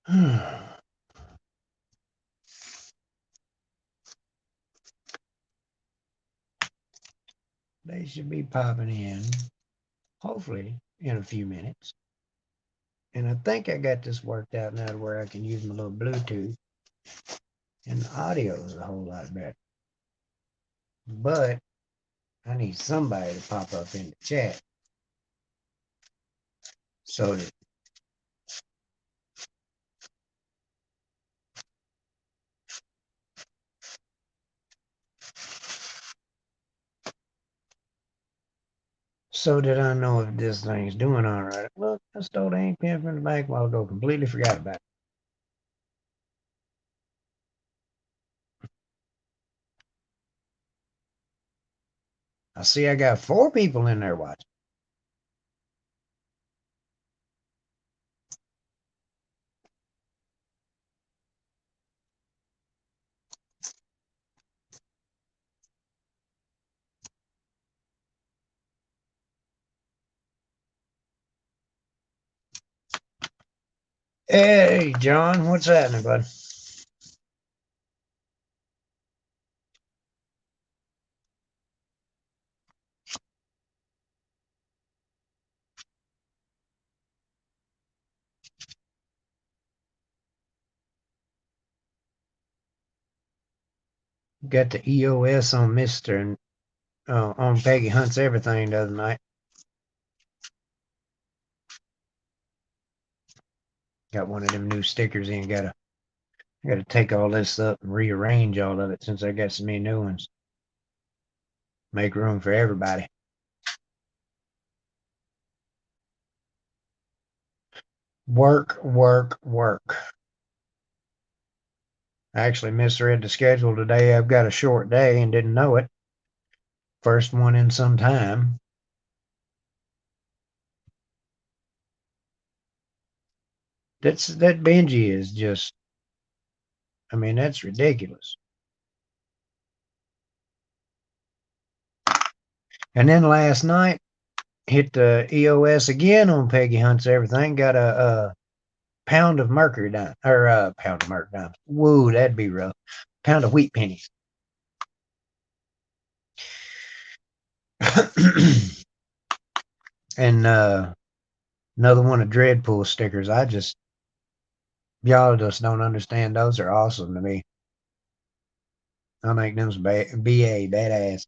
They should be popping in, hopefully, in a few minutes. And I think I got this worked out now to where I can use my little Bluetooth, and the audio is a whole lot better. But I need somebody to pop up in the chat so that I know if this thing's doing all right. Look, I stole the ink pen from the bank a while ago. Completely forgot about it. I see I got 4 people in there watching. Hey, John, what's happening, bud? Got the EOS on Mister and on Peggy Hunt's everything the other night. Got one of them new stickers in. Gotta take all this up and rearrange all of it since I got so many new ones. Make room for everybody. Work, work, work. I actually misread the schedule today. I've got a short day and didn't know it. First one in some time. That Benji is just, I mean, that's ridiculous. And then last night, hit the EOS again on Peggy Hunt's everything. Got a pound of mercury dime, or a pound of mercury dimes. Whoa, that'd be rough. Pound of wheat pennies. And another one of Dreadpool stickers. Y'all just don't understand. Those are awesome to me. I think them's BA badass.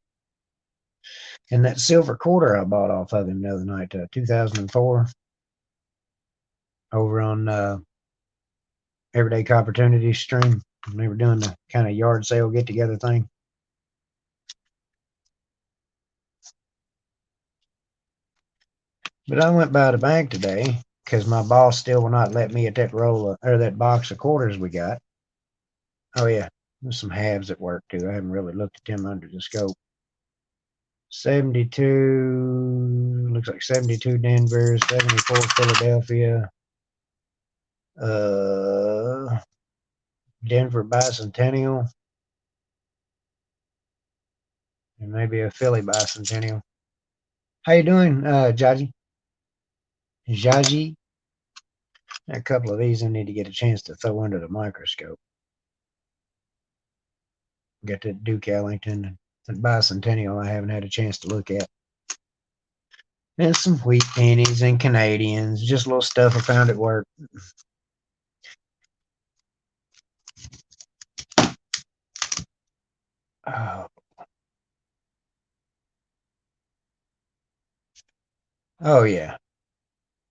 And that silver quarter I bought off of him the other night, 2004, over on Everyday Opportunity stream. They were doing the kind of yard sale get together thing. But I went by the bank today because my boss still will not let me at that that box of quarters we got. Oh yeah, there's some halves at work too. I haven't really looked at them under the scope. 72 looks like 72 Denver, 74 Philadelphia, uh, Denver Bicentennial, and maybe a Philly Bicentennial. How you doing, Jaji? Jaji? A couple of these I need to get a chance to throw under the microscope. Got that Duke Ellington, the Bicentennial I haven't had a chance to look at. And some wheat pennies and Canadians, just little stuff I found at work. Oh, oh yeah.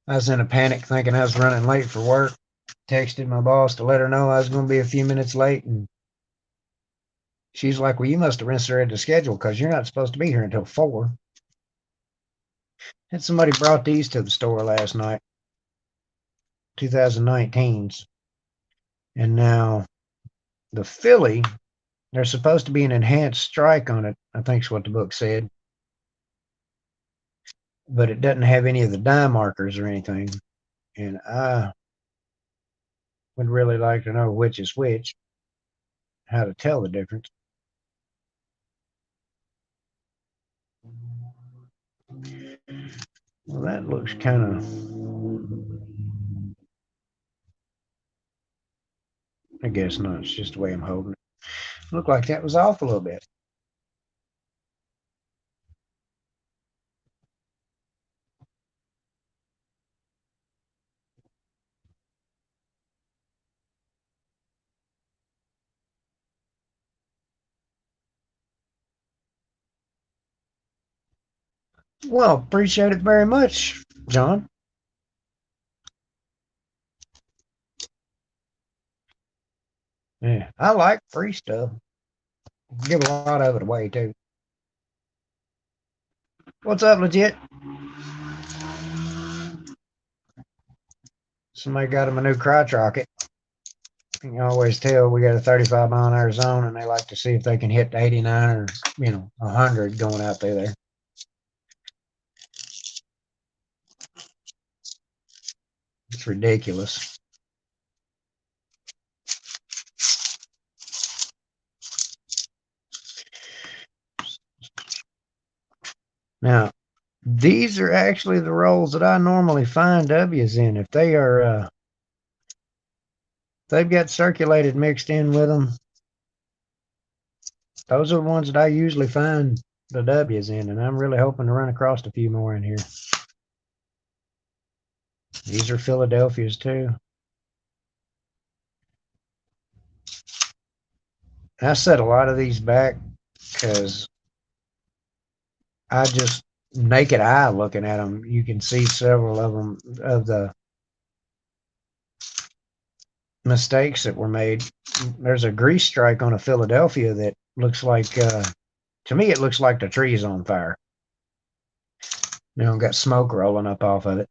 I was in a panic thinking I was running late for work. Texted my boss to let her know I was going to be a few minutes late, and she's like, well, you must have misread the schedule because you're not supposed to be here until 4. And somebody brought these to the store last night, 2019s. And now the Philly, there's supposed to be an enhanced strike on it, I think is what the book said. But it doesn't have any of the die markers or anything. And I would really like to know which is which, how to tell the difference. Well, that looks kind of. I guess not. It's just the way I'm holding it. Looked like that was off a little bit. Well, appreciate it very much, John. Yeah, I like free stuff. Give a lot of it away too. What's up, legit? Somebody got him a new crotch rocket. You can always tell we got a 35-mile-an-hour zone, and they like to see if they can hit 89 or 100 going out there. It's ridiculous. Now, these are actually the rolls that I normally find W's in. If they are, they've got circulated mixed in with them, those are the ones that I usually find the W's in, and I'm really hoping to run across a few more in here. These are Philadelphia's too. I set a lot of these back because I just naked eye looking at them, you can see several of them of the mistakes that were made. There's a grease strike on a Philadelphia that looks like, to me, it looks like the tree's on fire. Got smoke rolling up off of it.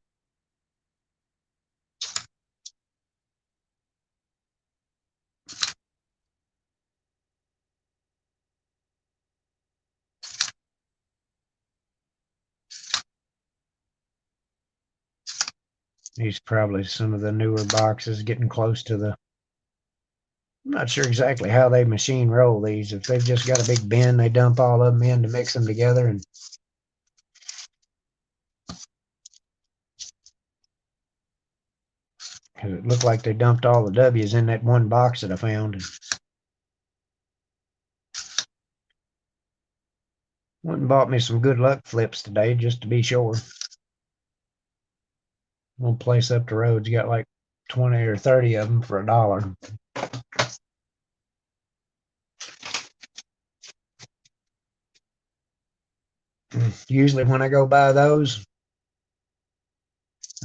These probably some of the newer boxes getting close to the. I'm not sure exactly how they machine roll these. If they've just got a big bin, they dump all of them in to mix them together, and because it looked like they dumped all the W's in that one box that I found. And went and bought me some good luck flips today just to be sure. One place up the road's got like 20 or 30 of them for $1. Usually when I go buy those,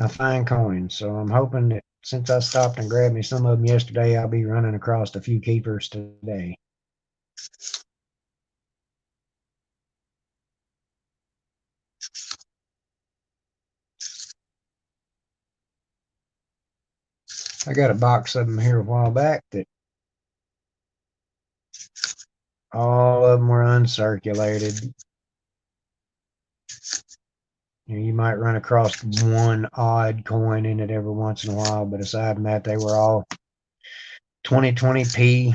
I find coins. So I'm hoping that since I stopped and grabbed me some of them yesterday, I'll be running across a few keepers today. I got a box of them here a while back that all of them were uncirculated. You might run across one odd coin in it every once in a while, but aside from that, they were all 2020p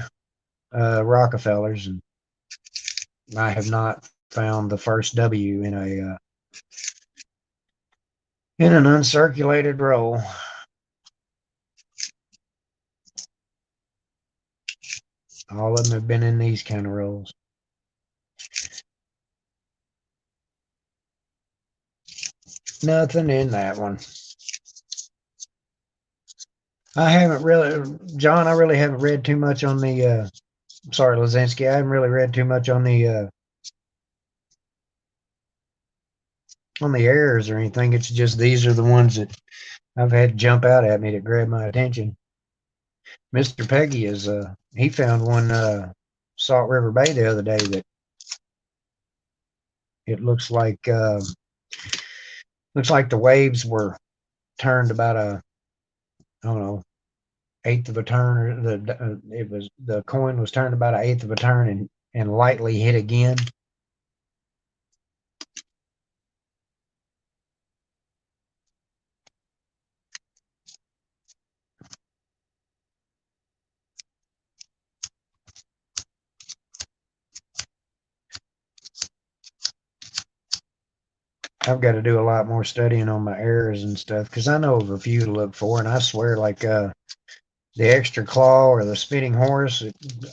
Rockefellers, and I have not found the first W in an uncirculated roll. All of them have been in these kind of rolls. Nothing in that one. I haven't really, John, I really haven't read too much on the, sorry, Lazinski, I haven't really read too much on the errors or anything. It's just these are the ones that I've had jump out at me to grab my attention. Mr. Peggy is, he found one Salt River Bay the other day that it looks like the waves were turned about I don't know, eighth of a turn, or the coin was turned about an eighth of a turn and lightly hit again. I've got to do a lot more studying on my errors and stuff because I know of a few to look for, and I swear, like the extra claw or the spitting horse.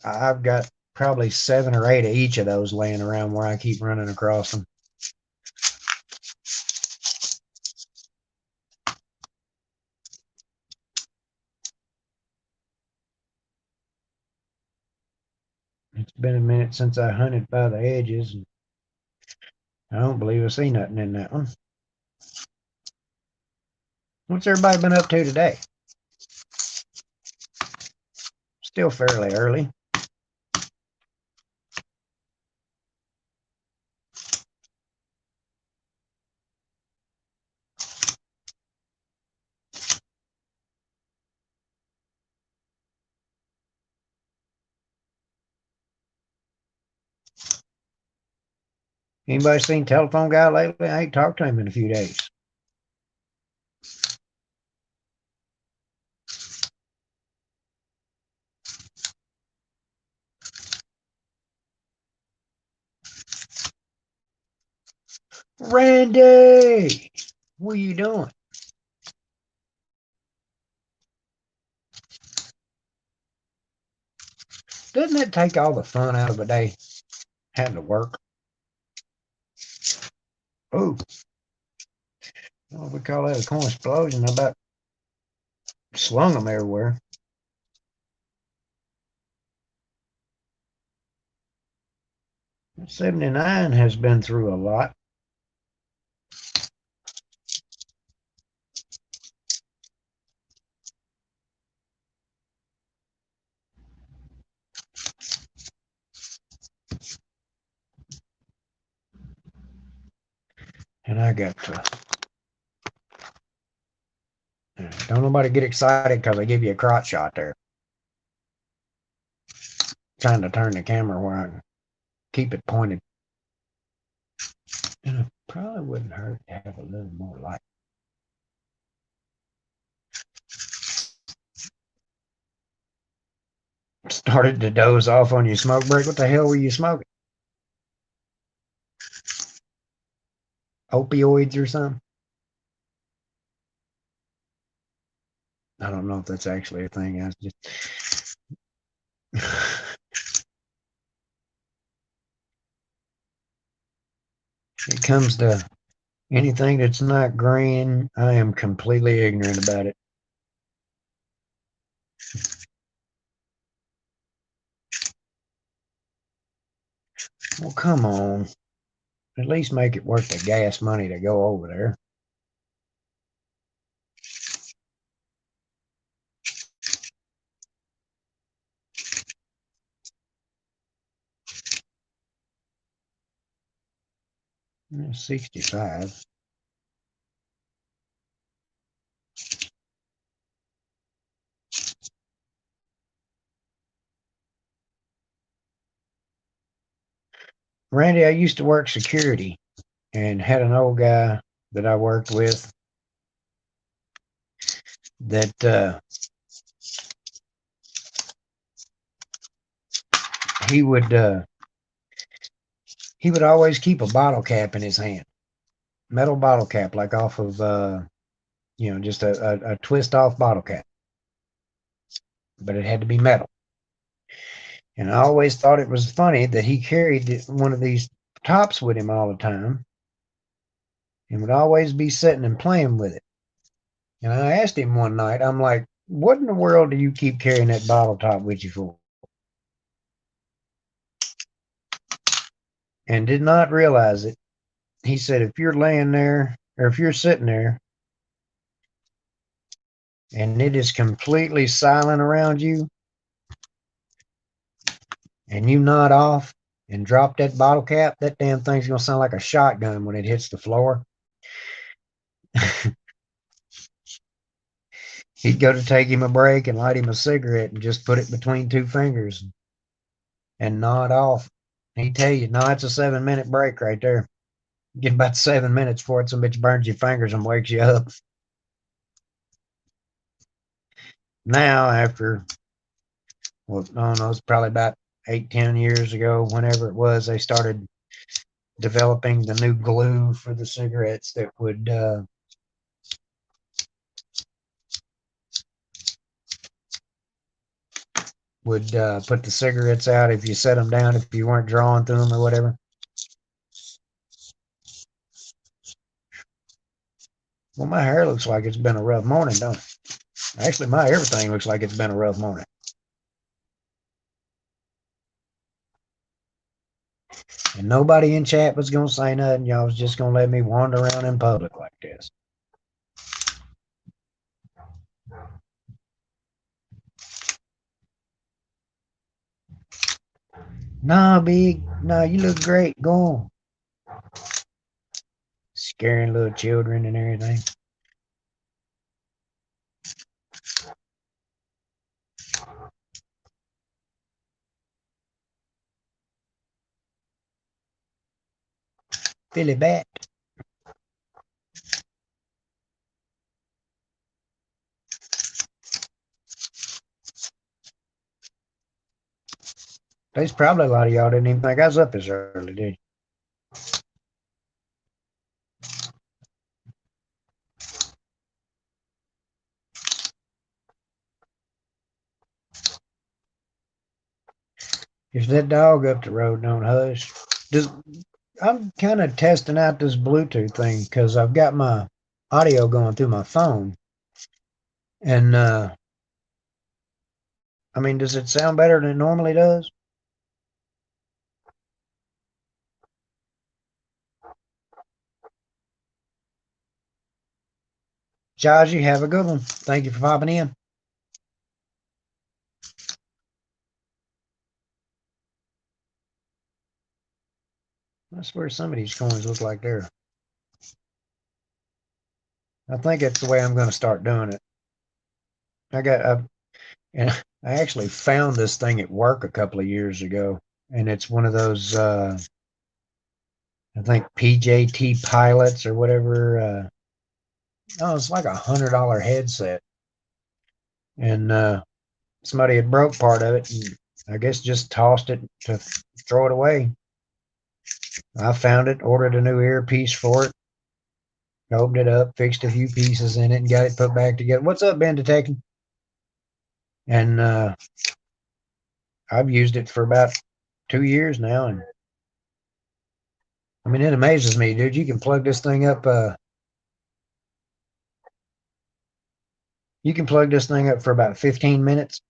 I've got probably 7 or 8 of each of those laying around where I keep running across them. It's been a minute since I hunted by the edges. And I don't believe I see nothing in that one. What's everybody been up to today? Still fairly early. Anybody seen Telephone Guy lately? I ain't talked to him in a few days. Randy, what are you doing? Doesn't it take all the fun out of a day having to work? Oh, we call that a corn explosion. I about slung them everywhere. 79 has been through a lot. And I got to. Don't nobody get excited because I give you a crotch shot there. Trying to turn the camera where I can keep it pointed. And it probably wouldn't hurt to have a little more light. Started to doze off on your smoke break. What the hell were you smoking? Opioids or something? I don't know if that's actually a thing. I was just it comes to anything that's not green, I am completely ignorant about it. Well, come on. At least make it worth the gas money to go over there. Yeah, 65. Randy, I used to work security and had an old guy that I worked with that he would always keep a bottle cap in his hand, metal bottle cap, like off of just a twist off bottle cap, but it had to be metal. And I always thought it was funny that he carried one of these tops with him all the time and would always be sitting and playing with it. And I asked him one night, I'm like, what in the world do you keep carrying that bottle top with you for? And did not realize it. He said, if you're laying there or if you're sitting there and it is completely silent around you and you nod off and drop that bottle cap, that damn thing's going to sound like a shotgun when it hits the floor. He'd go to take him a break and light him a cigarette and just put it between two fingers and nod off. He'd tell you, no, it's a 7-minute break right there. Get about 7 minutes before some bitch burns your fingers and wakes you up. Now, after, well, I don't know, it's probably about 8-10 years ago, whenever it was, they started developing the new glue for the cigarettes that would would put the cigarettes out if you set them down, if you weren't drawing through them or whatever. Well, my hair looks like it's been a rough morning, don't it? Actually, my everything looks like it's been a rough morning. And nobody in chat was going to say nothing. Y'all was just going to let me wander around in public like this. Nah, big. Nah, you look great. Go on. Scaring little children and everything. Philly bat. There's probably a lot of y'all didn't even think I was up as early, did you? If that dog up the road don't hush. I'm kind of testing out this Bluetooth thing because I've got my audio going through my phone. And, I mean, does it sound better than it normally does? Jaji, have a good one. Thank you for popping in. I swear some of these coins look like they're. I think that's the way I'm going to start doing it. And I actually found this thing at work a couple of years ago, and it's one of those, I think PJT pilots or whatever. Oh, it's like $100 headset, and somebody had broke part of it, and I guess just tossed it to throw it away. I found it, ordered a new earpiece for it, opened it up, fixed a few pieces in it, and got it put back together. What's up, Ben Detective? And I've used it for about 2 years now, and I mean, it amazes me, dude. You can plug this thing up. You can plug this thing up for about 15 minutes,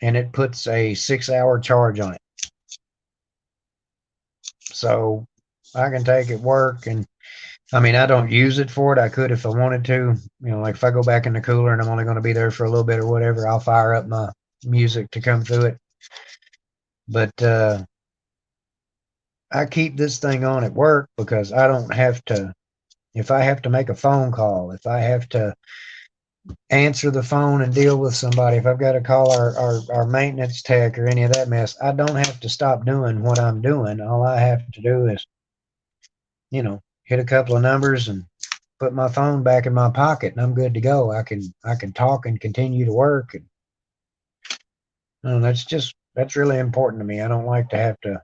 and it puts a 6-hour charge on it. So I can take it work, and I mean, I don't use it for it. I could if I wanted to. You know, like if I go back in the cooler and I'm only going to be there for a little bit or whatever, I'll fire up my music to come through it. But I keep this thing on at work because I don't have to. If I have to make a phone call, if I have to answer the phone and deal with somebody, if I've got to call our maintenance tech or any of that mess, I don't have to stop doing what I'm doing. All I have to do is, hit a couple of numbers and put my phone back in my pocket, and I'm good to go. I can talk and continue to work. And that's really important to me. I don't like to have to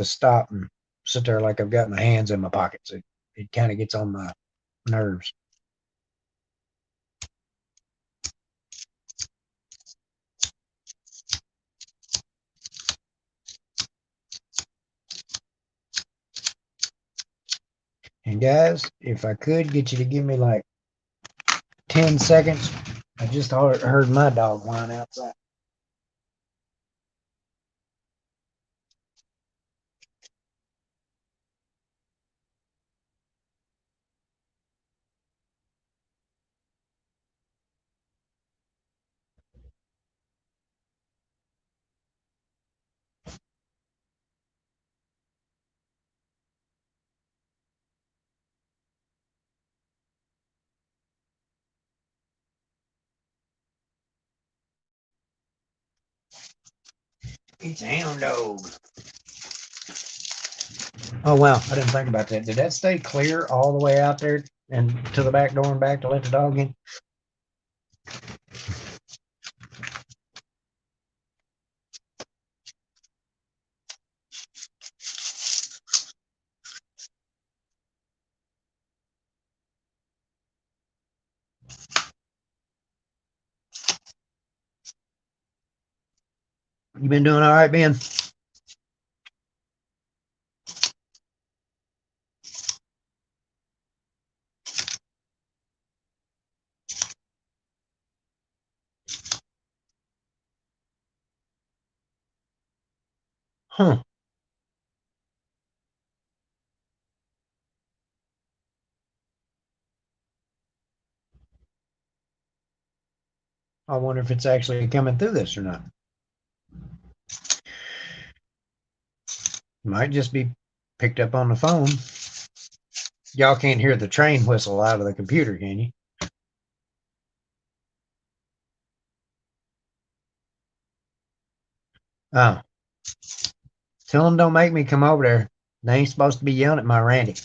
stop and sit there like I've got my hands in my pockets. It kind of gets on my nerves. And guys, if I could get you to give me like 10 seconds, I just heard my dog whine outside. It's a hound dog. Oh wow, I didn't think about that. Did that stay clear all the way out there and to the back door and back to let the dog in? You been doing all right, Ben? Huh. I wonder if it's actually coming through this or not. Might just be picked up on the phone. Y'all can't hear the train whistle out of the computer, can you? Oh, tell them don't make me come over there. They ain't supposed to be yelling at my Randy.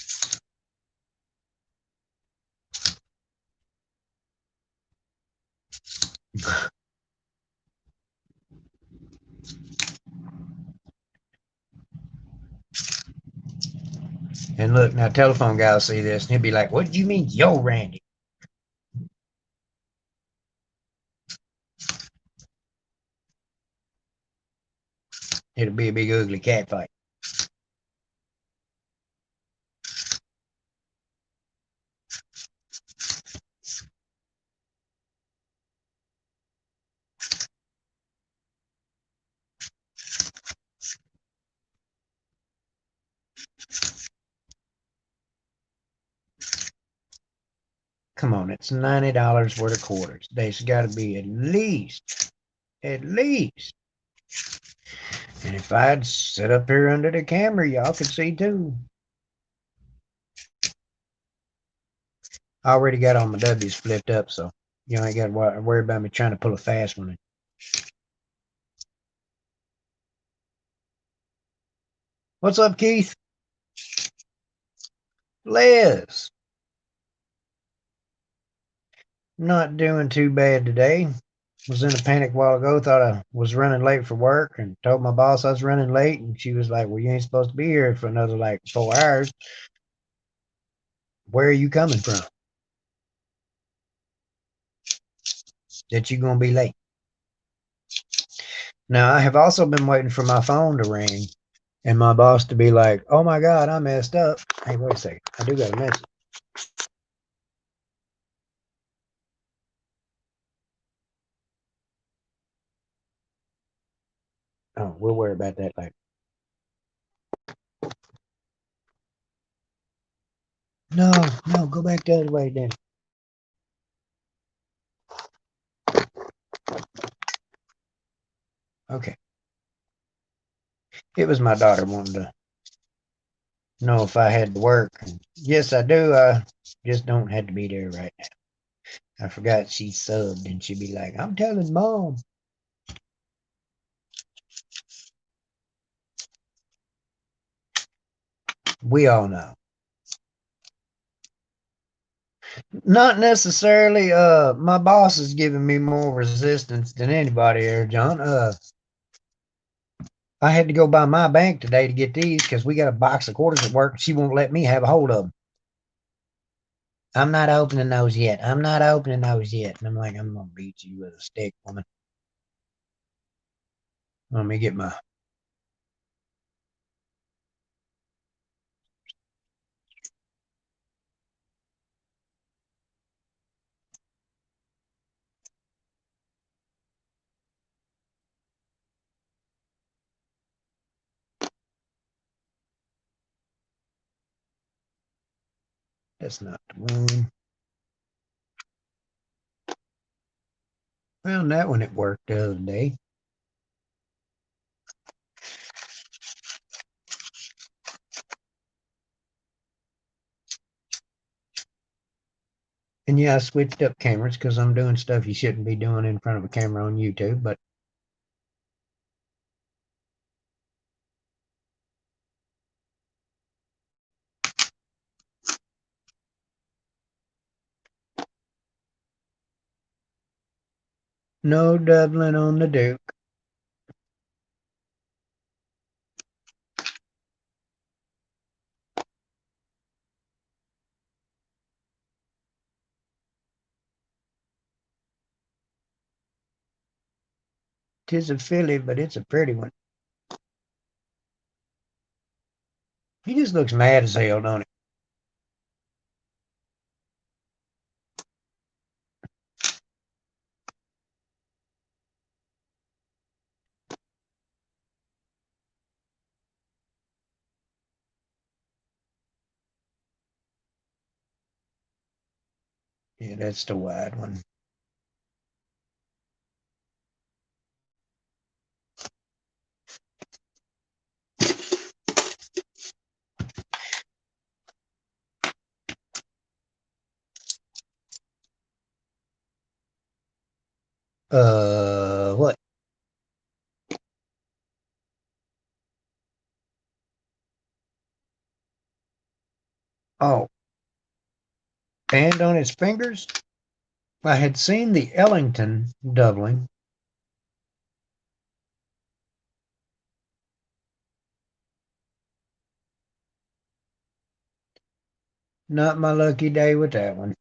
And look, now telephone guy will see this and he'll be like, "What do you mean, yo, Randy?" It'll be a big ugly cat fight. Come on, it's $90 worth of quarters. There's got to be at least. And if I'd sit up here under the camera, y'all could see too. I already got all my W's flipped up, so you ain't got to worry about me trying to pull a fast one. What's up, Keith? Liz. Not doing too bad today. Was in a panic a while ago. Thought I was running late for work and told my boss I was running late. And she was like, "Well, you ain't supposed to be here for another like 4 hours. Where are you coming from? That you going to be late?" Now, I have also been waiting for my phone to ring and my boss to be like, "Oh my God, I messed up." Hey, wait a second. I do got a message. Oh, we'll worry about that later. No, no, go back the other way then. Okay. It was my daughter wanting to know if I had to work. Yes, I do. I just don't have to be there right now. I forgot she subbed and she'd be like, "I'm telling mom." We all know. Not necessarily. My boss is giving me more resistance than anybody here, John. I had to go by my bank today to get these because we got a box of quarters at work and she won't let me have a hold of them. I'm not opening those yet. I'm not opening those yet. And I'm like, "I'm going to beat you with a stick, woman." Let me get my. That's not the one. Found that one at work the other day. And yeah, I switched up cameras because I'm doing stuff you shouldn't be doing in front of a camera on YouTube. But no doubling on the Duke. 'Tis a filly, but it's a pretty one. He just looks mad as hell, don't he? Yeah, that's the wide one. What? Oh, and on his fingers? I had seen the Ellington doubling. Not my lucky day with that one.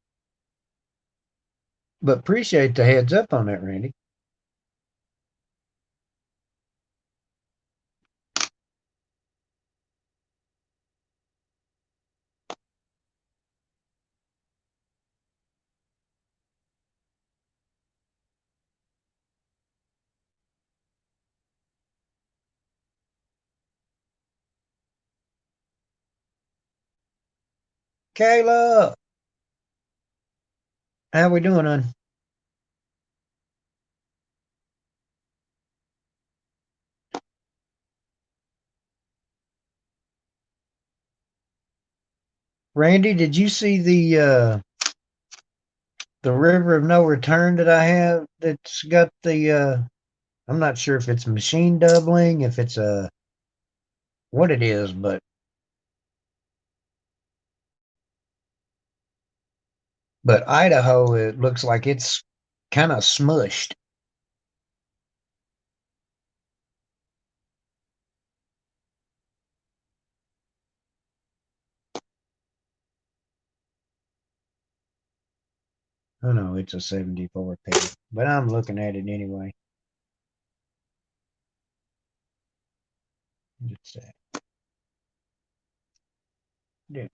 But appreciate the heads up on that, Randy. Kayla, how we doing, hon? Randy, did you see the River of No Return that I have? That's got the I'm not sure if it's machine doubling, if it's a what it is, but Idaho, it looks like it's kind of smushed. Oh no, it's a 74 penny, but I'm looking at it anyway. It's yeah.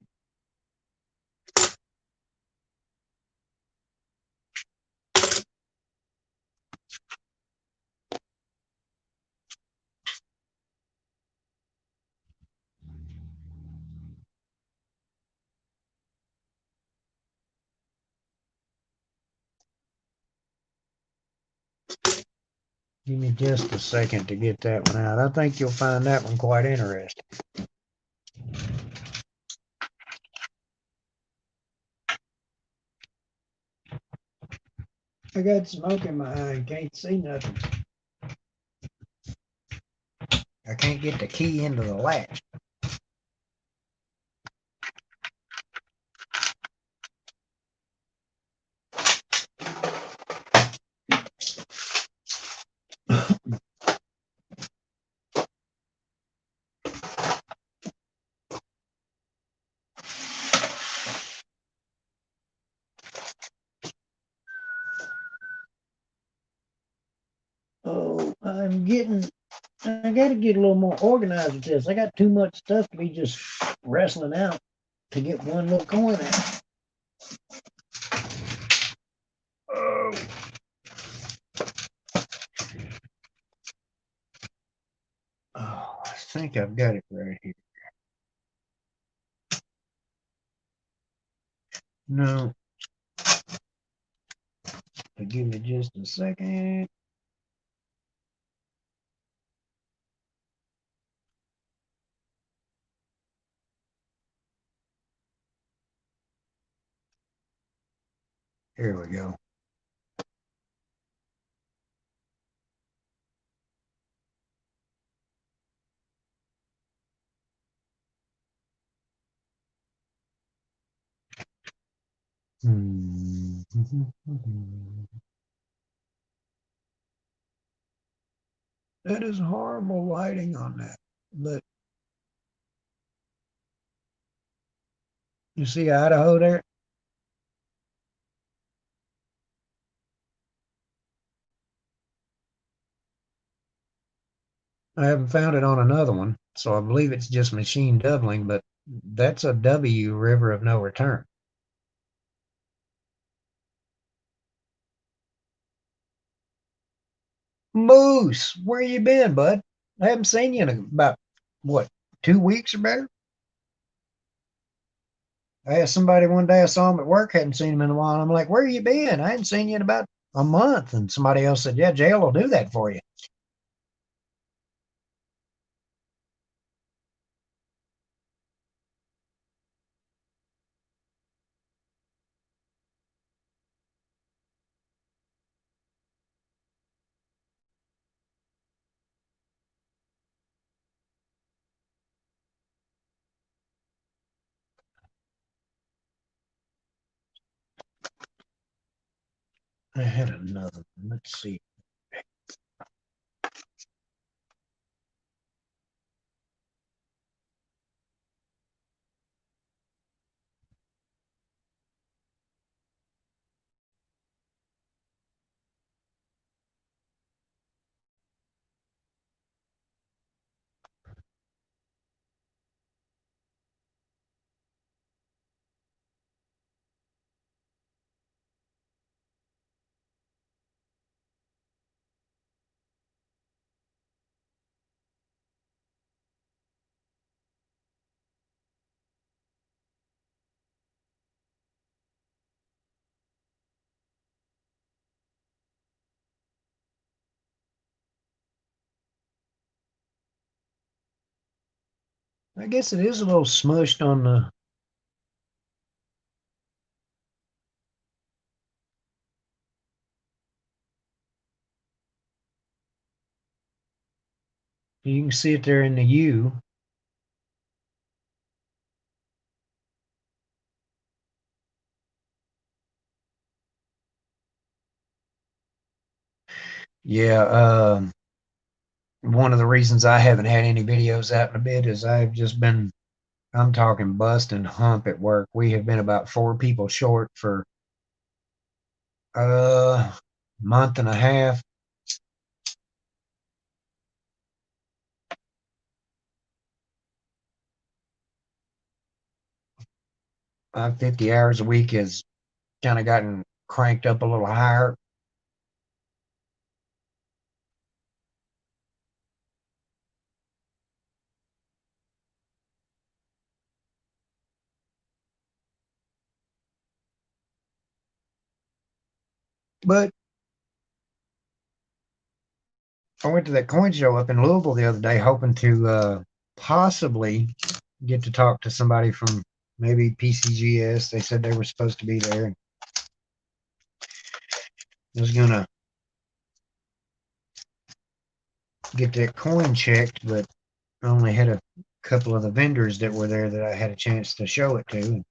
Give me just a second to get that one out. I think you'll find that one quite interesting. I got smoke in my eye and can't see nothing. I can't get the key into the latch. Oh, I got to get a little more organized with this. I got too much stuff to be just wrestling out to get one little coin out. Oh, I think I've got it right here. No, but give me just a second. Here we go. Hmm. That is horrible lighting on that. But you see Idaho there? I haven't found it on another one, so I believe it's just machine doubling, but that's a W, river of no return. Moose, where you been, bud? I haven't seen you in about, what, 2 weeks or better? I asked somebody one day, I saw him at work, hadn't seen him in a while. And I'm like, where you been? I hadn't seen you in about a month. And somebody else said, yeah, jail will do that for you. I had another one. Let's see. I guess it is a little smushed on the. You can see it there in the U. Yeah. One of the reasons I haven't had any videos out in a bit is I've just been, I'm talking bust and hump at work. We have been about 4 people short for a month and a half. 50 hours a week has kind of gotten cranked up a little higher. But I went to that coin show up in Louisville the other day, hoping to possibly get to talk to somebody from maybe PCGS. They said they were supposed to be there. And I was gonna get that coin checked, but I only had a couple of the vendors that were there that I had a chance to show it to. And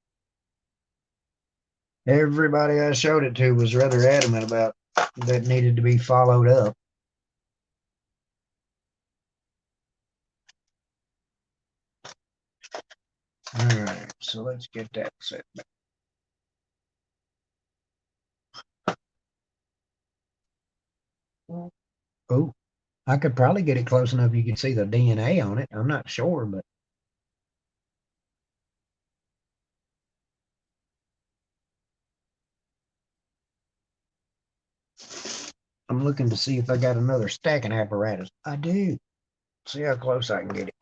everybody I showed it to was rather adamant about that needed to be followed up. All right, so let's get that set back. Oh, I could probably get it close enough you can see the DNA on it. I'm not sure, but I'm looking to see if I got another stacking apparatus. I do. See how close I can get it.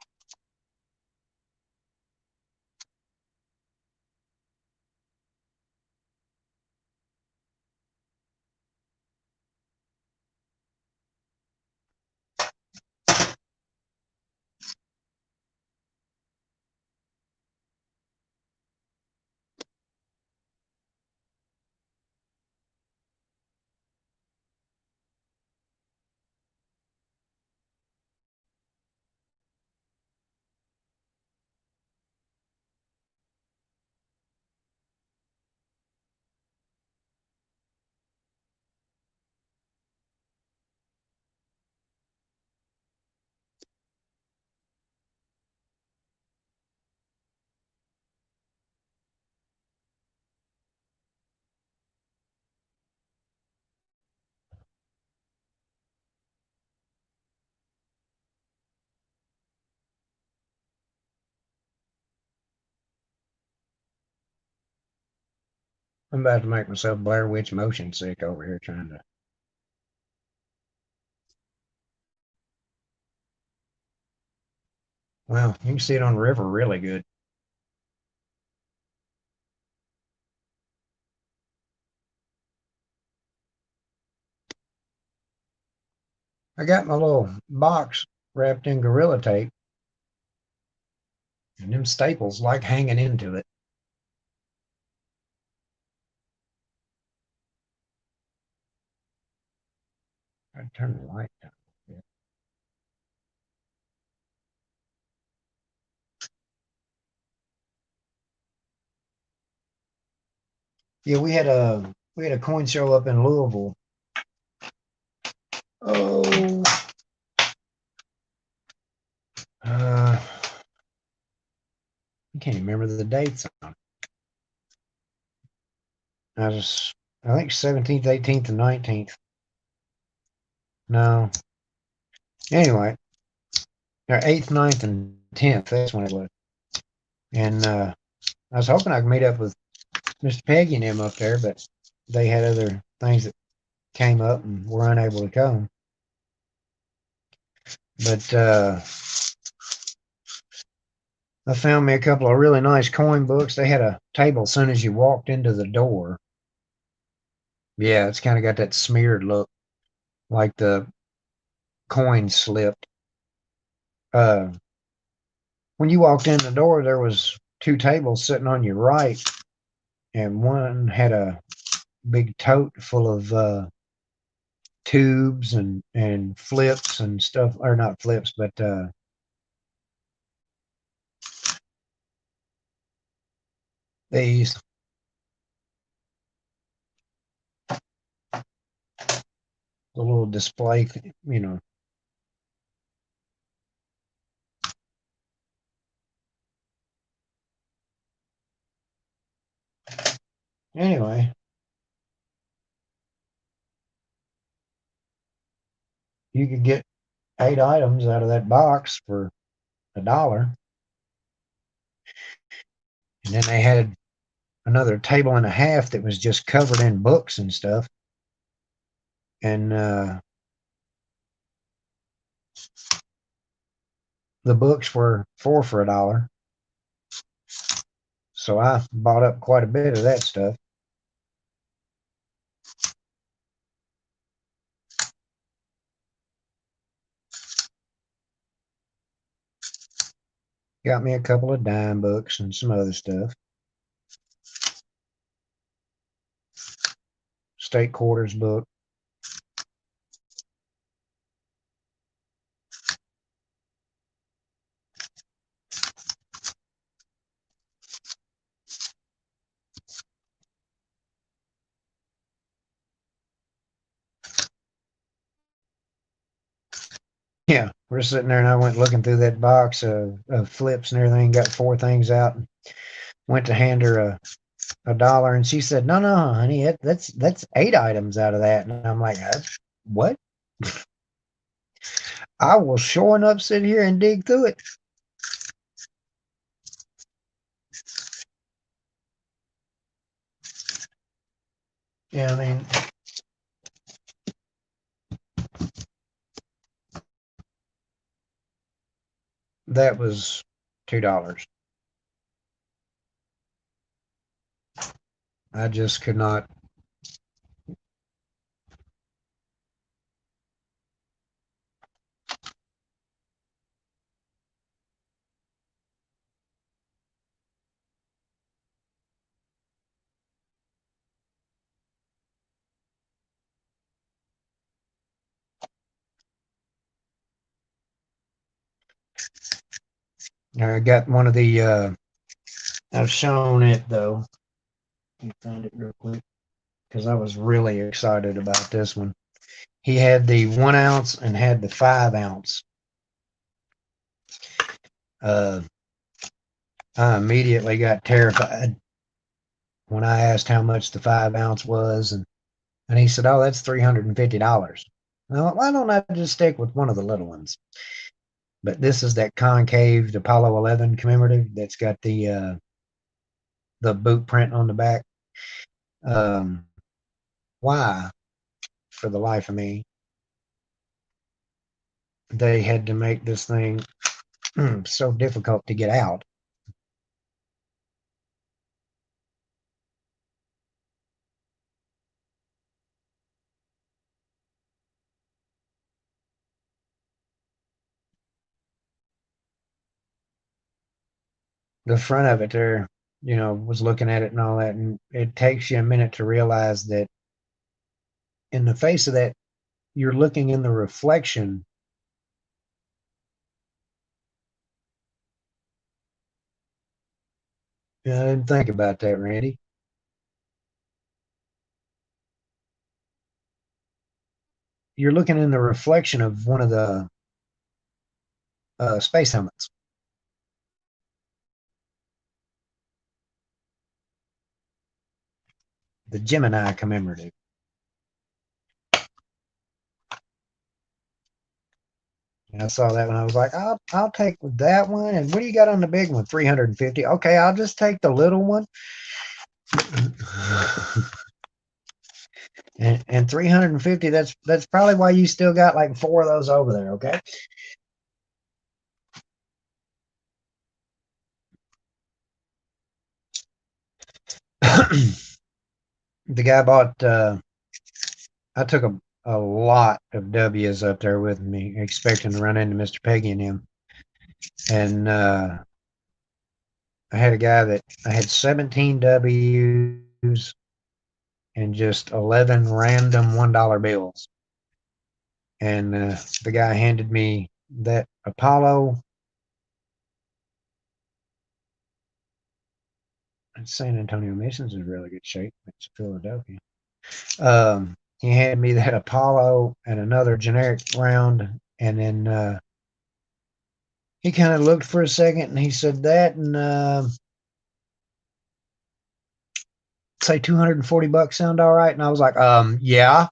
I'm about to make myself Blair Witch motion sick over here trying to. Well, you can see it on the river really good. I got my little box wrapped in Gorilla Tape, and them staples like hanging into it. I'd turn the light down. Yeah, we had a coin show up in Louisville. Oh, I can't even remember the dates on it. I think 17th, 18th, and 19th. No, anyway, 8th, 9th, and 10th. That's when it was. And I was hoping I could meet up with Mr. Peggy and him up there, but they had other things that came up and were unable to come. But I found me a couple of really nice coin books. They had a table as soon as you walked into the door. Yeah, it's kind of got that smeared look, like the coin slipped. Uh, when you walked in the door, there was two tables sitting on your right, and one had a big tote full of tubes and flips and stuff, or not flips, but these. The little display, you know. Anyway, you could get 8 items out of that box for $1. And then they had another table and a half that was just covered in books and stuff. And the books were 4 for $1. So I bought up quite a bit of that stuff. Got me a couple of dime books and some other stuff. State quarters book. Yeah, we're sitting there and I went looking through that box of flips and everything, got 4 things out, and went to hand her a dollar, and she said, "No, no, honey, that's 8 items out of that." And I'm like, "What? I will sure enough sit here and dig through it." Yeah, I mean, that was $2. I just could not. I got one of the. I've shown it though. Let me find it real quick because I was really excited about this one. He had the 1 ounce and had the 5 ounce. Uh, I immediately got terrified when I asked how much the 5 ounce was, and he said, "Oh, that's $350." Well, why don't I just stick with one of the little ones? But this is that concave Apollo 11 commemorative that's got the boot print on the back. Um, why, for the life of me, they had to make this thing so difficult to get out. The front of it there, was looking at it and all that, and it takes you a minute to realize that in the face of that, you're looking in the reflection. I didn't think about that, Randy. You're looking in the reflection of one of the space helmets, the Gemini commemorative. And I saw that one. I was like, I'll take that one. And what do you got on the big one? 350. Okay, I'll just take the little one. And 350. That's probably why you still got like 4 of those over there. Okay. The guy bought. I took a lot of W's up there with me, expecting to run into Mr. Peggy and him. And I had a guy that I had 17 W's and just 11 random $1 bills. And the guy handed me that Apollo. San Antonio Missions is in really good shape. It's Philadelphia. He handed me that Apollo and another generic round, and then he kind of looked for a second, and he said that, and say $240 sound all right? And I was like, yeah.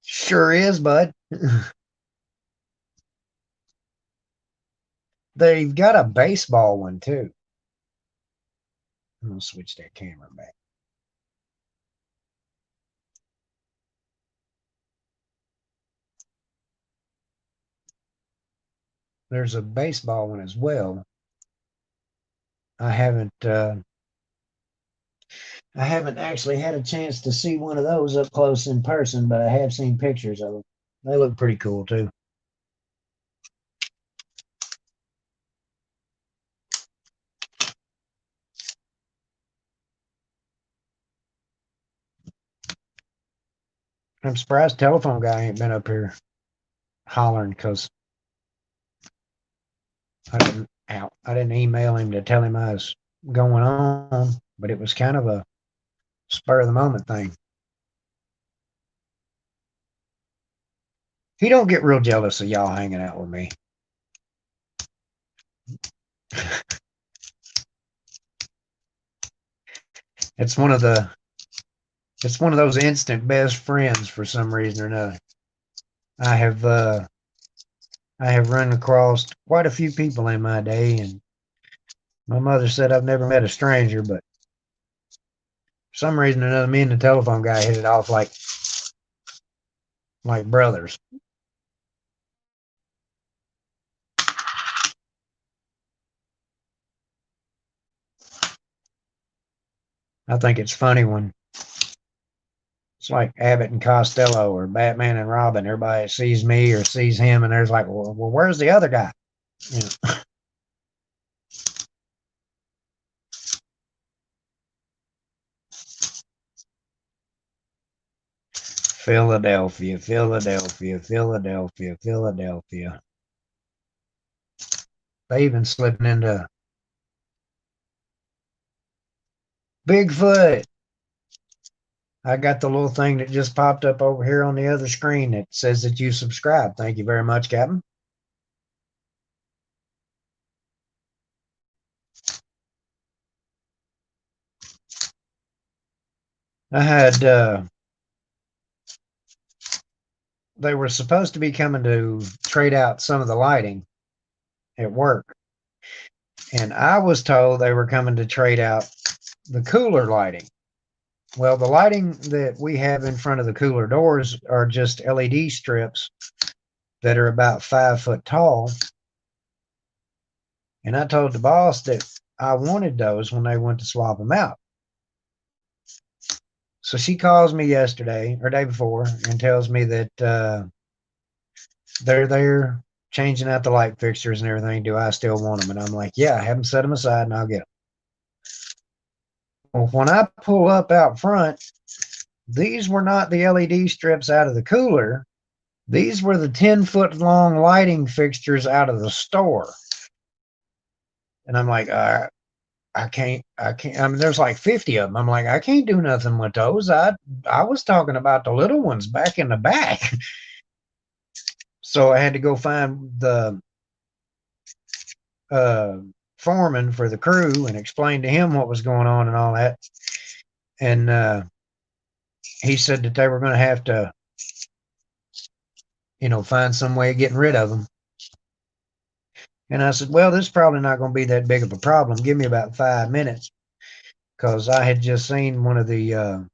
Sure is, bud. They've got a baseball one too. I'm gonna switch that camera back. There's a baseball one as well. I haven't I haven't actually had a chance to see one of those up close in person, but I have seen pictures of them. They look pretty cool too. I'm surprised telephone guy ain't been up here hollering because I didn't email him to tell him I was going on, but it was kind of a spur of the moment thing. He don't get real jealous of y'all hanging out with me. It's one of the it's one of those instant best friends for some reason or another. I have uh I have run across quite a few people in my day, and my mother said I've never met a stranger, but for some reason or another, me and the telephone guy hit it off like brothers. I think it's funny when it's like Abbott and Costello or Batman and Robin. Everybody sees me or sees him, and there's like, well, where's the other guy? You know, Philadelphia, Philadelphia, Philadelphia, Philadelphia. They even slipping into Bigfoot. I got the little thing that just popped up over here on the other screen that says that you subscribe. Thank you very much, Captain. I had they were supposed to be coming to trade out some of the lighting at work, And I was told they were coming to trade out the cooler lighting. Well, the lighting that we have in front of the cooler doors are just LED strips that are about 5 foot tall. And I told the boss that I wanted those when they went to swap them out. So she calls me yesterday or day before and tells me that they're there changing out the light fixtures and everything. Do I still want them? And I'm like, yeah, have them set them aside and I'll get them. Well, when I pull up out front, these were not the LED strips out of the cooler. These were the 10-foot long lighting fixtures out of the store. And I'm like, I can't. I mean, there's like 50 of them. I'm like, I can't do nothing with those. I was talking about the little ones back in the back. So I had to go find the foreman for the crew and explain to him what was going on and all that. And he said that they were going to have to, find some way of getting rid of them. And I said, well, this is probably not going to be that big of a problem. Give me about 5 minutes. Because I had just seen one of the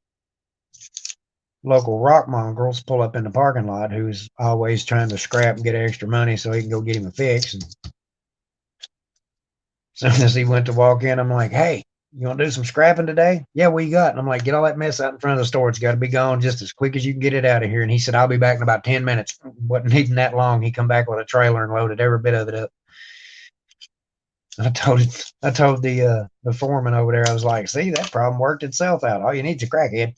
local rock mongrels pull up in the parking lot who's always trying to scrap and get extra money so he can go get him a fix. And as soon as he went to walk in, I'm like, hey, you want to do some scrapping today? Yeah, what you got? And I'm like, get all that mess out in front of the store. It's got to be gone just as quick as you can get it out of here. And he said, I'll be back in about 10 minutes. Wasn't needing that long. He come back with a trailer and loaded every bit of it up. I told the foreman over there, I was like, see, that problem worked itself out. All you need is a crackhead.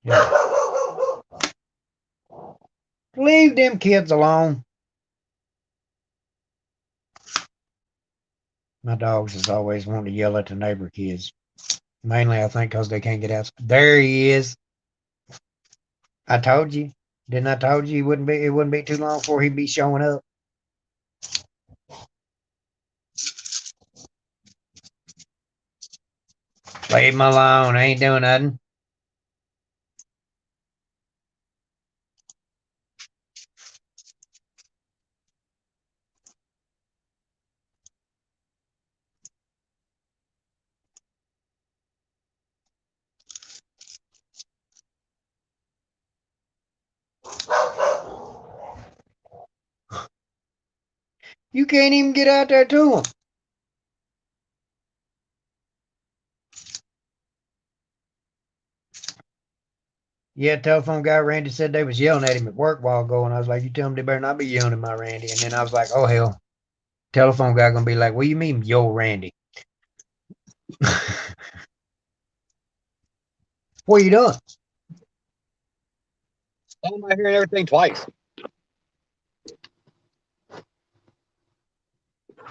Yeah. Leave them kids alone. My dogs is always wanting to yell at the neighbor kids. Mainly, I think, because they can't get out. There he is. I told you. Didn't I told you it wouldn't be too long before he'd be showing up. Leave him alone. I ain't doing nothing. You can't even get out there to him. Yeah, telephone guy Randy said they was yelling at him at work a while ago, and I was like, you tell him they better not be yelling at my Randy. And then I was like, oh hell, telephone guy gonna be like, what do you mean, yo, Randy? What are you doing? Why am I hearing everything twice?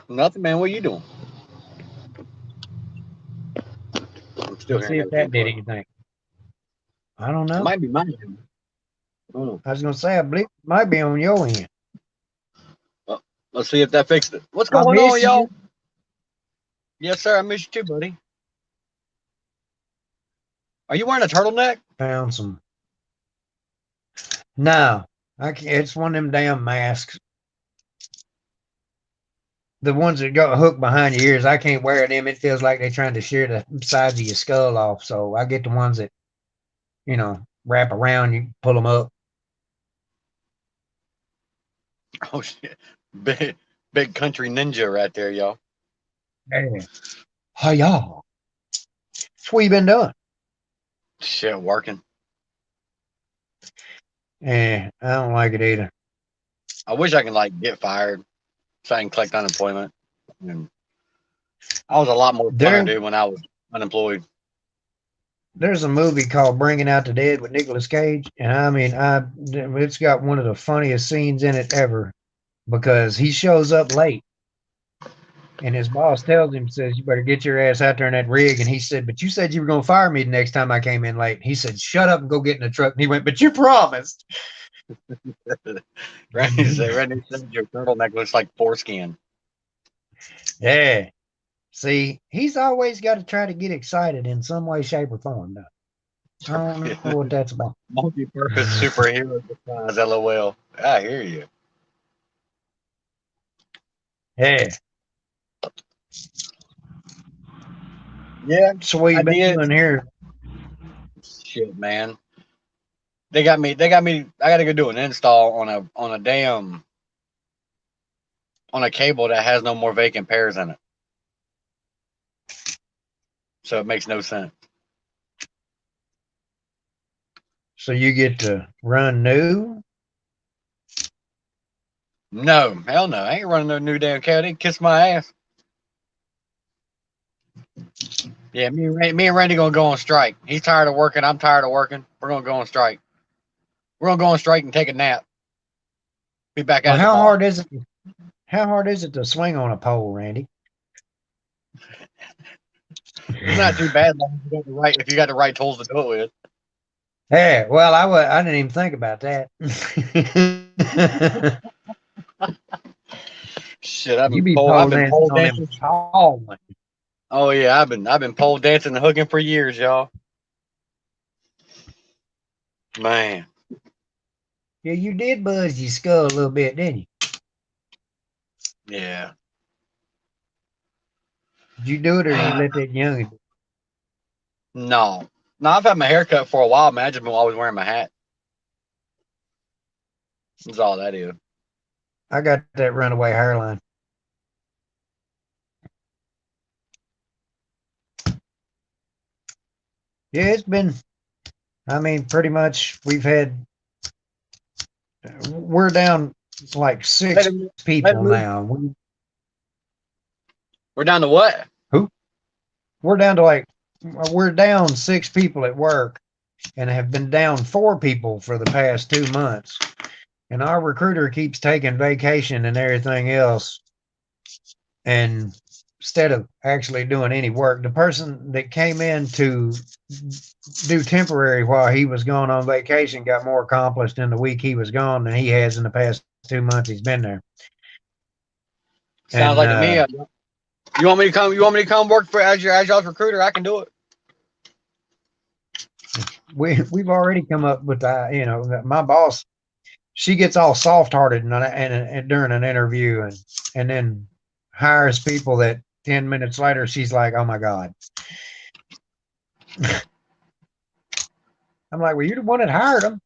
Nothing, man. What are you doing? I'm still Let's see hearing if everything that did twice. anything. I don't It know. might be mine. Oh, I was gonna say I believe it might be on your end. well, let's see if that fixed it. What's I going on, miss y'all? you. Yes, sir. I miss you too, buddy. Are you wearing a turtleneck? Found some. No, I can't. It's one of them damn masks. The ones that go hooked behind your ears. I can't wear them. It feels like they're trying to shear the sides of your skull off. So I get the ones that wrap around. You pull them up. Oh shit! Big, big country ninja right there, y'all. Yeah. Hi y'all. What you been doing? Shit, working. Yeah, I don't like it either. I wish I could like get fired so I can collect unemployment. And I was a lot more fun to There, do when I was unemployed. there's a movie called Bringing Out the Dead with Nicolas Cage, and I mean, it's got one of the funniest scenes in it ever because he shows up late, and his boss tells him, says, "You better get your ass out there in that rig." And he said, "But you said you were going to fire me the next time I came in late." He said, "Shut up and go get in the truck." And he went, "But you promised." Randy said your turtleneck looks like foreskin. Yeah. See, he's always got to try to get excited in some way, shape, or form. Though. I don't know what that's about. Multi-purpose superhero disguise. LOL. I hear you. Yeah. Yeah, So what you I been did. doing here? Shit, man. They got me. They got me. I got to go do an install on a damn on a cable that has no more vacant pairs in it. So it makes no sense. So you get to run new? No, hell no. I ain't running no new damn cable. They kiss my ass. Yeah, me and Randy gonna go on strike. He's tired of working. I'm tired of working. We're gonna go on strike. We're gonna go on strike and take a nap. Be back Well, at it tomorrow. how hard is it to swing on a pole, Randy? It's not too bad if you got the right tools to do it with. Yeah, well, I didn't even think about that. Shit, You be I've pole been dancing pole on them dancing. tall ones. Oh yeah, I've been pole dancing and hooking for years, y'all. Man, Yeah, you did buzz your skull a little bit, didn't you? yeah. Did you do it or you let that young? No, no, I've had my hair cut for a while, man. I just been always wearing my hat. That's all that is. I got that runaway hairline. Yeah, it's been. I mean, pretty much we're down like Wait six a minute. Wait a people minute. now. We're down to what? Who? We're down to like we're down six people at work and have been down four people for the past 2 months. And our recruiter keeps taking vacation and everything else. And instead of actually doing any work, the person that came in to do temporary while he was gone on vacation got more accomplished in the week he was gone than he has in the past 2 months he's been there. Sounds And like to me. You want me to come? You want me to come work for as y'all's recruiter? I can do it. we've already come up with my boss, she gets all soft hearted and during an interview and then hires people that 10 minutes later she's like, "Oh my God." I'm like, "Well, you're the one that hired them.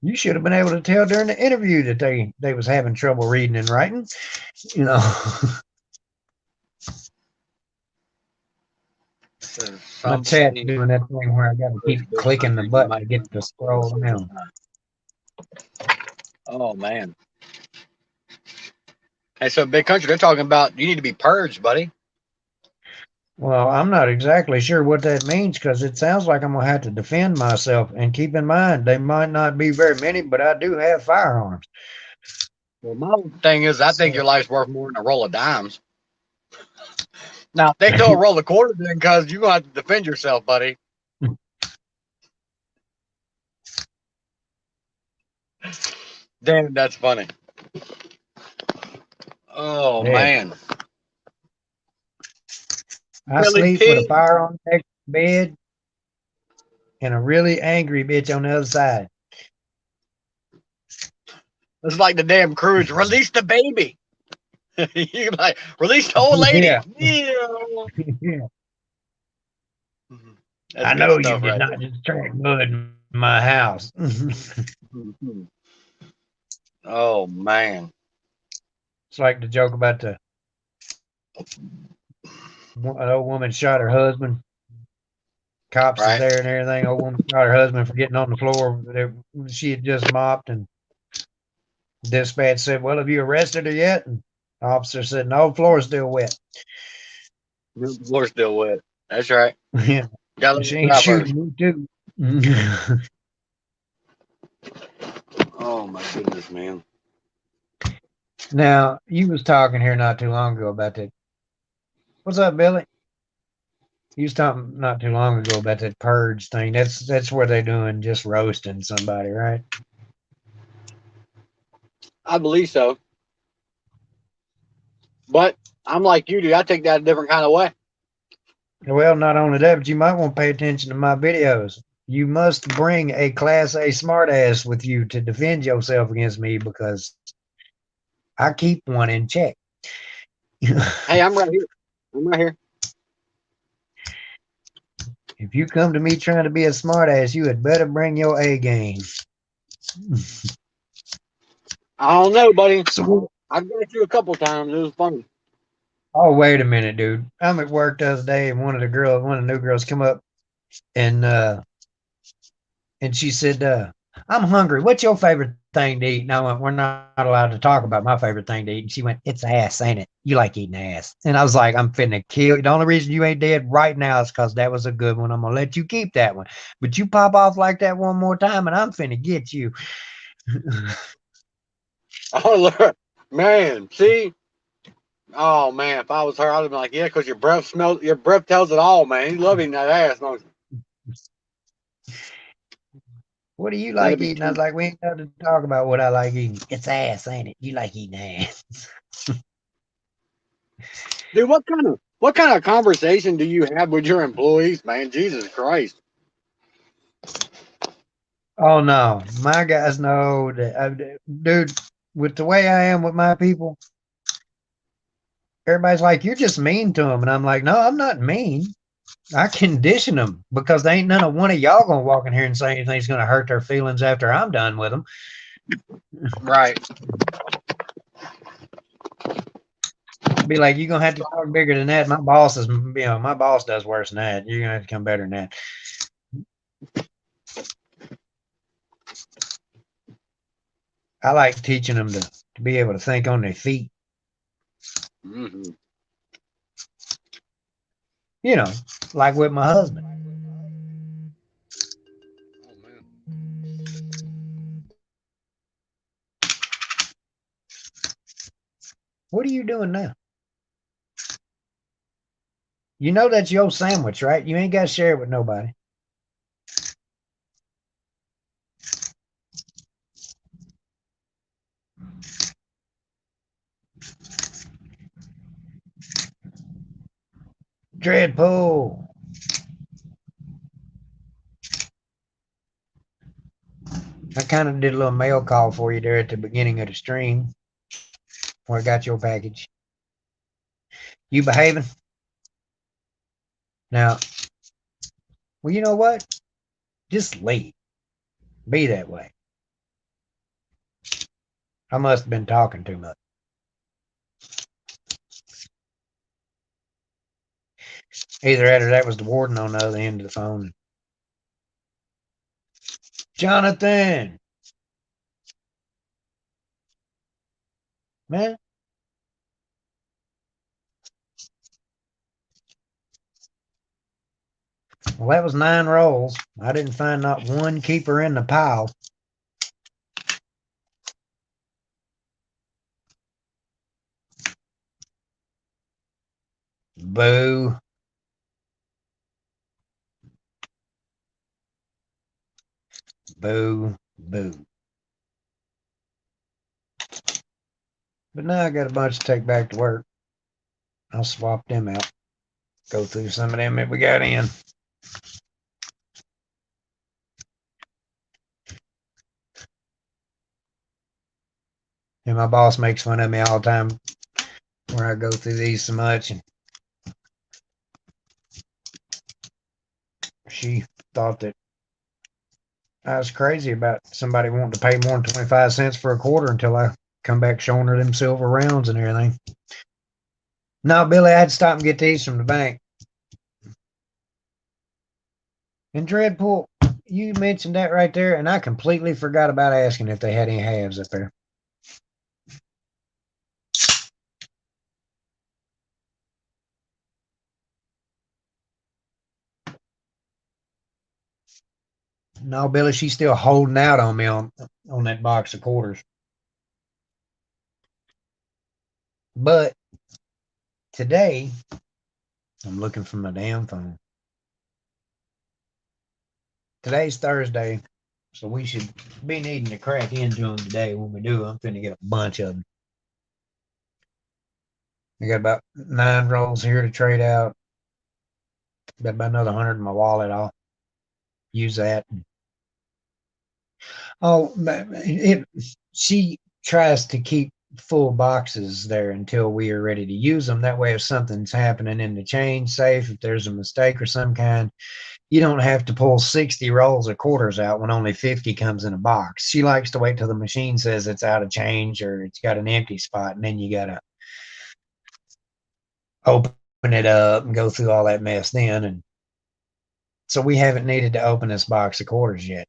You should have been able to tell during the interview that they was having trouble reading and writing, you know." My chat's Somebody doing that thing where I got to with keep big clicking the country, you button to might get run to into scroll a down. Oh man. Hey, so big country, they're talking about you need to be purged, buddy. Well, I'm not exactly sure what that means because it sounds like I'm gonna have to defend myself. And keep in mind, they might not be very many, but I do have firearms. Well, my thing is, I think your So, life's worth more than a roll of dimes. Now, if they throw a roll of quarters in, cause you're gonna have to defend yourself, buddy. Damn, that's funny. Oh yeah, man, I Billy sleep with a P. firearm next to the bed and a really angry bitch on the other side. It's like the damn cruise. Release the baby. You like release the old lady. Yeah, Yeah. yeah. That's I good know you stuff did right not just track mud in my house. there. Oh man. It's like the joke about an old woman shot her husband. Cops is Right. there and everything. Old woman shot her husband for getting on the floor. She had just mopped, and dispatch said, "Well, have you arrested her yet?" And the officer said, "No, the floor is still wet." We're still wet. That's right. Yeah, Gotta let she it ain't dry first. shooting me too. Oh my goodness, man. Now, you was talking here not too long ago about that. What's up, Billy? You was talking not too long ago about that purge thing. That's what they're doing, just roasting somebody, right? I believe so. But I'm like you, dude. I take that a different kind of way. Well, not only that, but you might want to pay attention to my videos. You must bring a Class A smartass with you to defend yourself against me because I keep one in check. Hey, I'm right here. I'm right here. If you come to me trying to be a smartass, you had better bring your A game. I don't know, buddy. So, I've got you a couple times. It was funny. oh, wait a minute, dude. I'm at work the other day, and one of the new girls, come up and she said, "I'm hungry. What's your favorite thing to eat?" And I went, "We're not allowed to talk about my favorite thing to eat." And she went, "It's ass, ain't it? You like eating ass." And I was like, "I'm finna kill you. The only reason you ain't dead right now is because that was a good one. I'm gonna let you keep that one. But you pop off like that one more time, and I'm finna get you." Oh Lord, man. See, oh man, if I was her, I'd have been like, yeah, because your breath smells. Your breath tells it all, man. You love eating that ass, don't you? What do you That'd like be eating? I was true. like, "We ain't got to talk about what I like eating. It's ass, ain't it? You like eating ass." Dude, what kind of conversation do you have with your employees, man? Jesus Christ. Oh no, my guys know that, dude. With the way I am with my people, everybody's like, "You're just mean to them," and I'm like, "No, I'm not mean. I condition them because they ain't none of one of y'all gonna walk in here and say anything's gonna hurt their feelings after I'm done with them." Right. Be like, "You're gonna have to talk bigger than that. My boss is, my boss does worse than that. You're gonna have to come better than that." I like teaching them to be able to think on their feet. Hmm. You know, like with my husband. Oh man. What are you doing now? You know that's your sandwich, right? You ain't got to share it with nobody. Dreadpool. I kind of did a little mail call for you there at the beginning of the stream where I got your package. You behaving? Now, well, you know what? Just leave. Be that way. I must have been talking too much. Either that or that was the warden on the other end of the phone. Jonathan, man. Well, that was 9 rolls. I didn't find not one keeper in the pile. Boo. Boo. Boo. But now I got a bunch to take back to work. I'll swap them out. Go through some of them that we got in. And my boss makes fun of me all the time where I go through these so much. And she thought that I was crazy about somebody wanting to pay more than 25 cents for a quarter until I come back showing her them silver rounds and everything. No, Billy, I had to stop and get these from the bank. And Dreadpool, you mentioned that right there, and I completely forgot about asking if they had any halves up there. No, Billy, she's still holding out on me on that box of quarters. But today, I'm looking for my damn phone. Today's Thursday, so we should be needing to crack into them today. When we do, I'm finna get a bunch of them. I got about 9 rolls here to trade out. Got about another 100 in my wallet. I'll use that. Oh, she tries to keep full boxes there until we are ready to use them. That way, if something's happening in the change safe, if there's a mistake or some kind, you don't have to pull 60 rolls of quarters out when only 50 comes in a box. She likes to wait till the machine says it's out of change or it's got an empty spot, and then you got to open it up and go through all that mess then. And so we haven't needed to open this box of quarters yet.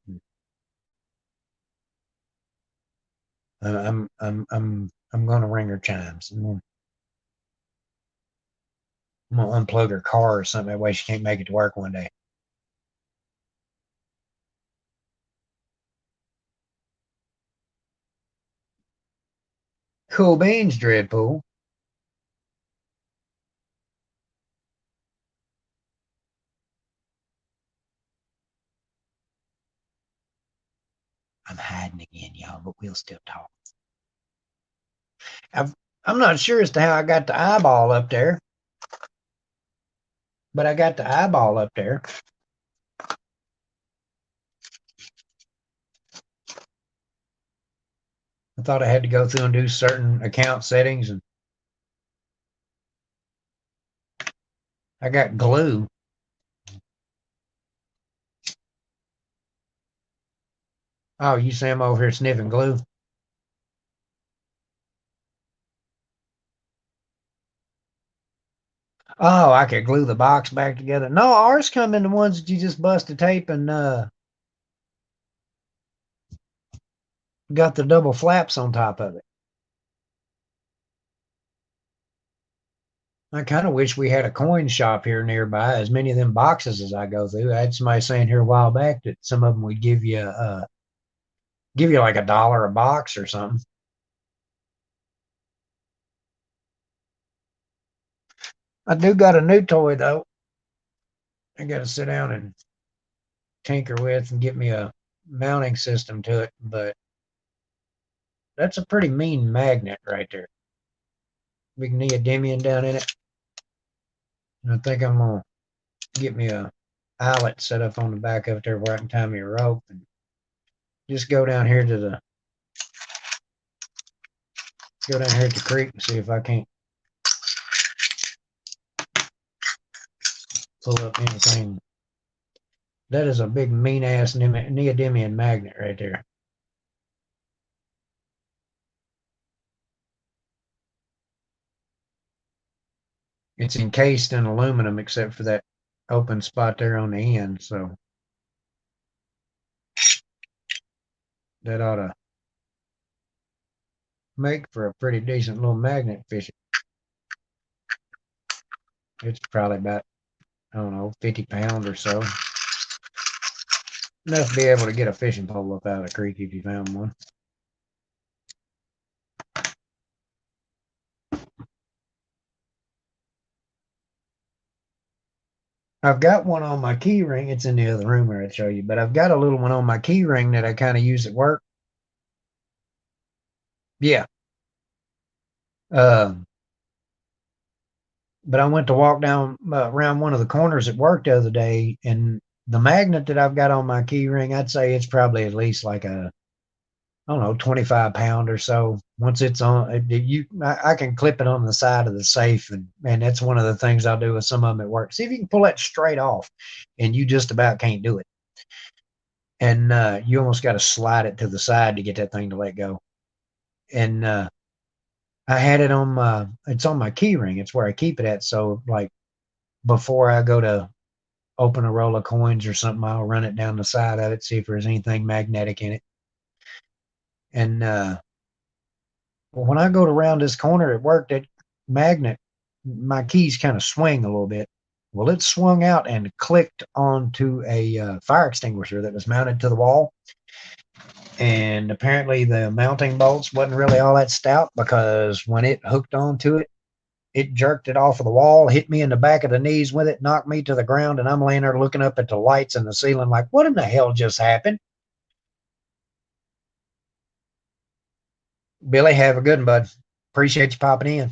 I'm going to ring her chimes. I'm going to unplug her car or something. That way she can't make it to work one day. Cool beans, Dreadpool. I'm hiding again, y'all, but we'll still talk. I'm not sure as to how I got the eyeball up there, but I got the eyeball up there. I thought I had to go through and do certain account settings, and I got glue. Oh, you see I'm over here sniffing glue? Oh, I could glue the box back together. No, ours come in the ones that you just bust the tape and got the double flaps on top of it. I kind of wish we had a coin shop here nearby. As many of them boxes as I go through, I had somebody saying here a while back that some of them would give you like $1 a box or something. I do got a new toy though. I got to sit down and tinker with and get me a mounting system to it, but that's a pretty mean magnet right there. Big neodymium down in it. And I think I'm gonna get me a eyelet set up on the back of it there where I can tie me a rope and just go down here to the creek and see if I can't pull up anything. That is a big mean ass neodymium magnet right there. It's encased in aluminum except for that open spot there on the end, so that ought to make for a pretty decent little magnet fishing. It's probably about, I don't know, 50 pounds or so. Enough to be able to get a fishing pole up out of the creek if you found one. I've got one on my key ring. It's in the other room where I'd show you, but I've got a little one on my key ring that I kind of use at work. Yeah. Uh, but I went to walk down around one of the corners at work the other day, and the magnet that I've got on my key ring, I'd say it's probably at least like a, I don't know, 25 pound or so. Once it's on, I can clip it on the side of the safe, and man, that's one of the things I'll do with some of them at work. See if you can pull that straight off, and you just about can't do it. And you almost got to slide it to the side to get that thing to let go. And I had it on it's on my key ring. It's where I keep it at. So like before I go to open a roll of coins or something, I'll run it down the side of it, see if there's anything magnetic in it. And well, when I go around this corner at work, that magnet, my keys kind of swing a little bit. Well, it swung out and clicked onto a fire extinguisher that was mounted to the wall. And apparently the mounting bolts wasn't really all that stout, because when it hooked onto it, it jerked it off of the wall, hit me in the back of the knees with it, knocked me to the ground, and I'm laying there looking up at the lights in the ceiling like, what in the hell just happened? Billy, have a good one, bud. Appreciate you popping in.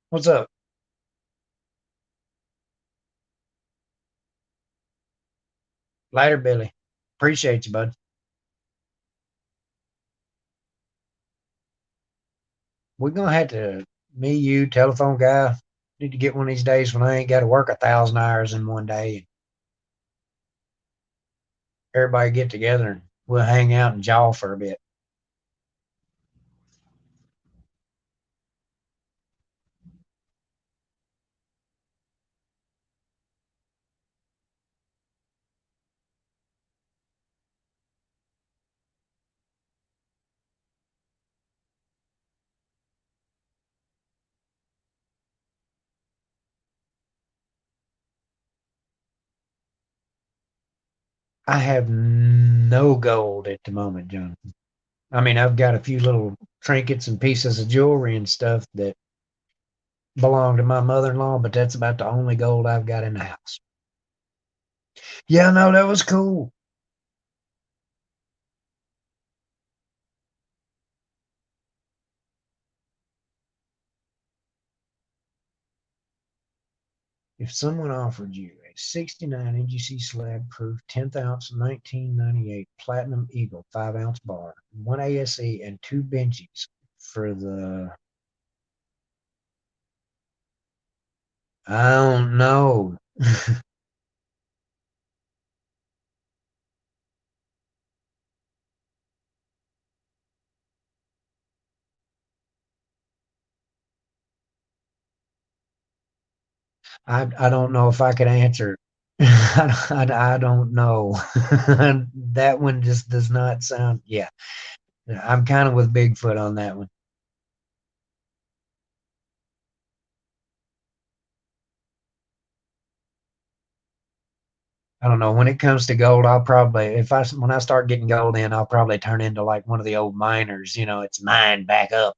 What's up? Later, Billy. Appreciate you, bud. We're gonna have to, me, you, telephone guy, need to get one of these days when I ain't got to work 1,000 hours in one day. Everybody get together and we'll hang out and jaw for a bit. I have no gold at the moment, Jonathan. I mean, I've got a few little trinkets and pieces of jewelry and stuff that belong to my mother-in-law, but that's about the only gold I've got in the house. Yeah, no, that was cool. If someone offered you a 69 NGC slab proof 10th ounce 1998 Platinum Eagle 5-ounce bar, one ASE, and two Benjis for the, I don't know. I don't know if I could answer. I don't know. That one just does not sound. Yeah, I'm kind of with Bigfoot on that one. I don't know. When it comes to gold, I'll probably, if I when I start getting gold in, I'll probably turn into like one of the old miners. It's mine back up.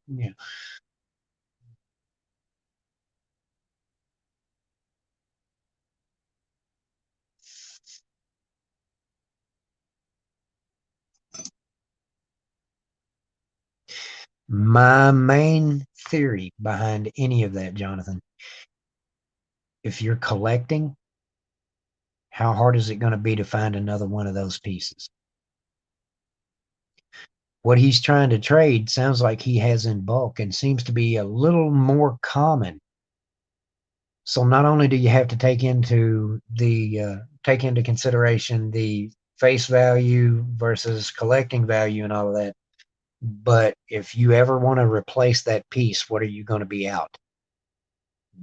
My main theory behind any of that, Jonathan, if you're collecting, how hard is it going to be to find another one of those pieces? What he's trying to trade sounds like he has in bulk and seems to be a little more common. So not only do you have to take into consideration the face value versus collecting value and all of that, but if you ever want to replace that piece, what are you going to be out?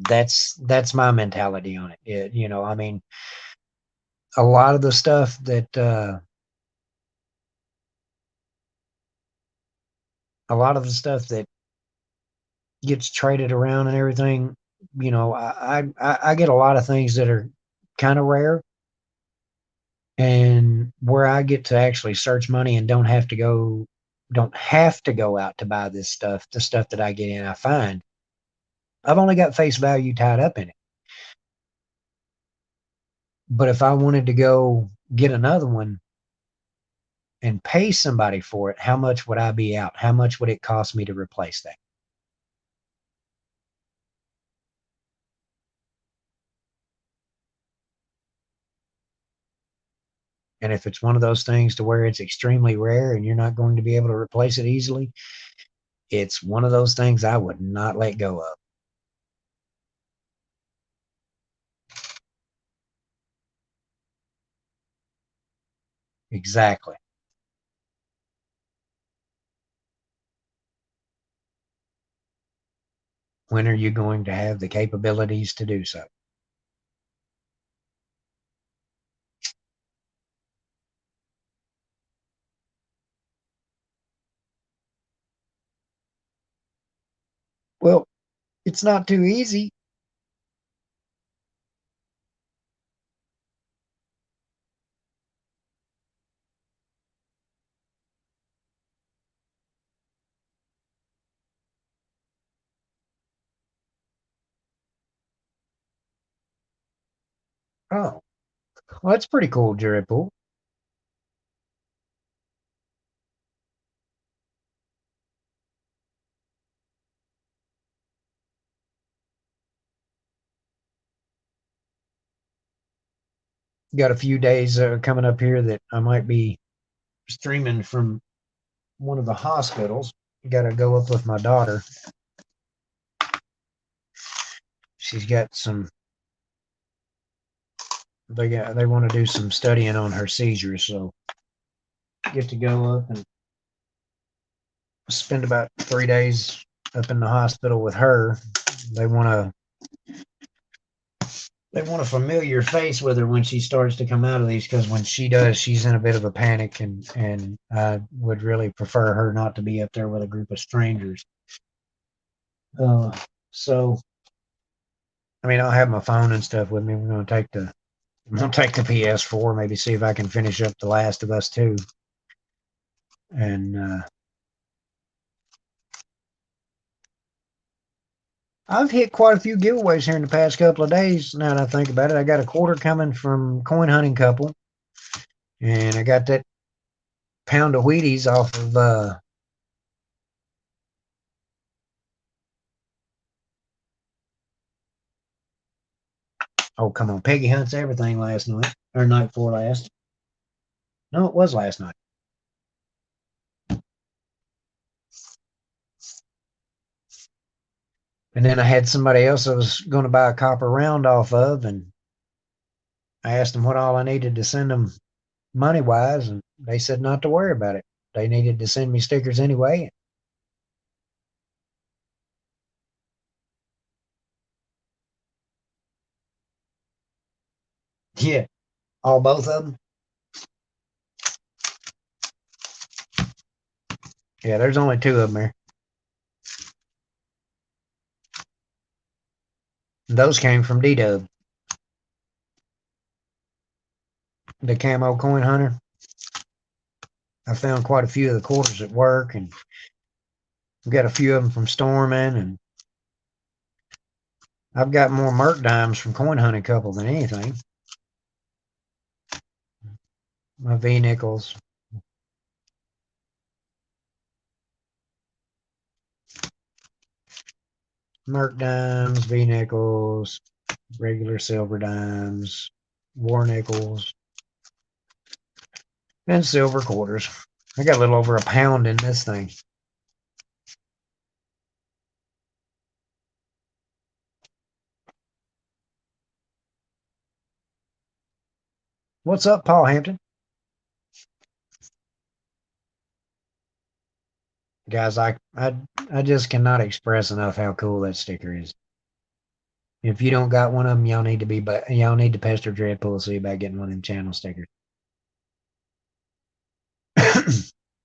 That's my mentality on it. I mean, a lot of the stuff that a lot of the stuff that gets traded around and everything, I get a lot of things that are kind of rare, and where I get to actually search money and don't have to go out to buy this stuff. The stuff that I get in, I find I've only got face value tied up in it. But if I wanted to go get another one and pay somebody for it, how much would I be out? How much would it cost me to replace that? And if it's one of those things to where it's extremely rare and you're not going to be able to replace it easily, it's one of those things I would not let go of. Exactly. When are you going to have the capabilities to do so? It's not too easy. Oh, well, that's pretty cool, Dripple. Got a few days coming up here that I might be streaming from one of the hospitals. Got to go up with my daughter. She's got some. They want to do some studying on her seizures, so get to go up and spend about 3 days up in the hospital with her. They want to they want a familiar face with her when she starts to come out of these, because when she does, she's in a bit of a panic, and I would really prefer her not to be up there with a group of strangers. So I mean, I'll have my phone and stuff with me. I'm gonna take the PS4, maybe see if I can finish up The Last of Us 2, and I've hit quite a few giveaways here in the past couple of days. Now that I think about it, I got a quarter coming from Coin Hunting Couple, and I got that pound of Wheaties off of oh, come on, Peggy Hunts Everything last night, or night before last. No, it was last night. And then I had somebody else I was going to buy a copper round off of, and I asked them what all I needed to send them money wise, and they said not to worry about it. They needed to send me stickers anyway. Yeah, all both of them. Yeah, there's only two of them there. And those came from D-Dub, the camo coin hunter. I found quite a few of the quarters at work, and we got a few of them from Storman, and I've got more Merc dimes from Coin Hunting Couple than anything. My V nickels. Merc dimes, V nickels, regular silver dimes, war nickels, and silver quarters. I got a little over a pound in this thing. What's up, Paul Hampton? Guys, I just cannot express enough how cool that sticker is. If you don't got one of them, y'all need to pester Dreadpool to see about getting one of them channel stickers.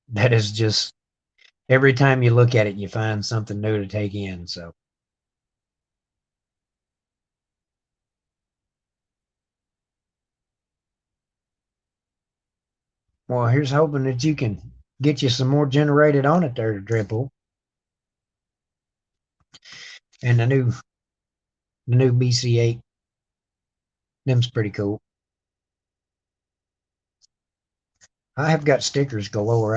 That is just every time you look at it, you find something new to take in. So, well, here's hoping that you can get you some more generated on it there, Dreadpool. And the new BC8, them's pretty cool. I have got stickers galore.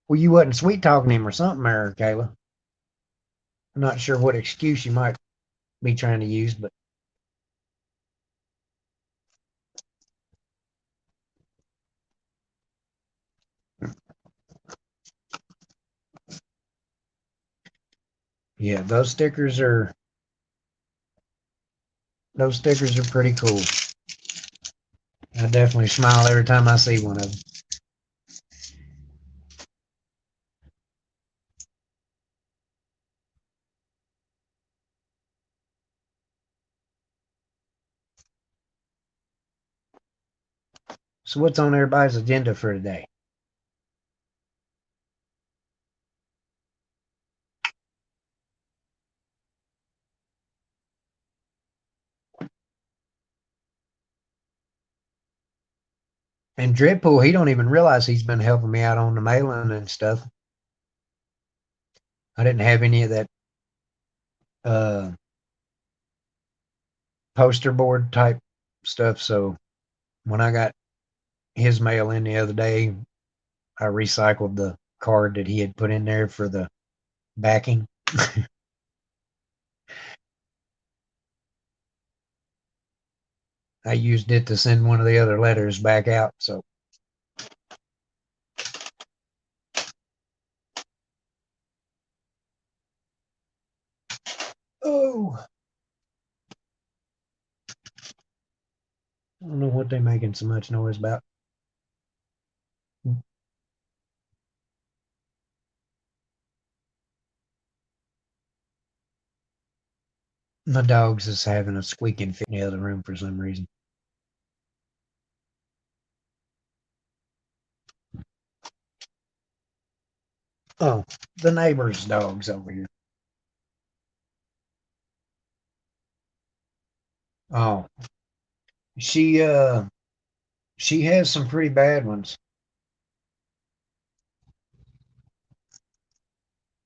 Well, you wasn't sweet talking him or something, there, Kayla. I'm not sure what excuse you might be trying to use, but yeah, those stickers are pretty cool. I definitely smile every time I see one of them. So what's on everybody's agenda for today? And Dreadpool, he don't even realize he's been helping me out on the mailing and stuff. I didn't have any of that uh, poster board type stuff. So when I got his mail in the other day, I recycled the card that he had put in there for the backing. I used it to send one of the other letters back out. So, oh, I don't know what they're making so much noise about. My dog's is having a squeaking fit in the other room for some reason. Oh, the neighbor's dog's over here. Oh, she uh she has some pretty bad ones.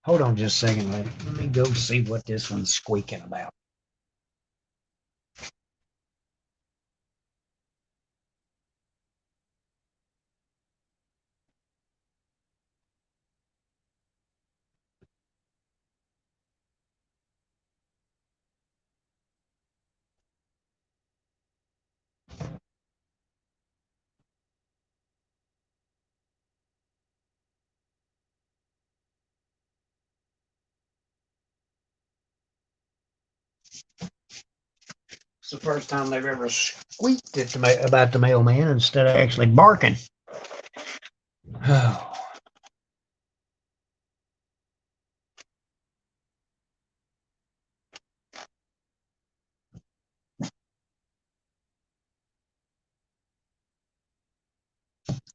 Hold on just a second. Let me go see what this one's squeaking about. It's the first time they've ever squeaked at about the mailman instead of actually barking. Oh.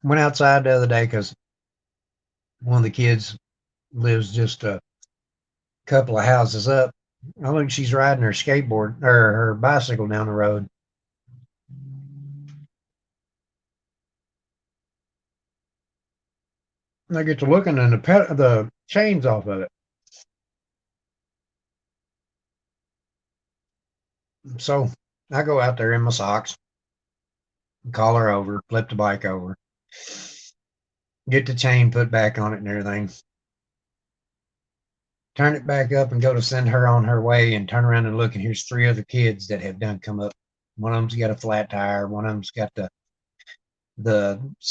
Went outside the other day because one of the kids lives just a couple of houses up. I look, she's riding her skateboard or her bicycle down the road. And I get to looking and the chains off of it. So I go out there in my socks, call her over, flip the bike over, get the chain put back on it and everything. Turn it back up and go to send her on her way and turn around and look, and here's three other kids that have done come up. One of them's got a flat tire. One of them's got the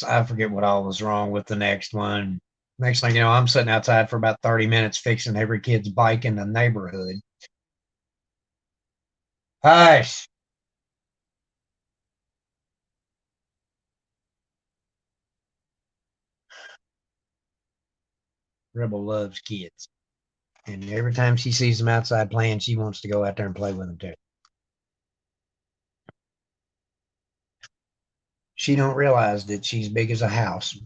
I forget what all was wrong with the next one. Next thing you know, I'm sitting outside for about 30 minutes fixing every kid's bike in the neighborhood. Hush. Rebel loves kids. And every time she sees them outside playing, she wants to go out there and play with them too. She don't realize that she's big as a house.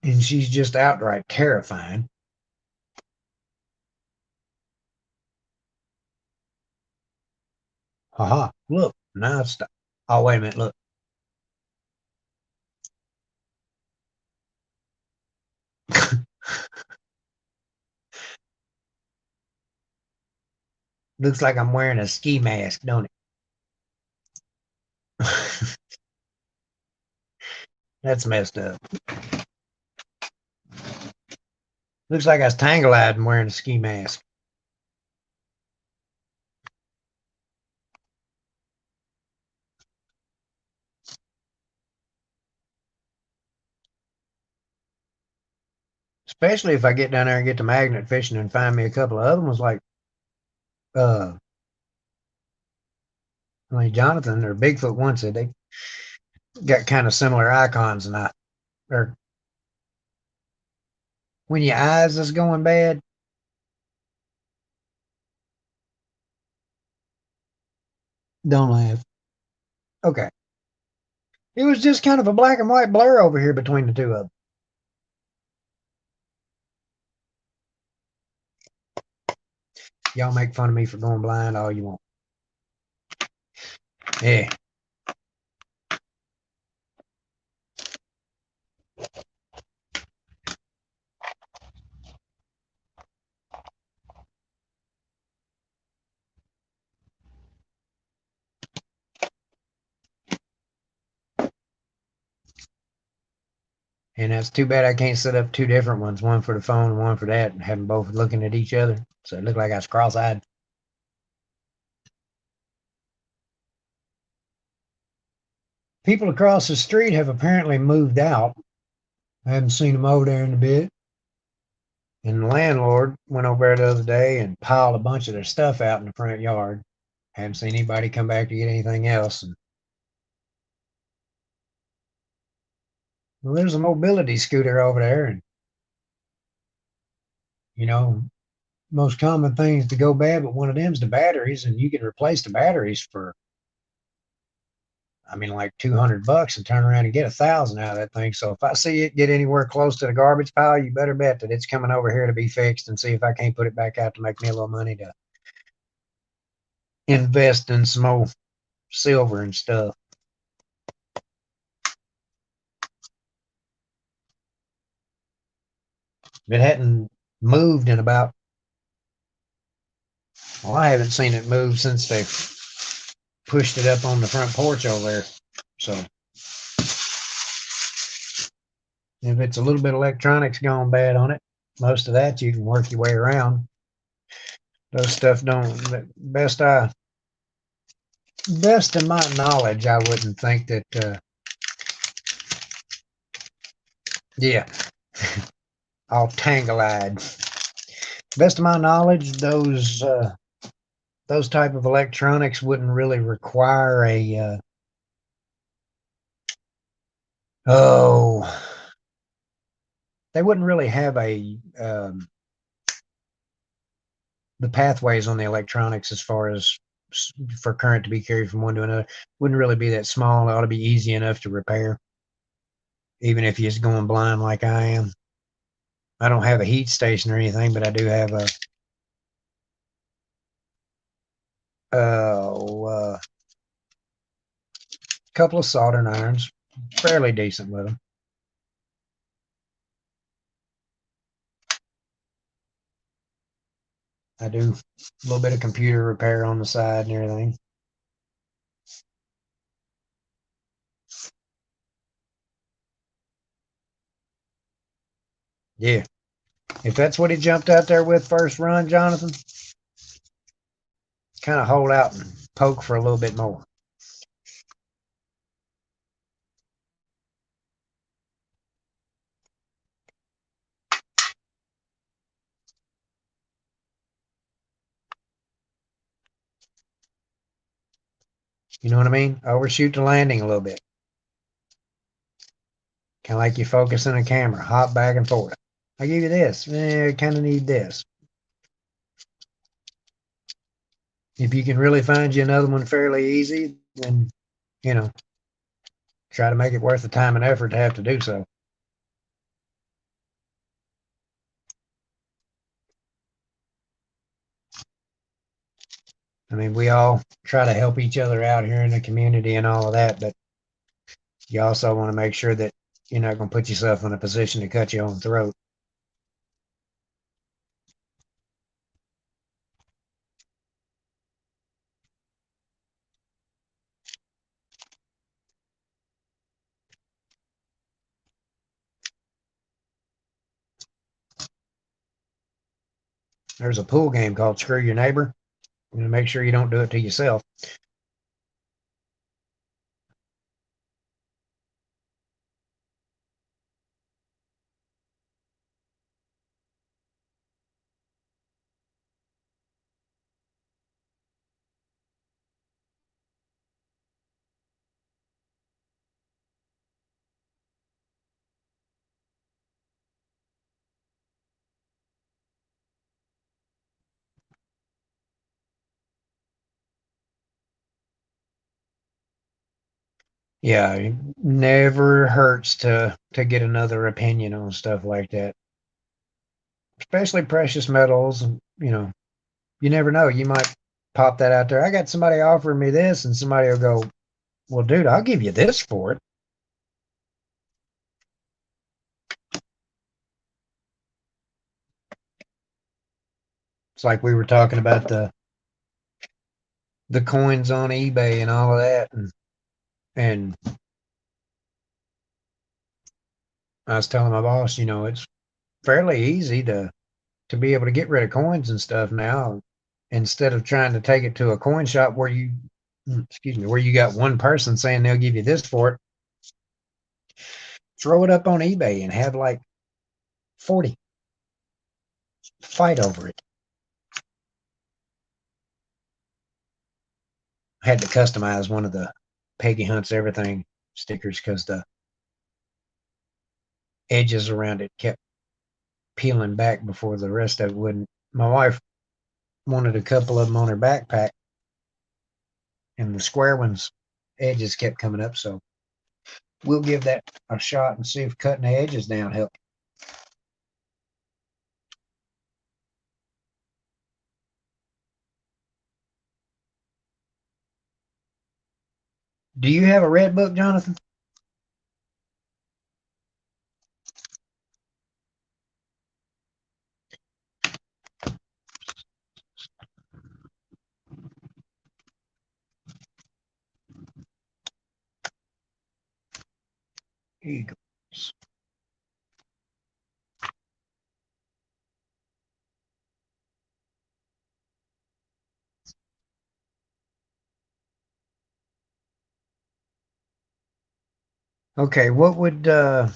And she's just outright terrifying. Haha. Look, now it's oh wait a minute, look. Looks like I'm wearing a ski mask, don't it? That's messed up. Looks like I was tangle-eyed and wearing a ski mask. Especially if I get down there and get the magnet fishing and find me a couple of other ones uh like Jonathan or Bigfoot once said they got kind of similar icons and I or when your eyes is going bad, don't laugh. Okay. It was just kind of a black and white blur over here between the two of them. Y'all make fun of me for going blind all you want. Yeah. And that's too bad I can't set up two different ones, one for the phone and one for that, and have them both looking at each other. So it looked like I was cross-eyed. People across the street have apparently moved out. I haven't seen them over there in a bit. And the landlord went over there the other day and piled a bunch of their stuff out in the front yard. Haven't seen anybody come back to get anything else. And well, there's a mobility scooter over there, and you know, most common things to go bad, but one of them's the batteries, and you can replace the batteries for, I mean, like $200 and turn around and get 1,000 out of that thing. So if I see it get anywhere close to the garbage pile, you better bet that it's coming over here to be fixed, and see if I can't put it back out to make me a little money to invest in some more silver and stuff. If it hadn't moved in about, well, I haven't seen it move since they pushed it up on the front porch over there. So if it's a little bit of electronics gone bad on it, most of that you can work your way around. Those stuff don't, best in my knowledge, I wouldn't think that, yeah, all tangle-eyed. Best of my knowledge, those type of electronics wouldn't really require a, oh, they wouldn't really have the pathways on the electronics as far as for current to be carried from one to another. Wouldn't really be that small. It ought to be easy enough to repair, even if you're just going blind like I am. I don't have a heat station or anything, but I do have a couple of soldering irons, fairly decent with them. I do a little bit of computer repair on the side and everything. Yeah. If that's what he jumped out there with first run, Jonathan, kind of hold out and poke for a little bit more. You know what I mean? Overshoot the landing a little bit. Kind of like you focus on a camera, hop back and forth. I give you this. I kind of need this. If you can really find you another one fairly easy, then, you know, try to make it worth the time and effort to have to do so. I mean, we all try to help each other out here in the community and all of that, but you also want to make sure that you're not going to put yourself in a position to cut your own throat. There's a pool game called Screw Your Neighbor. You know, make sure you don't do it to yourself. Yeah, it never hurts to get another opinion on stuff like that, especially precious metals. And you know, you never know. You might pop that out there. I got somebody offering me this, and somebody will go, well, dude, I'll give you this for it. It's like we were talking about the coins on eBay and all of that, and I was telling my boss, it's fairly easy to be able to get rid of coins and stuff now, instead of trying to take it to a coin shop where where you got one person saying they'll give you this for it. Throw it up on eBay and have like 40 fight over it. I had to customize one of the Peggy Hunts Everything stickers because the edges around it kept peeling back before the rest of it wouldn't. My wife wanted a couple of them on her backpack, and the square ones edges kept coming up, so we'll give that a shot and see if cutting the edges down helps. Do you have a red book, Jonathan? Eagles. Okay, what would oh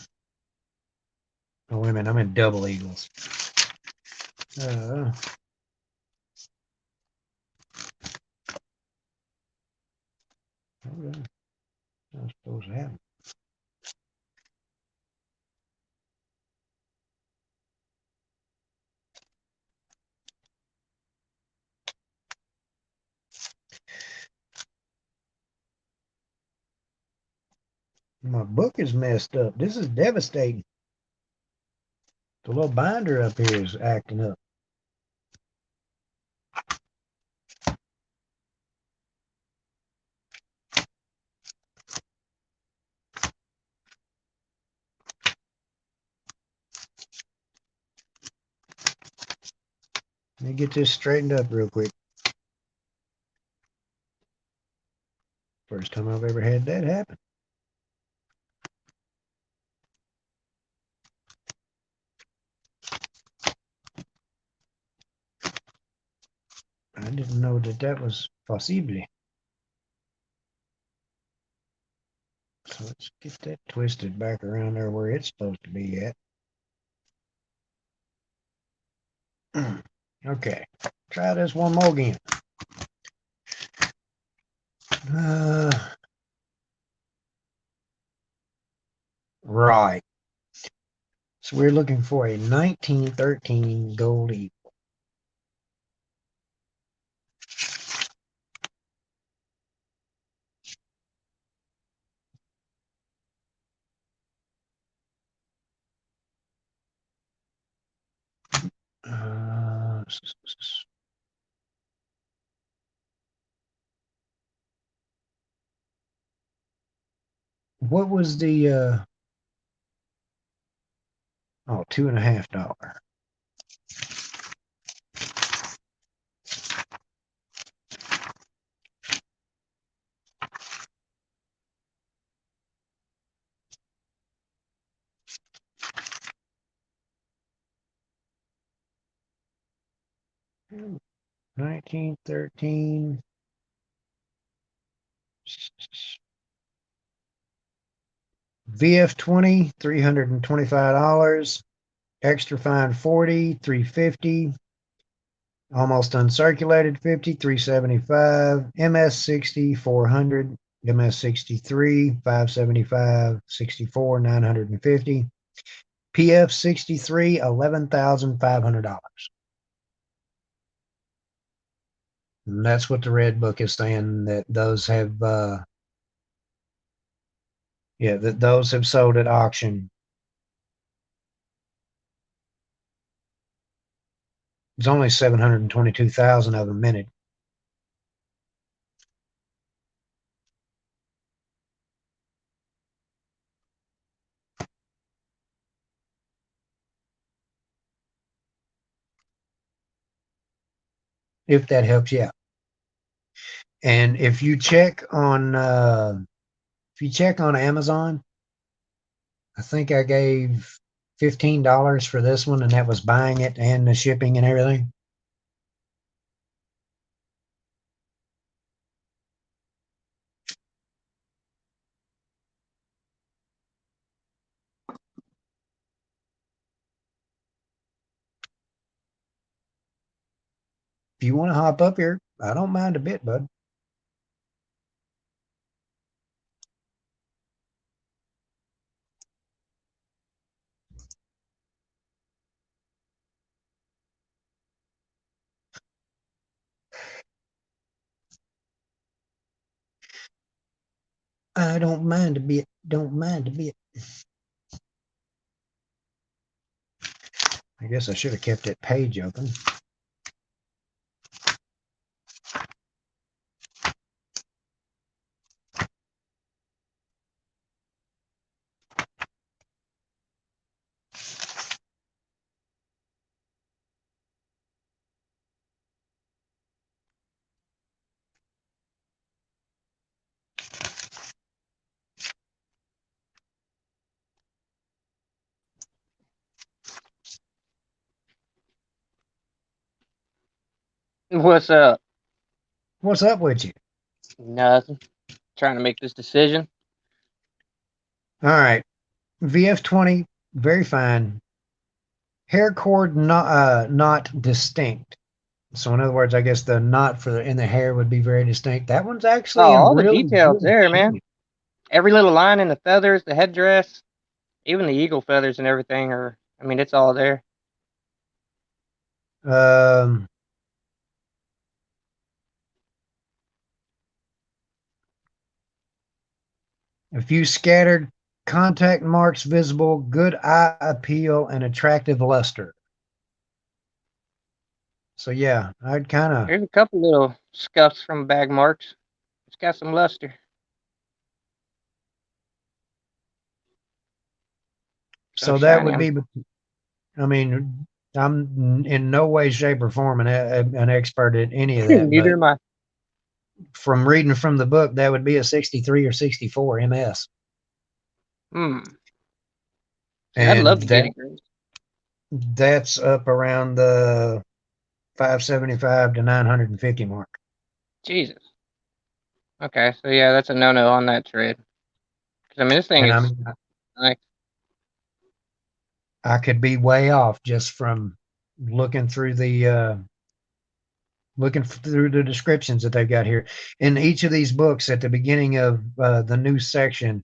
wait a minute, I'm in double eagles. Okay. I suppose I haven't. My book is messed up. This is devastating. The little binder up here is acting up. Let me get this straightened up real quick. First time I've ever had that happen. I didn't know that was possible. So let's get that twisted back around there where it's supposed to be at. Okay, try this one more again. Right. So we're looking for a 1913 Gold Eagle. What was the $2.50? 1913. VF20, $325. Extra fine 40, 350. Almost uncirculated 50, 375. MS60, 400. MS63, 575. 64, 950. PF63, $11,500. And that's what the red book is saying, that those have that those have sold at auction. There's only 722,000 of them minted. if that helps you out. And if you check on Amazon, I think I gave $15 for this one, and that was buying it and the shipping and everything. If you want to hop up here, I don't mind a bit, bud. I don't mind a bit. Don't mind a bit. I guess I should have kept that page open. What's up? What's up with you? Nothing. Trying to make this decision. All right. VF20, very fine. Hair cord not distinct. So in other words, I guess the knot in the hair would be very distinct. That one's Oh, actually in all the really details good there, man. shape. Every little line in the feathers, the headdress, even the eagle feathers and everything are. I mean, it's all there. Um, a few scattered contact marks visible, good eye appeal, and attractive luster. So yeah, I'd kind of. There's a couple little scuffs from bag marks. It's got some luster. So So that shiny. would be. I mean, I'm in no way, shape, or form an expert at any of that, Neither but am I. from reading from the book, that would be a 63 or 64 MS. Hmm. See, I'd And love to get it, Grace. that's up around the 575 to 950 mark. Jesus. Okay, so yeah, that's a no-no on that trade. 'Cause, I mean, this thing And I is mean, like, I could be way off just from looking through the descriptions that they've got here. In each of these books, at the beginning of the new section,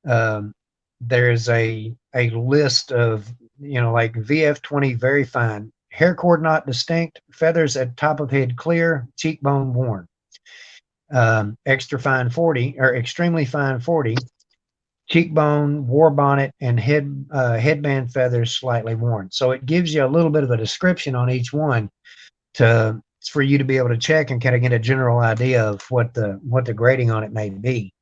um, there's a list of, like VF20 very fine, hair cord not distinct, feathers at top of head clear, cheekbone worn, extra fine 40 or extremely fine 40, cheekbone, war bonnet, and headband feathers slightly worn. So it gives you a little bit of a description on each one for you to be able to check and kind of get a general idea of what the grading on it may be.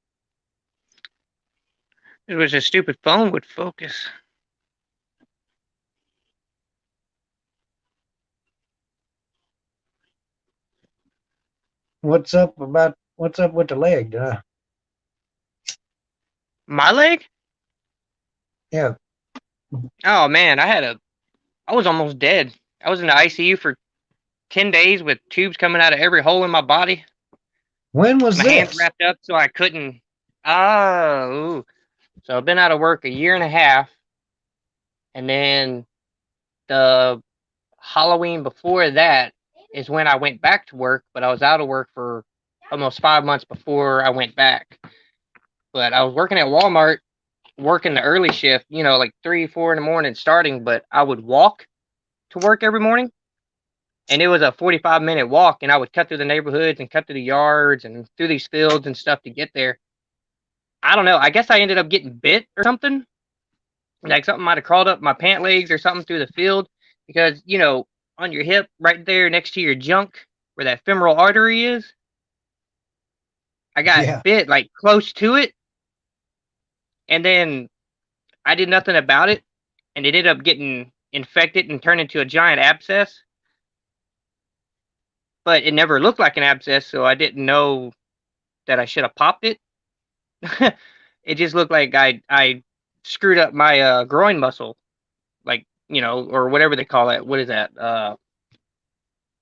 it was a stupid phone would focus. What's up with the leg? My leg? Yeah. Oh man, I was almost dead. I was in the ICU for 10 days with tubes coming out of every hole in my body. When was My hands this? wrapped up so I couldn't. Oh, so I've been out of work a year and a half, and then the Halloween before that is when I went back to work, but I was out of work for almost 5 months before I went back. But I was working at Walmart, working the early shift, like 3, 4 in the morning starting, but I would walk to work every morning. And it was a 45-minute walk, and I would cut through the neighborhoods and cut through the yards and through these fields and stuff to get there. I don't know. I guess I ended up getting bit or something. Like something might have crawled up my pant legs or something through the field because, on your hip right there next to your junk where that femoral artery is, I got Yeah. bit like close to it. And then I did nothing about it. And it ended up getting infected and turned into a giant abscess. but it never looked like an abscess, so I didn't know that I should have popped it. It just looked like I screwed up my groin muscle, like, or whatever they call it. What is that?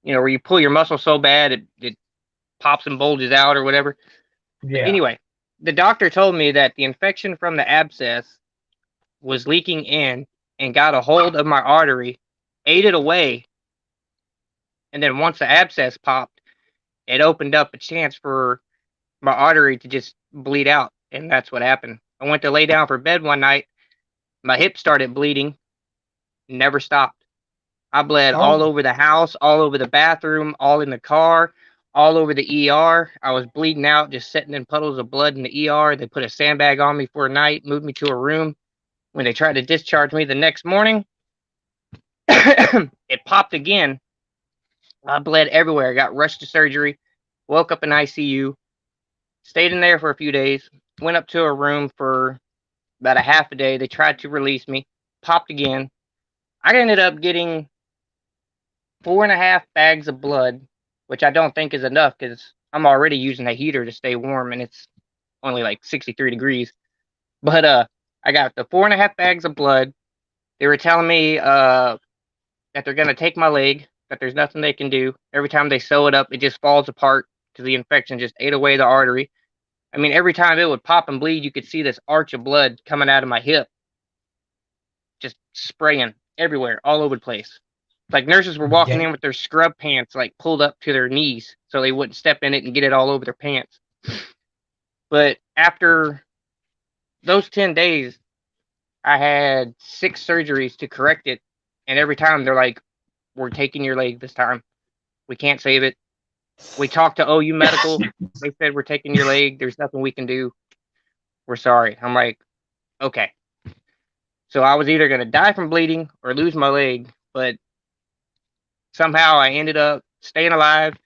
Where you pull your muscle so bad it pops and bulges out or whatever. But Yeah. anyway, the doctor told me that the infection from the abscess was leaking in and got a hold of my artery, ate it away, and then once the abscess popped, it opened up a chance for my artery to just bleed out, and that's what happened. I went to lay down for bed one night. My hip started bleeding, never stopped. I bled Oh, all over the house, all over the bathroom, all in the car, all over the ER. I was bleeding out, just sitting in puddles of blood in the ER. They put a sandbag on me for a night, moved me to a room. When they tried to discharge me the next morning, it popped again. I bled everywhere. I got rushed to surgery, woke up in ICU, stayed in there for a few days, went up to a room for about a half a day. They tried to release me, popped again. I ended up getting 4.5 bags of blood, which I don't think is enough because I'm already using a heater to stay warm and it's only like 63 degrees. But I got the 4.5 bags of blood. They were telling me that they're gonna take my leg, that there's nothing they can do. Every time they sew it up, it just falls apart because the infection just ate away the artery. I mean, every time it would pop and bleed, you could see this arch of blood coming out of my hip, just spraying everywhere, all over the place. Like nurses were walking yeah. in with their scrub pants like pulled up to their knees so they wouldn't step in it and get it all over their pants. But after those 10 days, I had 6 surgeries to correct it. And every time they're like, we're taking your leg this time. We can't save it. We talked to OU Medical. They said, we're taking your leg. There's nothing we can do. We're sorry. I'm like, okay. So I was either going to die from bleeding or lose my leg. But somehow I ended up staying alive.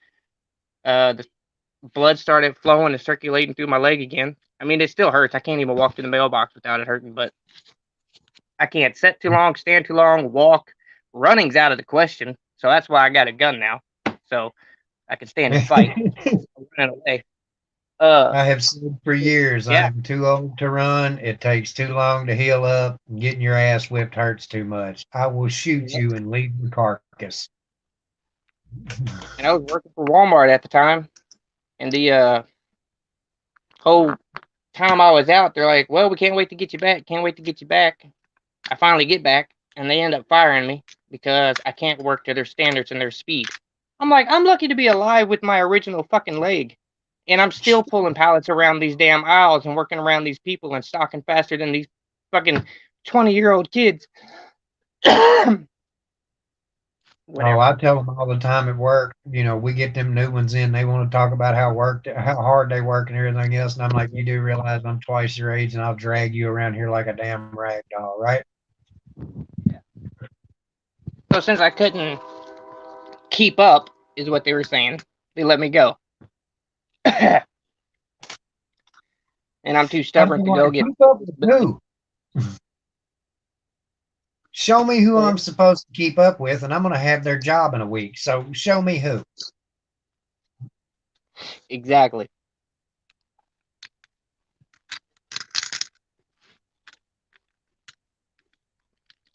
The blood started flowing and circulating through my leg again. I mean, it still hurts. I can't even walk to the mailbox without it hurting, but I can't sit too long, stand too long, walk. Running's out of the question. So that's why I got a gun now. So I can stand and fight. Running away. I have said for years Yeah. I'm too old to run. It takes too long to heal up. Getting your ass whipped hurts too much. I will shoot you and leave the carcass. And I was working for Walmart at the time. And the whole time I was out, they're like, well, we can't wait to get you back. Can't wait to get you back. I finally get back, and they end up firing me because I can't work to their standards and their speed. I'm like, I'm lucky to be alive with my original fucking leg. And I'm still pulling pallets around these damn aisles and working around these people and stocking faster than these fucking 20-year-old kids. Oh, Whatever. I tell them all the time at work, we get them new ones in. They want to talk about how hard they work and everything else. And I'm like, you do realize I'm twice your age and I'll drag you around here like a damn rag doll, right? So since I couldn't keep up, is what they were saying, they let me go. And I'm too I'm stubborn to go like, get. keep up with who? Show me who I'm supposed to keep up with, and I'm going to have their job in a week. So show me who. Exactly.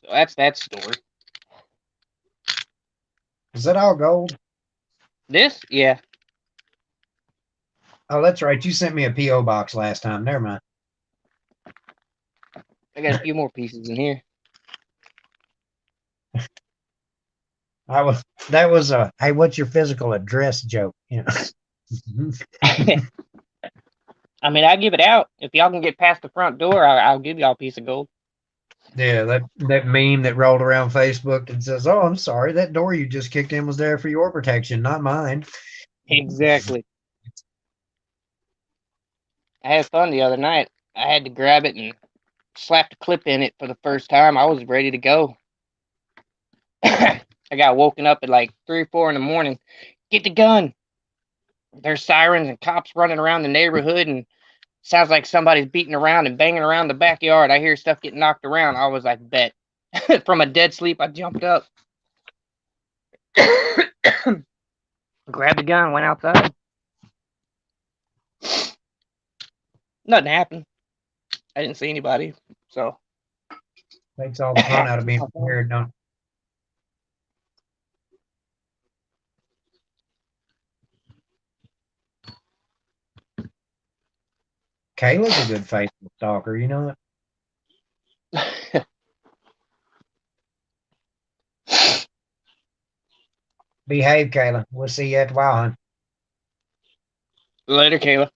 So that's that story. Is that all gold? This, yeah, Oh, that's right. You sent me a P.O. box last time. Never mind. I got a few more pieces in here. That was a, hey, what's your physical address joke? I mean, I give it out. If y'all can get past the front door, I'll give y'all a piece of gold. Yeah, that meme that rolled around Facebook that says, "Oh, I'm sorry, that door you just kicked in was there for your protection, not mine." Exactly. I had fun the other night. I had to grab it and slap the clip in it for the first time. I was ready to go. I got woken up at like 3 or 4 in the morning. Get the gun. There's sirens and cops running around the neighborhood, and sounds like somebody's beating around and banging around the backyard. I hear stuff getting knocked around. I was like, bet. From a dead sleep, I jumped up. Grabbed the gun, went outside. Nothing happened. I didn't see anybody. So Takes all the fun out of being prepared, don't it? Kayla's a good Facebook stalker, you know it? Behave, Kayla. We'll see you at the wild hunt. Later, Kayla.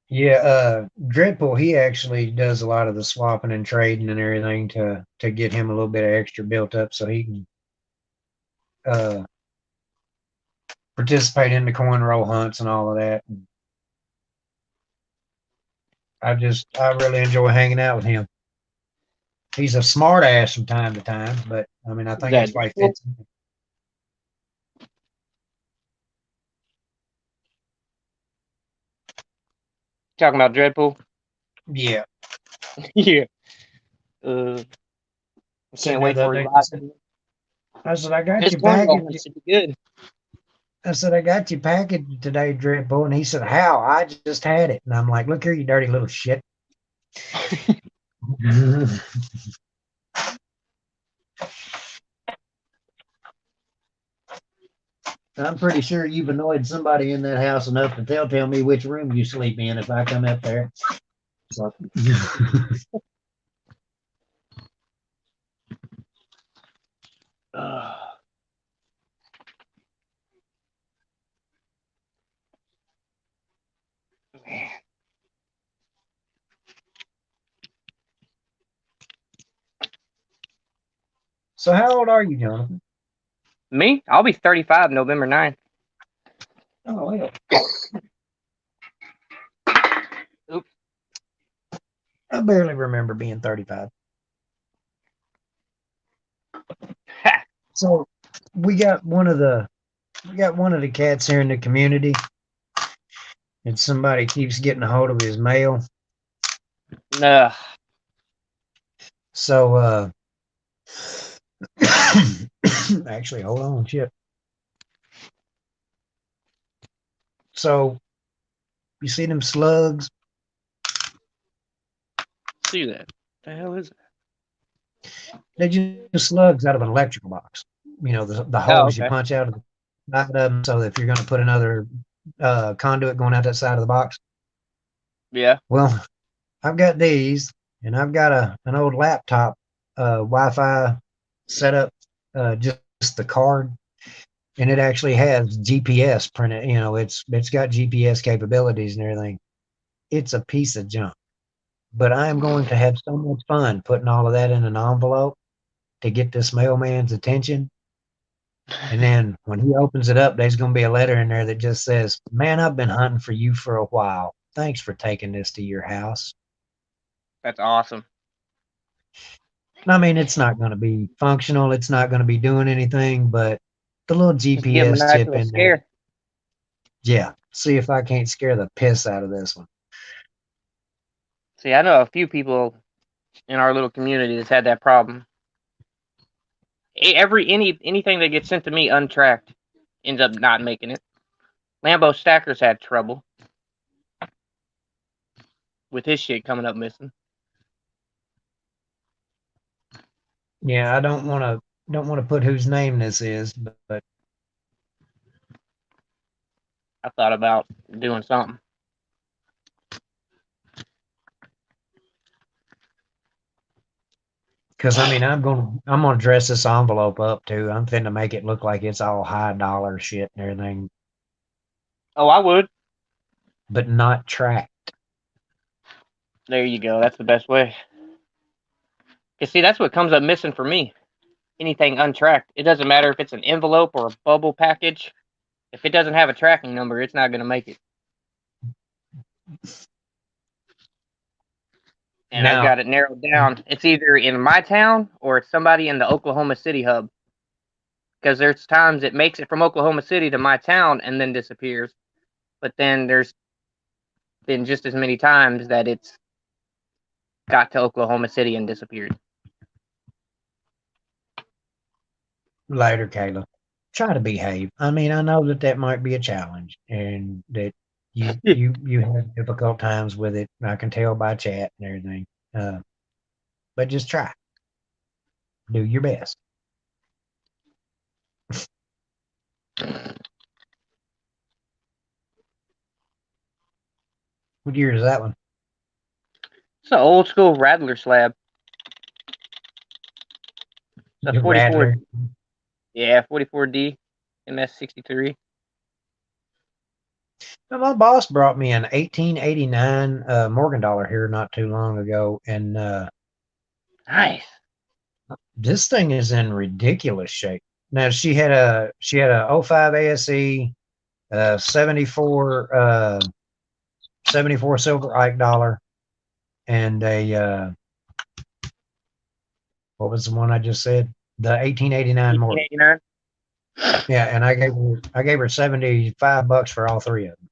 Yeah, Dreadpool, he actually does a lot of the swapping and trading and everything to get him a little bit of extra built up so he can participate in the coin roll hunts and all of that. And I really enjoy hanging out with him. He's a smart ass from time to time, but I mean I Is think that that's why he Dreadpool? fits. Talking about Dreadpool? Yeah. Yeah. I Sitting can't there wait that for his day. live. I said, I got His your coin package. rolling should be good. I said, I got your package today, Dreadpool. And he said, how? I just had it. And I'm like, look here, you dirty little shit. I'm pretty sure you've annoyed somebody in that house enough that they'll tell me which room you sleep in if I come up there. So. Man. So how old are you, Jonathan? Me? I'll be 35 November 9th. Oh, well. Oops. I barely remember being 35. Ha! So we got one of the cats here in the community, and somebody keeps getting a hold of his mail. Nah. So actually, hold on, shit. So you see them slugs? See that? What the hell is it? They're just slugs out of an electrical box. You know, the Oh, holes you okay. punch out of the side of them, so that if you're going to put another conduit going out that side of the box. Yeah. Well, I've got these, and I've got an old laptop Wi-Fi setup, just the card, and it actually has GPS printed. You know, it's got GPS capabilities and everything. It's a piece of junk, but I am going to have so much fun putting all of that in an envelope to get this mailman's attention. And then when he opens it up, there's going to be a letter in there that just says, "Man, I've been hunting for you for a while. Thanks for taking this to your house." That's awesome. I mean, it's not going to be functional. It's not going to be doing anything, but the little Just give him a GPS nice chip little in there. scare. Yeah. See if I can't scare the piss out of this one. See, I know a few people in our little community that's had that problem. Anything that gets sent to me untracked ends up not making it. Lambo Stacker's had trouble with his shit coming up missing. Yeah, I don't want to put whose name this is, but I thought about doing something. because I mean I'm gonna dress this envelope up too. I'm finna make it look like it's all high dollar shit and everything, Oh, I would. but not tracked. There you go. That's the best way. You see, that's what comes up missing for me. Anything untracked. It doesn't matter if it's an envelope or a bubble package. If it doesn't have a tracking number, it's not going to make it. And I've Now, got it narrowed down. It's either in my town or it's somebody in the Oklahoma City hub. Because there's times it makes it from Oklahoma City to my town and then disappears. But then there's been just as many times that it's got to Oklahoma City and disappeared. Later, Kayla. Try to behave. I mean, I know that that might be a challenge, and that you have difficult times with it. I can tell by chat and everything. Uh, but just try. Do your best. What year is that one? It's an old school Rattler slab. It's a The 44. Rattler. Yeah, 44D MS63. Now, my boss brought me an 1889 Morgan dollar here not too long ago, and Nice. this thing is in ridiculous shape. Now she had a '05 ASE, 74 silver Ike dollar, and a what was the one I just said? The 1889 Morgan. 1889. Yeah, and I gave her $75 for all three of them.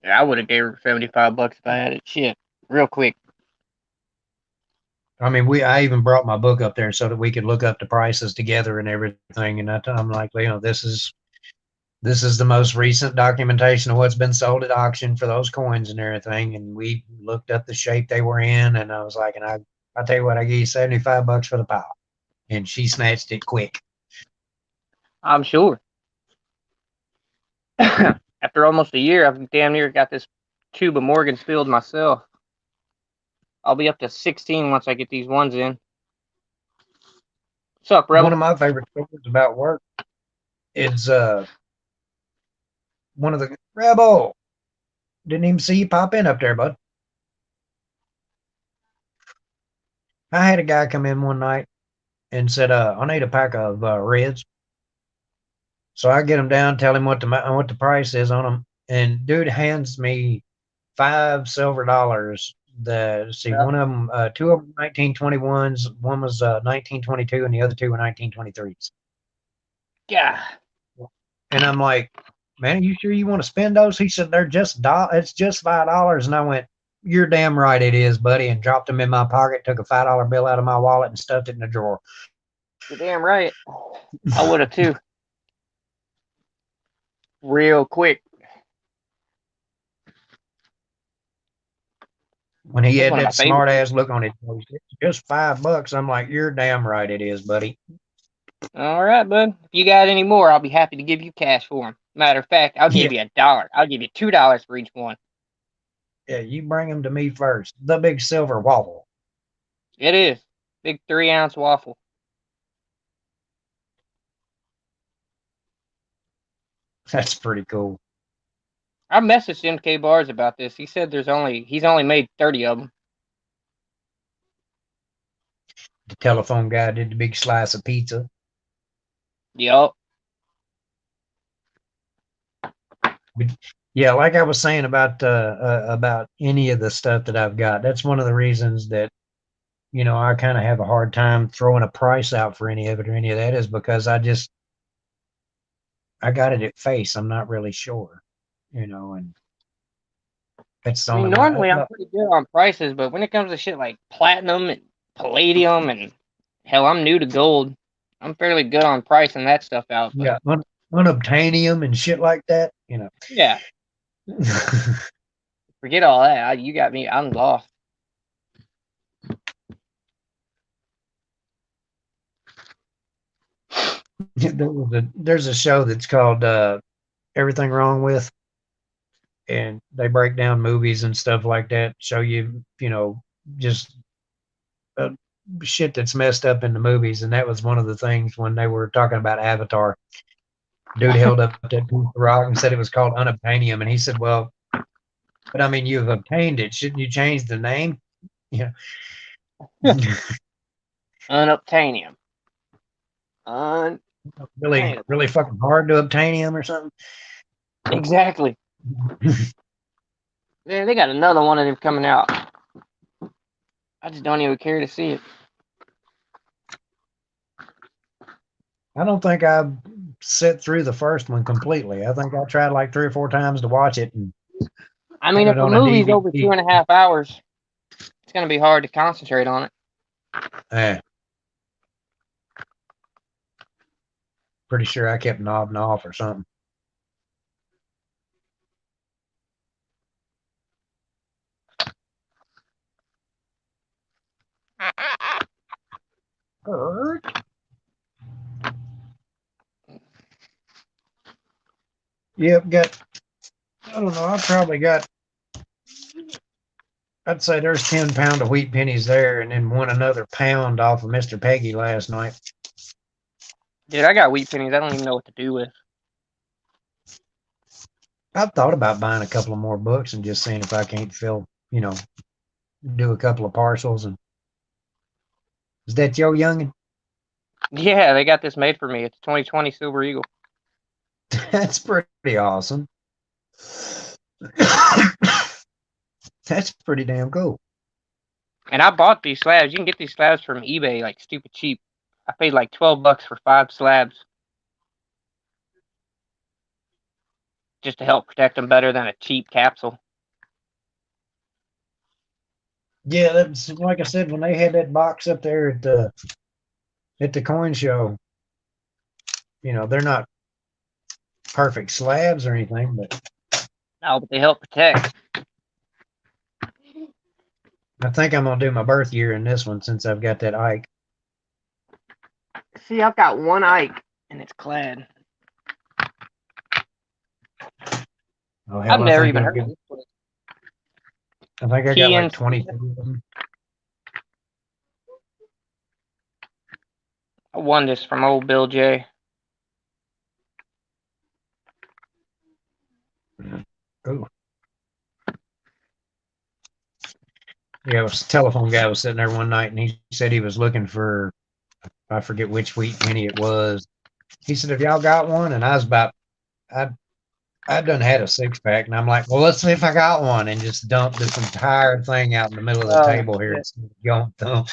Yeah, I would have gave her $75 if I had it. Shit, real quick. I mean, I even brought my book up there so that we could look up the prices together and everything. And I'm like, this is the most recent documentation of what's been sold at auction for those coins and everything. And we looked up the shape they were in, and I was like, and I tell you what, I give you $75 for the pile, and she snatched it quick. I'm sure. After almost a year, I've damn near got this tube of Morgans filled myself. I'll be up to 16 once I get these ones in. What's up, One Rebel? of my favorite stories about work is one of the Rebel. Didn't even see you pop in up there, bud. I had a guy come in one night and said, "I need a pack of Reds." So I get him down, tell him what the price is on them, and dude hands me $5 silver. Yeah. One of them, two of them 1921s, one was 1922, and the other two were 1923s. Yeah. And I'm like, man, are you sure you want to spend those? He said, it's just $5. And I went, you're damn right it is, buddy, and dropped them in my pocket, took a $5 bill out of my wallet and stuffed it in the drawer. You're damn right. I would have too. Real quick. When he That's had one of my that favorites. smart ass look on his face, it's just $5. I'm like, you're damn right it is, buddy. All right, bud. If you got any more, I'll be happy to give you cash for them. Matter of fact, I'll give you $1. I'll give you $2 for each one. Yeah, you bring them to me first. The big silver waffle. It is. Big 3-ounce waffle. That's pretty cool. I messaged MK Bars about this. He said he's only made 30 of them. The telephone guy did the big slice of pizza. Yup. But yeah, like I was saying about any of the stuff that I've got, that's one of the reasons that I kind of have a hard time throwing a price out for any of it or any of that is because I got it at face. I'm not really sure, and that's the I mean, only normally I'm way. pretty good on prices, but when it comes to shit like platinum and palladium and hell, I'm new to gold. I'm fairly good on pricing that stuff out. But Yeah, unobtainium and shit like that. yeah, forget all that. You got me. I'm lost. There's a show that's called Everything Wrong With, and they break down movies and stuff like that, show you, just uh, shit that's messed up in the movies. And that was one of the things when they were talking about Avatar. Dude held up that piece of rock and said it was called unobtainium, and he said, "Well, but I mean, you've obtained it. Shouldn't you change the name?" Yeah. Unobtainium. Un. Really, really fucking hard to obtain him or something. Exactly. Yeah, they got another one of them coming out. I just don't even care to see it. I don't think I've sit through the first one completely. I think I tried like 3 or 4 times to watch it. And I mean, if a on a movie's over DVD. 2.5 hours, it's gonna be hard to concentrate on it. pretty sure I kept nodding off or something. Yep, I don't know, I probably got, I'd say there's 10 pound of wheat pennies there, and then won another pound off of Mr. Peggy last night. Dude, I got wheat pennies. I don't even know what to do with. I've thought about buying a couple of more books and just seeing if I can't do a couple of parcels. And is that your youngin? Yeah, they got this made for me. It's 2020 Silver Eagle. That's pretty awesome. That's pretty damn cool. And I bought these slabs. You can get these slabs from eBay like stupid cheap. I paid like $12 for 5 slabs. Just to help protect them better than a cheap capsule. Yeah, that's like I said, when they had that box up there at the coin show, they're not perfect slabs or anything, but No, but they help protect. I think I'm gonna do my birth year in this one since I've got that Ike. See, I've got one Ike and it's clad. Oh hell, I've never even heard of this place. I think I got Key like in 22 of them. I won this from old Bill J. Ooh. Yeah, a telephone guy was sitting there one night and he said he was looking for, I forget which wheat penny it was. He said, "Have y'all got one?" And I done had a 6-pack, and I'm like, "Well, let's see if I got one," and just dump this entire thing out in the middle of the table here. It's going thumb.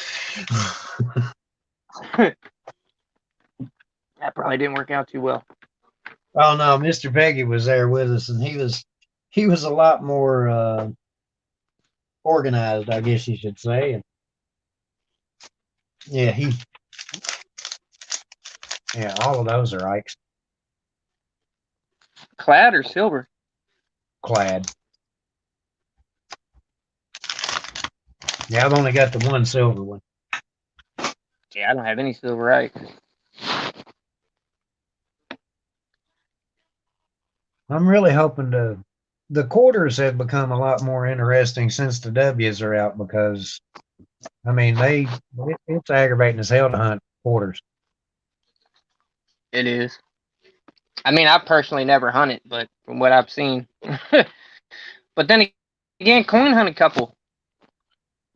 That probably didn't work out too well. Oh no, Mr. Peggy was there with us, and he was a lot more organized, I guess you should say. And yeah, all of those are Ike's. Clad or silver? Clad. Yeah, I've only got the one silver one. Yeah, I don't have any silver Ike. I'm really hoping the quarters have become a lot more interesting since the W's are out because, I mean, it's aggravating as hell to hunt quarters. It is. I mean, I've personally never hunted, but from what I've seen. But then again, coin hunted couple.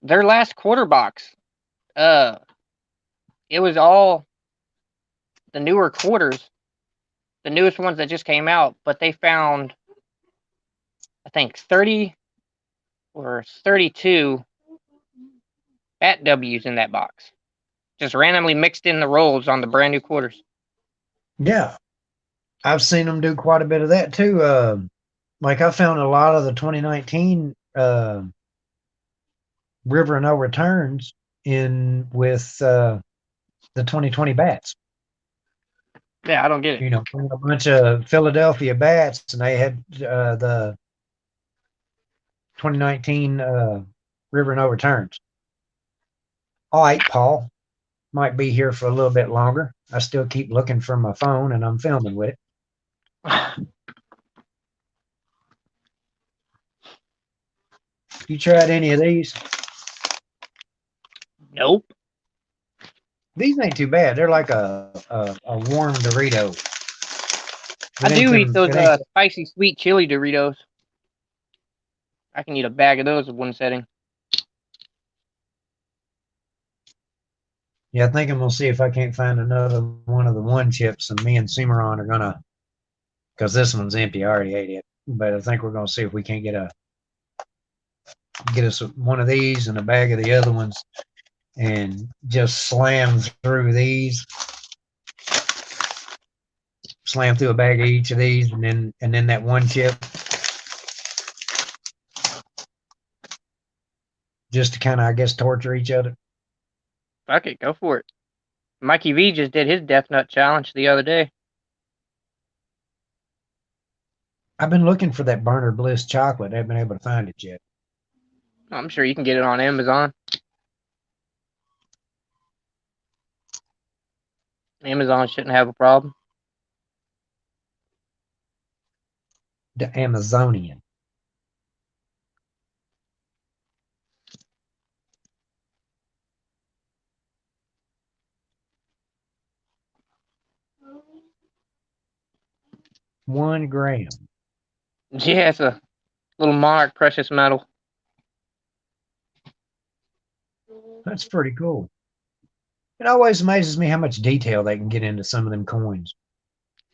Their last quarter box, it was all the newer quarters, the newest ones that just came out, but they found, I think, 30 or 32 Bat W's in that box. Just randomly mixed in the rolls on the brand new quarters. Yeah. I've seen them do quite a bit of that too. Like I found a lot of the 2019 River and No Returns in with the 2020 bats. Yeah, I don't get it. A bunch of Philadelphia bats, and they had the 2019 River No Returns. All right, Paul. Might be here for a little bit longer. I still keep looking for my phone, and I'm filming with it. You tried any of these? Nope. These ain't too bad. They're like a warm Dorito. I do eat those spicy sweet chili Doritos. I can eat a bag of those in one setting. Yeah, I think I'm gonna see if I can't find another one of the one chips, and me and Cimarron are gonna, because this one's empty. I already ate it, but I think we're gonna see if we can't get us one of these and a bag of the other ones, and just slam through these, slam through a bag of each of these, and then that one chip, just to kind of, I guess, torture each other. Fuck it, go for it. Mikey V just did his Death Nut challenge the other day. I've been looking for that Burner Bliss chocolate. I haven't been able to find it yet. I'm sure you can get it on Amazon. Amazon shouldn't have a problem. The Amazonian. $1 gram. Yeah, it's a little monarch precious metal. That's pretty cool. It always amazes me how much detail they can get into some of them coins.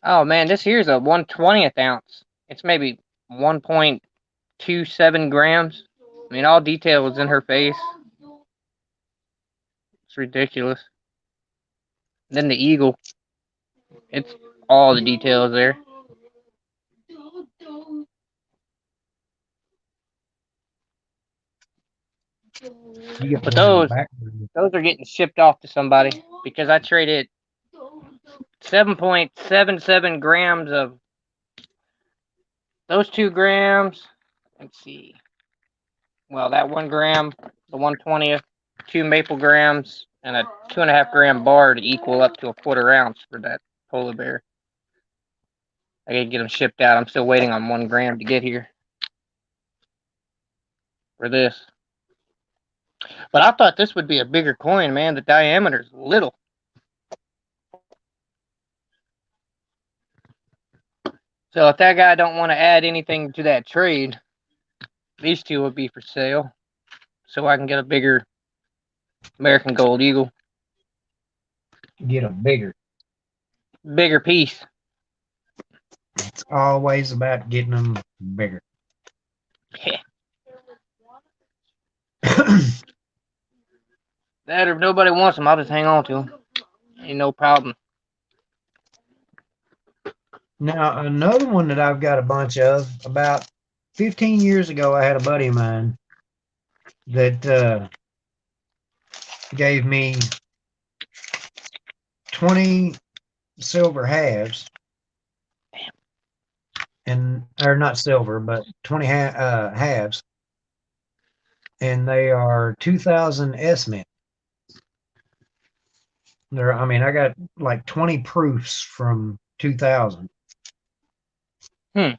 Oh man, this here's a 1/20th ounce. It's maybe 1.27 grams. I mean, all detail was in her face. It's ridiculous. Then the eagle. It's all the details there. You get But one in the those back. are getting shipped off to somebody because I traded 7.77 grams of those 2 grams. Let's see. Well, that 1 gram, the 1/20th, 2 maple grams, and a 2.5 gram bar to equal up to a 1/4 ounce for that polar bear. I gotta get them shipped out. I'm still waiting on 1 gram to get here for this. But I thought this would be a bigger coin, man. The diameter's little. So if that guy don't want to add anything to that trade, these two would be for sale. So I can get a bigger American Gold Eagle. Get them bigger. Bigger piece. It's always about getting them bigger. That or if nobody wants them, I'll just hang on to them. Ain't no problem. Now, another one that I've got a bunch of, about 15 years ago, I had a buddy of mine that gave me 20 silver halves, or not silver, but 20 halves, and they are 2000 S mint. I got like 20 proofs from 2000. Are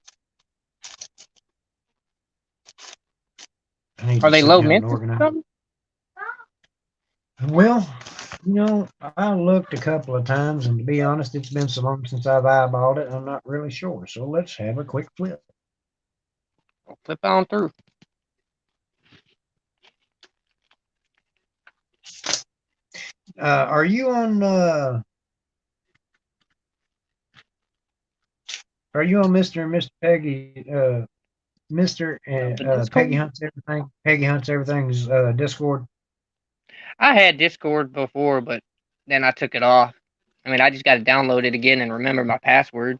they low mint or something? Well, I looked a couple of times, and to be honest, it's been so long since I've eyeballed it, I'm not really sure. So let's have a quick flip. Flip on through. Are you on Mr. and Mr. Peggy, Mr. and Peggy Hunts Everything? Peggy Hunts Everything's Discord? I had Discord before, but then I took it off. I mean, I just got to download it again and remember my password.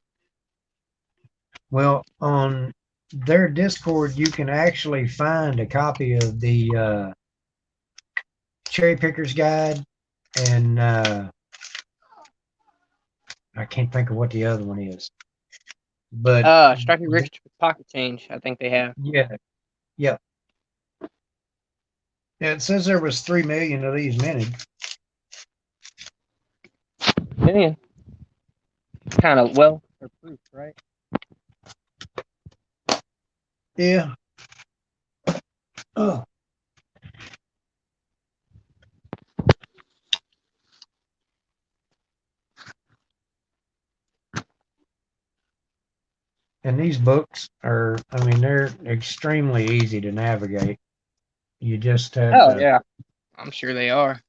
Well, on their Discord, you can actually find a copy of the Cherry Picker's Guide, and I can't think of what the other one is. But Stripey Rich Pocket Change, I think they have. Yeah. It says there was 3 million of these minted. Yeah. Kind of well for proof, right? Yeah. Oh. And these books are, they're extremely easy to navigate. You just have to. Yeah. I'm sure they are.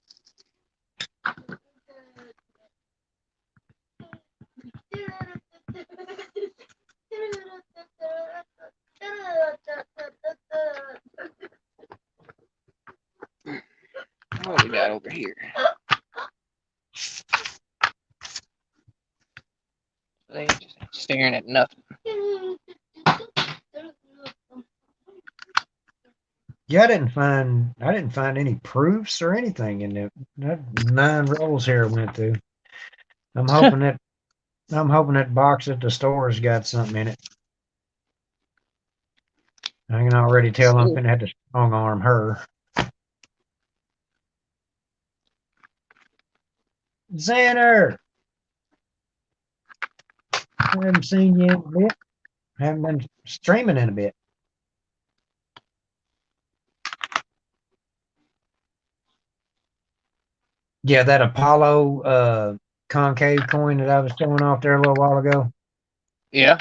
What we got over here? They just staring at nothing. Yeah, I didn't find any proofs or anything in it. That 9 rolls here I went through. I'm hoping that box at the store's got something in it. I can already tell I'm going to have to strong arm her. Xander! I haven't seen you in a bit. I haven't been streaming in a bit. Yeah, that Apollo concave coin that I was showing off there a little while ago. Yeah.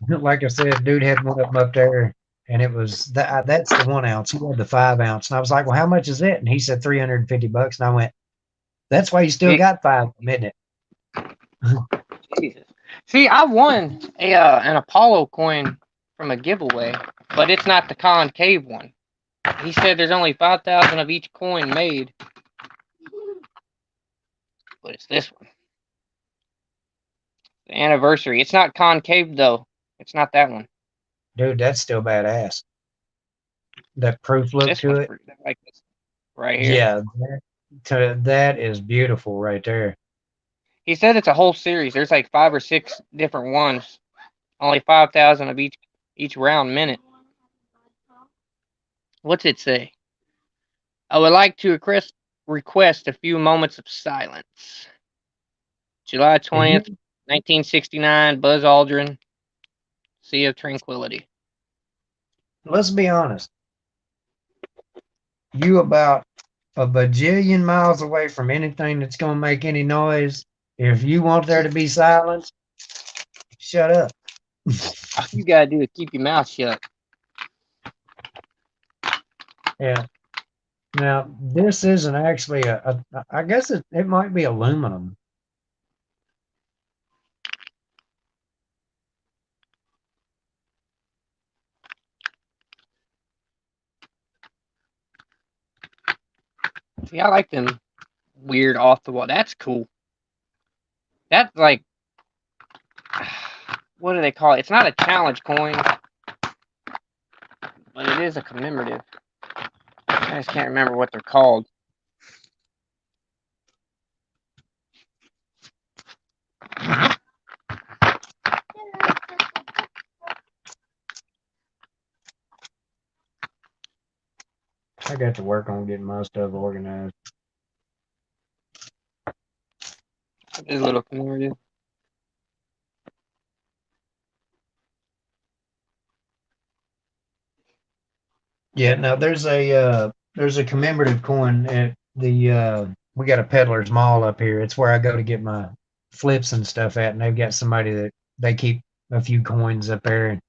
Like I said, dude had one of them up there, and it was that's the 1 ounce. He had the 5 ounce, and I was like, "Well, how much is it?" And he said $350, and I went, "That's why you still got 5 of them, isn't it?" Jesus. See, I won an Apollo coin from a giveaway, but it's not the concave one. He said there's only 5,000 of each coin made, but it's this one. The anniversary. It's not concave though. It's not that one. Dude, that's still badass. That proof look This to one's it. pretty, like this right here. Yeah, that is beautiful right there. He said it's a whole series. There's like 5 or 6 different ones. Only 5,000 of each round minute. What's it say? I would like to request a few moments of silence. July 20th, 1969, Buzz Aldrin, Sea of Tranquility. Let's be honest. You about a bajillion miles away from anything that's going to make any noise. If you want there to be silence, shut up. All you gotta do is keep your mouth shut. Yeah. Now, this isn't actually I guess it might be aluminum. See, I like them weird off the wall. That's cool. That's like, what do they call it? It's not a challenge coin, but it is a commemorative. I just can't remember what they're called. I got to work on getting my stuff organized. It's a little commemorative. Yeah, now there's a commemorative coin at the we got a peddler's mall up here. It's where I go to get my flips and stuff at, and they've got somebody that they keep a few coins up there. And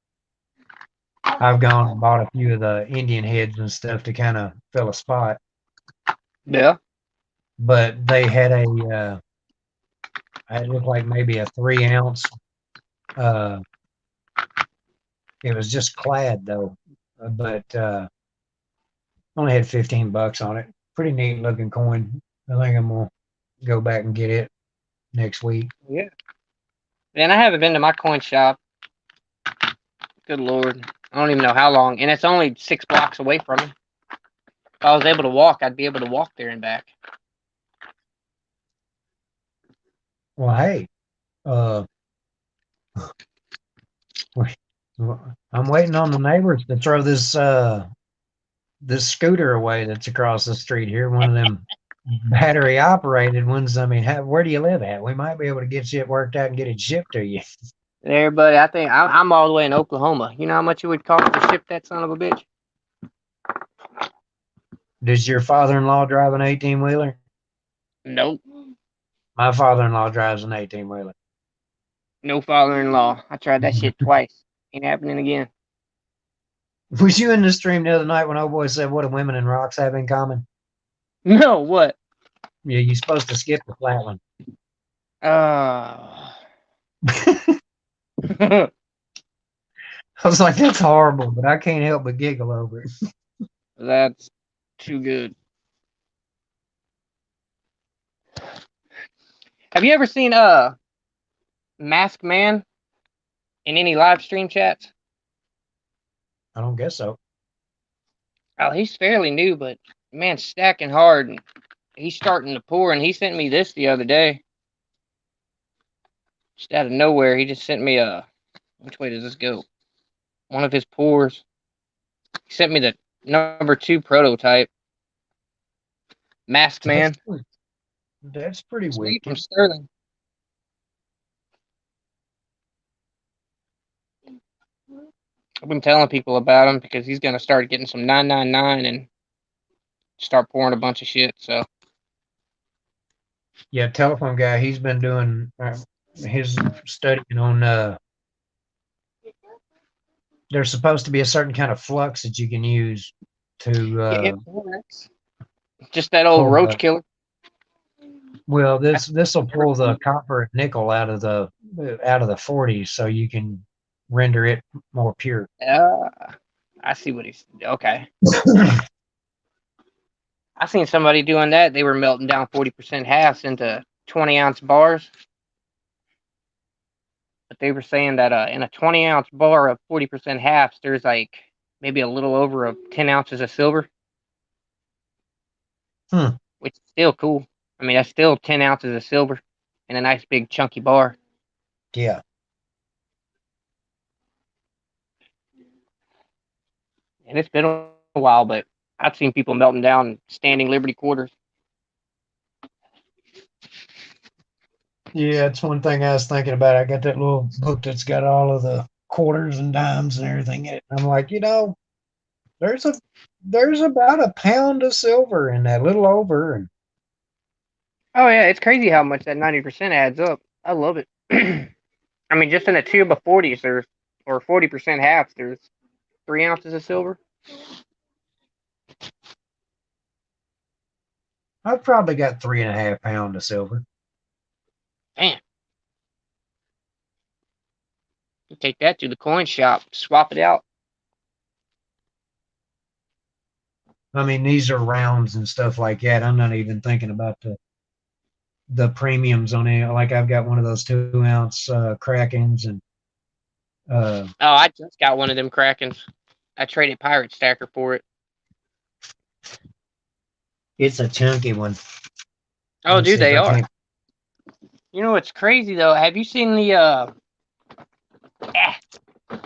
I've gone and bought a few of the Indian heads and stuff to kind of fill a spot. Yeah. But they had it looked like maybe a 3 ounce. It was just clad though, but only had $15 on it. Pretty neat looking coin. I think I'm gonna go back and get it next week. Yeah. Man, I haven't been to my coin shop. Good Lord. I don't even know how long. And it's only 6 blocks away from me. If I was able to walk, I'd be able to walk there and back. Well, hey, I'm waiting on the neighbors to throw this scooter away that's across the street here. One of them battery operated ones. I mean, where do you live at? We might be able to get it worked out and get it shipped to you. There, buddy. I think I'm all the way in Oklahoma. You know how much it would cost to ship that son of a bitch? Does your father-in-law drive an 18-wheeler? Nope. My father-in-law drives an 18-wheeler. No father-in-law. I tried that shit twice. Ain't happening again. Was you in the stream the other night when old boy said, "What do women and rocks have in common?" No, what? Yeah, you're supposed to skip the flat one. I I was like, that's horrible, but I can't help but giggle over it. That's too good. Have you ever seen Mask Man in any live stream chats? I don't guess so. Oh, he's fairly new, but man, stacking hard. And he's starting to pour, and he sent me this the other day. Just out of nowhere, he just sent me a. Which way does this go? one of his pours. He sent me the #2 prototype. Masked Man. That's pretty Sweet from wicked. Sterling. I've been telling people about him because he's gonna start getting some 999 and start pouring a bunch of shit. So Yeah, telephone guy. He's been doing his studying on. There's supposed to be a certain kind of flux that you can use to yeah, it's Forex. Just that old pull roach the. killer. Well, That's this will pull the copper and nickel out of the 40s, so you can render it more pure. I see what he's okay. I seen somebody doing that. They were melting down 40% halves into 20-ounce bars. But they were saying that in a 20-ounce bar of 40% halves, there's like maybe a little over 10 ounces of silver, which is still cool. I mean, that's still 10 ounces of silver in a nice big chunky bar. Yeah. And it's been a while, but I've seen people melting down standing Liberty quarters. Yeah, it's one thing I was thinking about. I got that little book that's got all of the quarters and dimes and everything in it. I'm like, there's a there's about a pound of silver in that, little over, and Oh yeah, it's crazy how much that 90% adds up. I love it. I mean, just in a tube of 40s, there's or 40% halves, there's 3 ounces of silver. I've probably got 3.5 pounds of silver. Man, you take that to the coin shop, swap it out. I mean, these are rounds and stuff like that. I'm not even thinking about the premiums on it. Like I've got one of those 2 ounce Krakens, and uh, Oh, I just got one of them Krakens. I traded Pirate Stacker for it. it's a chunky one. Oh, Let me dude, see if they I are. can't. You know what's crazy though? Have you seen the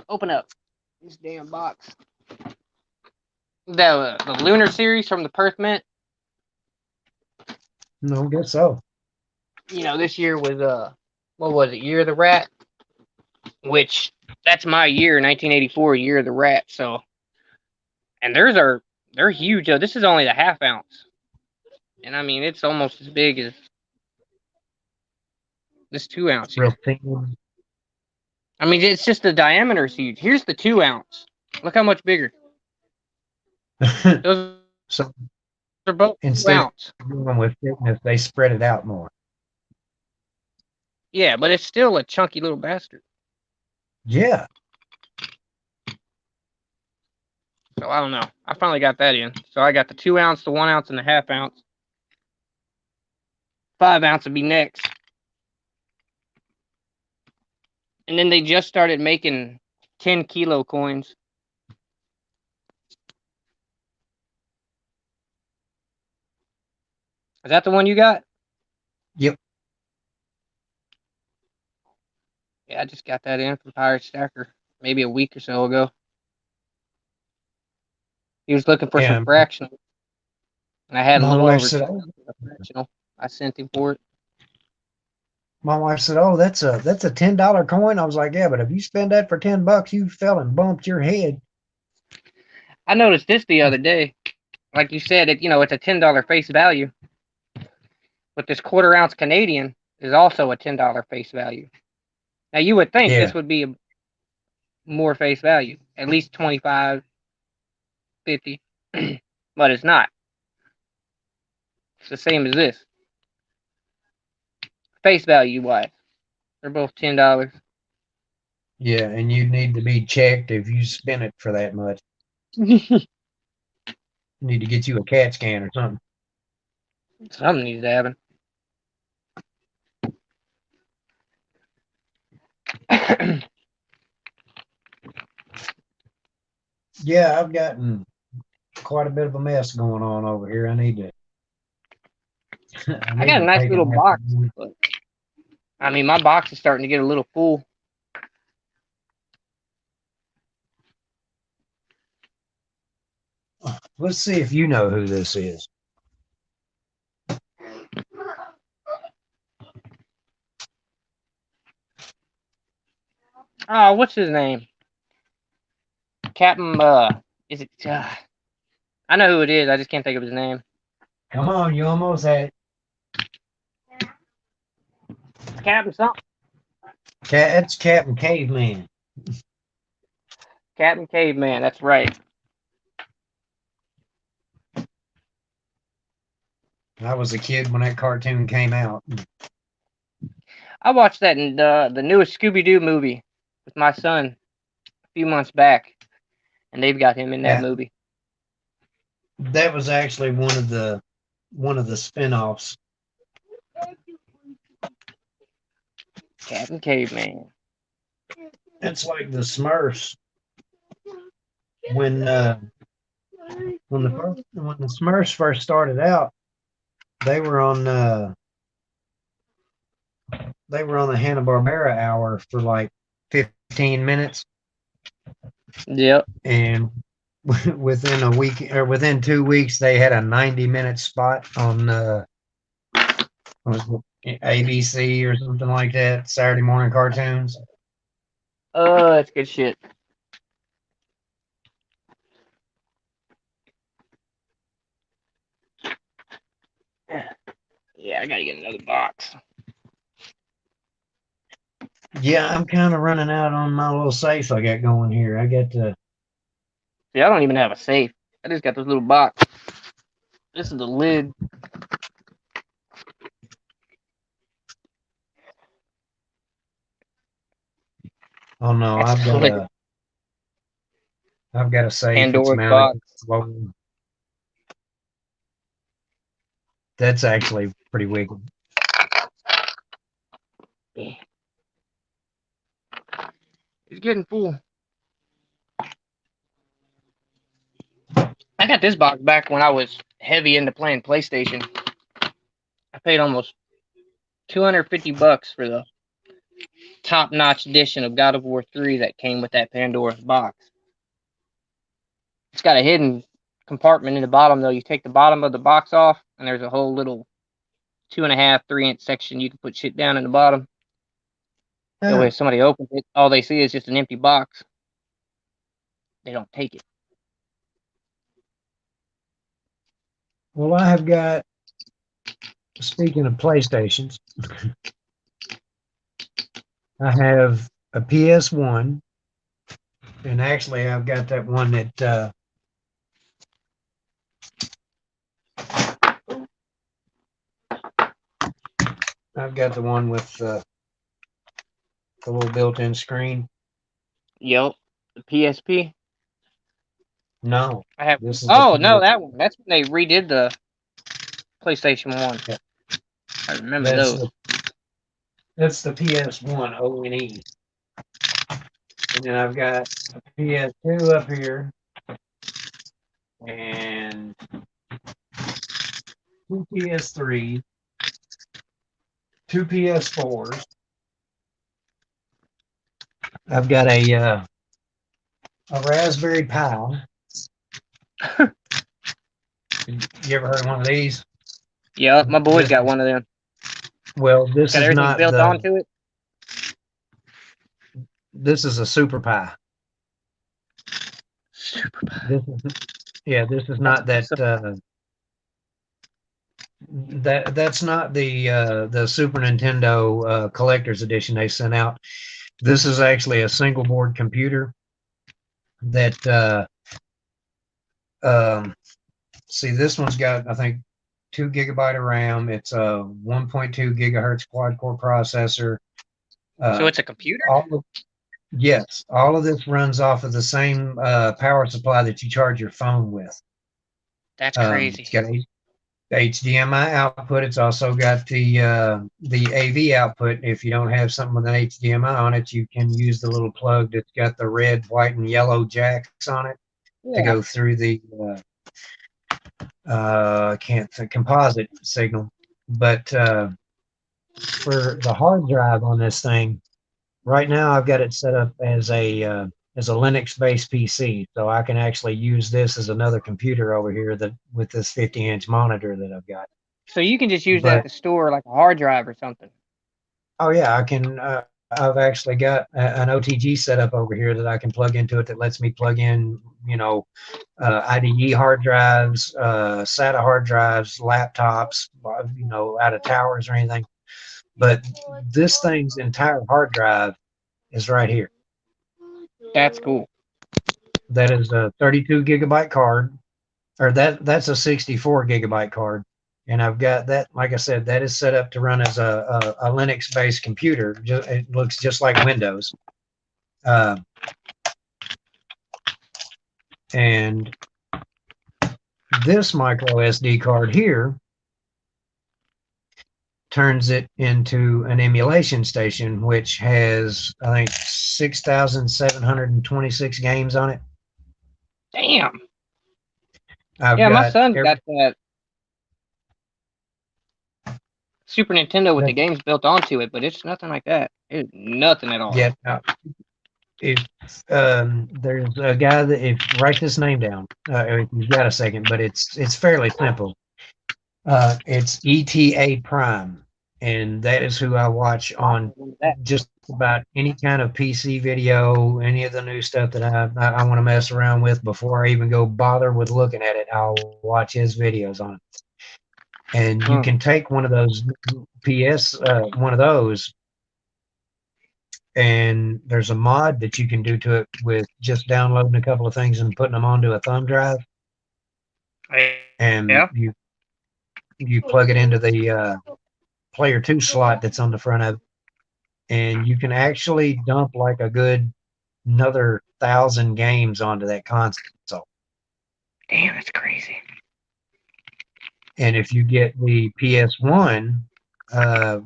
open up this damn box? The Lunar series from the Perth Mint. No, guess so. You know, this year was what was it? Year of the Rat, which that's my year, 1984, Year of the Rat. So, and they're huge. Though. This is only the ½ ounce, and I mean it's almost as big as this 2 ounce Real here. thin. I mean it's just the diameter is huge. Here's the 2 ounce. Look how much bigger. Those So are both two instead ounce. of going with thickness, they spread it out more. Yeah, but it's still a chunky little bastard. Yeah. So I don't know. I finally got that in. So I got the 2 ounce, the 1 ounce, and the ½ ounce. 5 ounce would be next. And then they just started making 10-kilo coins. Is that the one you got? Yep. Yeah, I just got that in from Pirate Stacker maybe a week or so ago. He was looking for some Yeah. fractional, and I had a My little wife over said, 10 "Oh, of fractional. I sent him for it. that's a $10 coin." I was like, "Yeah, but if you spend that for $10, you fell and bumped your head." I noticed this the other day. Like you said, it's a $10 face value, but this quarter-ounce Canadian is also a $10 face value. Now you would think Yeah. this would be more face value, at least 25, 50, but it's not. It's the same as this. Face value wise, they're both $10. Yeah, and you need to be checked if you spend it for that much. You need to get you a CAT scan or something. Something needs to happen. Yeah, I've gotten quite a bit of a mess going on over here. I need to I I need got a to nice take an little box, afternoon. but I mean, my box is starting to get a little full. Let's see if you know who this is. Oh, what's his name? Captain. Is it? I know who it is. I just can't think of his name. Come on, you almost had it. Captain something. It's Captain Caveman. Captain Caveman. That's right. I was a kid when that cartoon came out. I watched that in the newest Scooby Doo movie with my son a few months back, and they've got him in that Yeah, movie. that was actually one of the spin-offs. Captain Caveman. It's like the Smurfs when when the Smurfs first started out, they were on the Hanna-Barbera hour for like 15 minutes, Yep. and within a week or within 2 weeks they had a 90-minute spot on was it ABC or something like that, Saturday morning cartoons. Oh, that's good shit. Yeah, I gotta get another box. Yeah, I'm kind of running out on my little safe I got going here. I got to. See, I don't even have a safe. I just got this little box. This is the lid. Oh no, That's the lid. I've got a safe. It's Pandora's mounted box. to the wall. That's actually pretty wicked. Yeah. It's getting full. I got this box back when I was heavy into playing PlayStation. I paid almost $250 for the top-notch edition of God of War 3 that came with that Pandora's box. It's got a hidden compartment in the bottom, though. You take the bottom of the box off, and there's a whole little 2.5, 3 inch section you can put shit down in the bottom. That way, if somebody opens it, all they see is just an empty box. They don't take it. Well, I have got. Speaking of PlayStations, I have a PS1, and actually, I've got that one that. I've got the one with the little built-in screen. Yep. The PSP. No, I have. this is the Oh no, PS. that one. That's when they redid the PlayStation 1. Yeah, I remember that's those. that's the PS1 ONE, and then I've got a PS2 up here, and two PS3s, two PS4s. I've got a Raspberry Pi. You ever heard of one of these? Yeah, my boy's got one of them. Well, It's got everything built onto it. This is a Super Pi. Super Pi. This is not that that's not the Super Nintendo collector's edition they sent out. This is actually a single board computer that see, this one's got, I think, 2 GB of RAM. It's a 1.2 gigahertz quad core processor. So it's a computer? Yes, all of this runs off of the same power supply that you charge your phone with. That's crazy. It's got HDMI output. It's also got the AV output. If you don't have something with an HDMI on it, you can use the little plug that's got the red, white, and yellow jacks on it to go through the composite signal. But for the hard drive on this thing, right now I've got it set up as a is a Linux-based PC, so I can actually use this as another computer over here that with this 50-inch monitor that I've got. So you can just use that But to store like a hard drive or something. oh yeah, I can. I've actually got an OTG setup over here that I can plug into it that lets me plug in, IDE hard drives, SATA hard drives, laptops, out of towers or anything. But this thing's entire hard drive is right here. That's cool. That is a 32 gigabyte card, or that's a 64 gigabyte card. And I've got that, like I said, that is set up to run as a Linux based computer. It looks just like Windows. Uh, and this micro SD card here turns it into an emulation station, which has, I think, 6,726 games on it. Damn. I've Yeah, my got son's got that Super Nintendo with the games built onto it, but it's nothing like that. It's nothing at all. Yeah. If there's a guy that, if write this name down, if you've got a second, but it's fairly simple. It's ETA Prime, and that is who I watch on just about any kind of PC video, any of the new stuff that I want to mess around with before I even go bother with looking at it. I'll watch his videos on it. And you can take one of those one of those, and there's a mod that you can do to it with just downloading a couple of things and putting them onto a thumb drive. And Yeah. you plug it into the player 2 slot that's on the front of it, and you can actually dump like a good another 1,000 games onto that console. Damn, that's crazy. And if you get the PS1,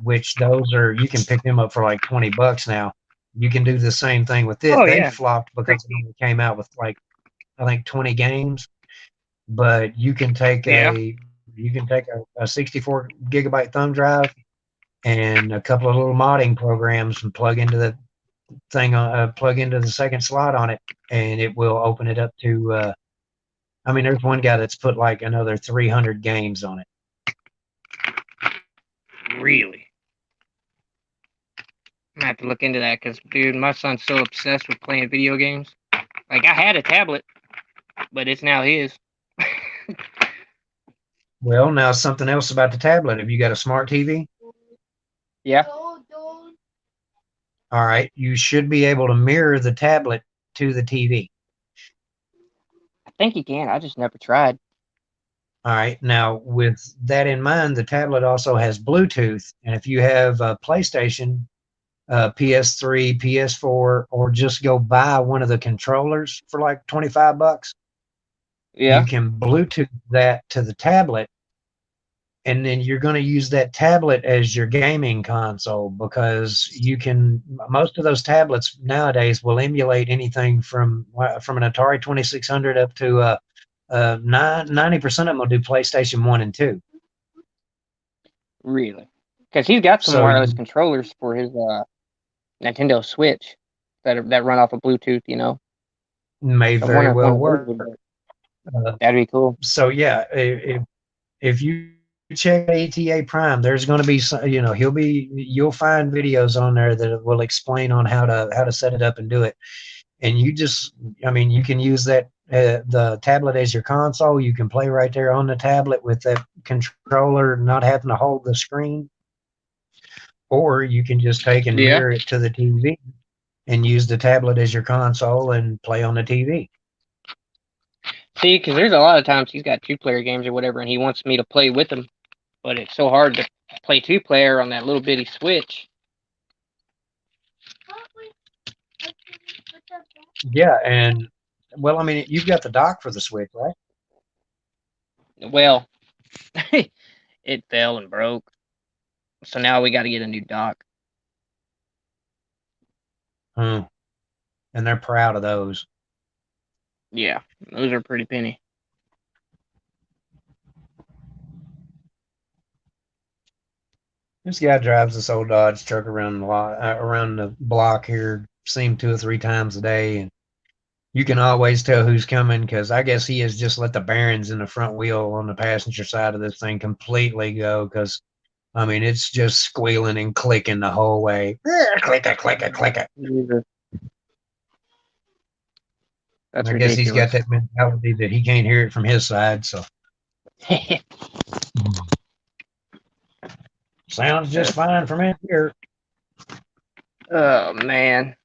which those are, you can pick them up for like $20 now. You can do the same thing with it. They flopped because it only came out with like, I think 20 games. But you can take a 64 gigabyte thumb drive and a couple of little modding programs and plug into the thing plug into the second slot on it, and it will open it up to there's one guy that's put like another 300 games on it. Really? I'm gonna have to look into that because, dude, my son's so obsessed with playing video games. Like, I had a tablet, but it's now his. Well, now something else about the tablet. Have you got a smart TV? Yeah. All right. You should be able to mirror the tablet to the TV. I think you can. I just never tried. All right. Now, with that in mind, the tablet also has Bluetooth. And if you have a PlayStation, PS3, PS4, or just go buy one of the controllers for like $25, you can Bluetooth that to the tablet, and then you're going to use that tablet as your gaming console, because most of those tablets nowadays will emulate anything from an Atari 2600 up to 90% of them will do PlayStation 1 and 2. Really? Because he's got some wireless controllers for his Nintendo Switch that run off of Bluetooth, May very well work. That'd be cool. So yeah, if you check ETA Prime, there's going to be some, you'll find videos on there that will explain on how to set it up and do it. And you can use that the tablet as your console. You can play right there on the tablet with that controller, not having to hold the screen. Or you can just take and mirror it to the TV and use the tablet as your console and play on the TV. See, because there's a lot of times he's got 2-player games or whatever, and he wants me to play with him, but it's so hard to play 2-player on that little bitty Switch. Yeah, and well, you've got the dock for the Switch, right? Well, it fell and broke, so now we got to get a new dock. And they're proud of those. Yeah, those are pretty penny. This guy drives this old Dodge truck around the block here, seen 2 or 3 times a day, and You can always tell who's coming because I guess he has just let the bearings in the front wheel on the passenger side of this thing completely go. Because I mean, it's just squealing and clicking the whole way. Click it, click it, click it. Jesus. That's I guess he's got ridiculous. that mentality that he can't hear it from his side. So sounds just fine from in here. Oh man.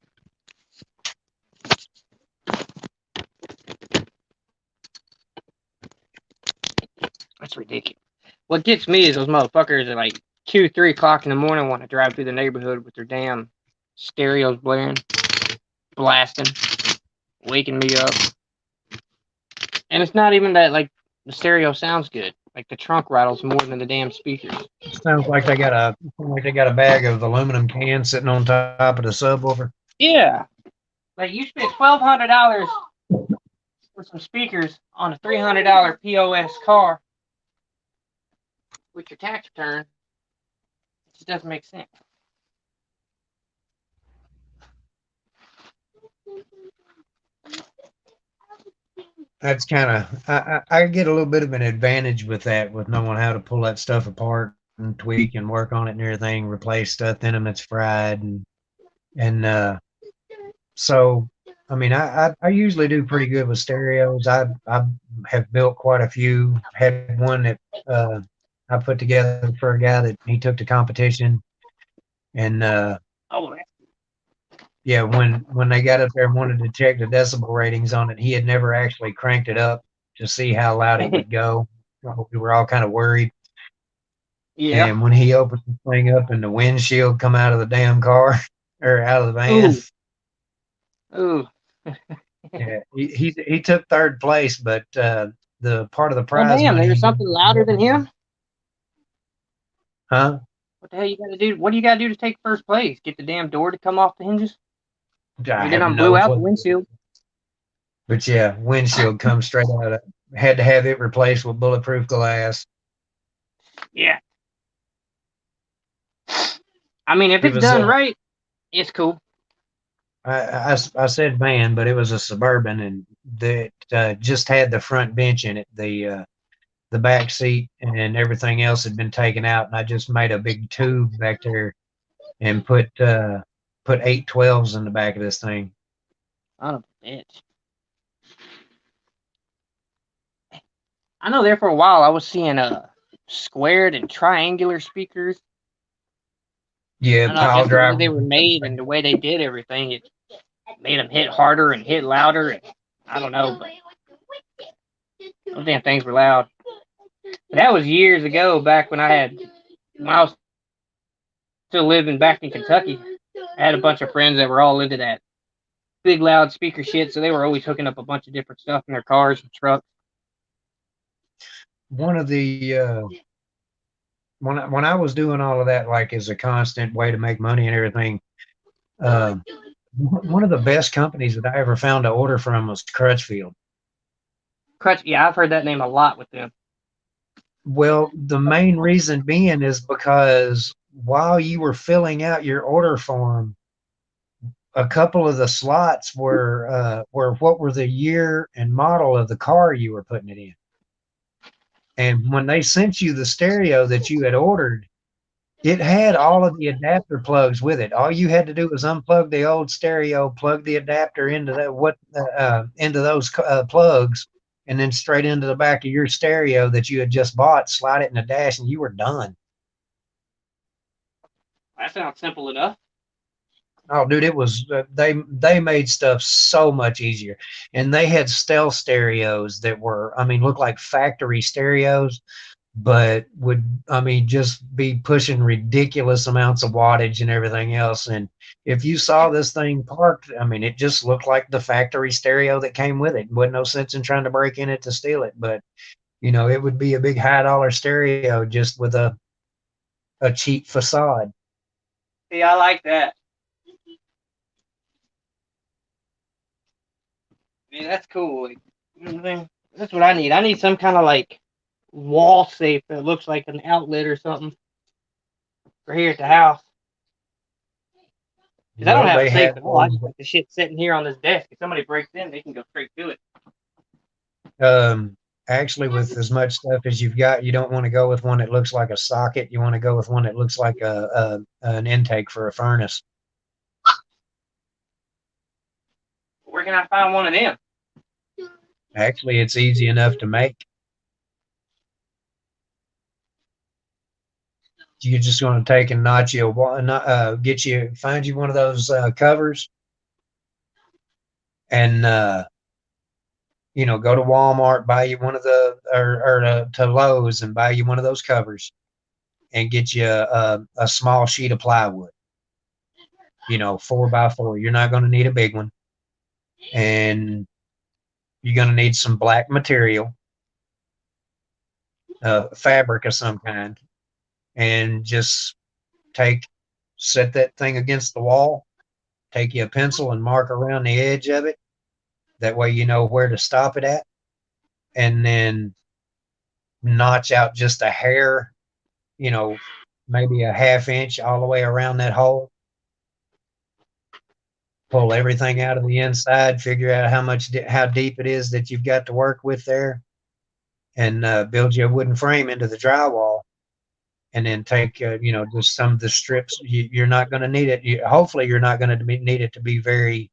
That's ridiculous. What gets me is those motherfuckers at like 2, 3 o'clock in the morning want to drive through the neighborhood with their damn stereos blaring, blasting, waking me up. And it's not even that like the stereo sounds good. Like the trunk rattles more than the damn speakers. Sounds like they got a bag of aluminum cans sitting on top of the subwoofer. Yeah. Like you spent $1,200 for some speakers on a $300 POS car with your tax return. It just doesn't make sense. That's kind of I get a little bit of an advantage with that, with knowing how to pull that stuff apart and tweak and work on it and everything, replace stuff in them that's fried and so I mean I usually do pretty good with stereos. I have built quite a few. Had one that uh, I put together for a guy that he took to competition, and Oh, yeah, when they got up there and wanted to check the decibel ratings on it, he had never actually cranked it up to see how loud it would go. We were all kind of worried. yeah. And when he opened the thing up and the windshield come out of the damn car or out of the van, Ooh. Ooh. yeah, he took third place, but the part of the Well, prize damn. money There's he something louder than him. huh? What the hell you got to do? What do you got to do to take first place? Get the damn door to come off the hinges? I You did have not blew no out the clue. windshield. But yeah, windshield comes straight out of had to have it replaced with bulletproof glass. Yeah. I mean, if It it's was done right, it's cool. I said van, but it was a Suburban, and that just had the front bench in it. The back seat and everything else had been taken out, and I just made a big tube back there and put 812s in the back of this thing. Son of a bitch. I know there for a while I was seeing squared and triangular speakers. Yeah, I don't know, pile just the way driver. they were made and the way they did everything, it made them hit harder and hit louder. And I don't know, but those damn things were loud. But that was years ago, back when I was still living back in Kentucky. I had a bunch of friends that were all into that big loud speaker shit, so they were always hooking up a bunch of different stuff in their cars and trucks. One of the when I was doing all of that, like as a constant way to make money and everything, uh, one of the best companies that I ever found to order from was Crutchfield. Crutch, yeah, I've heard that name a lot with them. Well, the main reason being is because while you were filling out your order form, a couple of the slots were what were the year and model of the car you were putting it in. And when they sent you the stereo that you had ordered, it had all of the adapter plugs with it. All you had to do was unplug the old stereo, plug the adapter into into those plugs, and then straight into the back of your stereo that you had just bought. Slide it in the dash, and you were done. That sounds simple enough. Oh, dude, it was they made stuff so much easier, and they had stealth stereos that were, I mean, look like factory stereos, but would, I mean, just be pushing ridiculous amounts of wattage and everything else. And if you saw this thing parked, I mean, it just looked like the factory stereo that came with it. Wasn't no sense in trying to break in it to steal it, but it would be a big high dollar stereo just with a cheap facade. See, I like that. Yeah, that's cool. Like, you know what I mean? That's what I need. I need some kind of like wall safe that looks like an outlet or something for here at the house. Because I don't Well, have a they safe have at all. I just got the shit sitting here on this desk. If somebody breaks in, they can go straight to it. actually with as much stuff as you've got, you don't want to go with one that looks like a socket. You want to go with one that looks like an intake for a furnace. Where can I find one of them? Actually, it's easy enough to make. You're just going to take and notch you find you one of those covers, and go to Walmart, buy you one of to Lowe's and buy you one of those covers, and get you a small sheet of plywood. 4x4. You're not going to need a big one, and you're going to need some black material, fabric of some kind, and just set that thing against the wall. Take you a pencil and mark around the edge of it. That way you know where to stop it at, and then notch out just a hair, maybe a half inch all the way around that hole. Pull everything out of the inside, figure out how deep it is that you've got to work with there, and build you a wooden frame into the drywall. And then take, just some of the strips. You're not going to need it. Hopefully, you're not going to need it to be very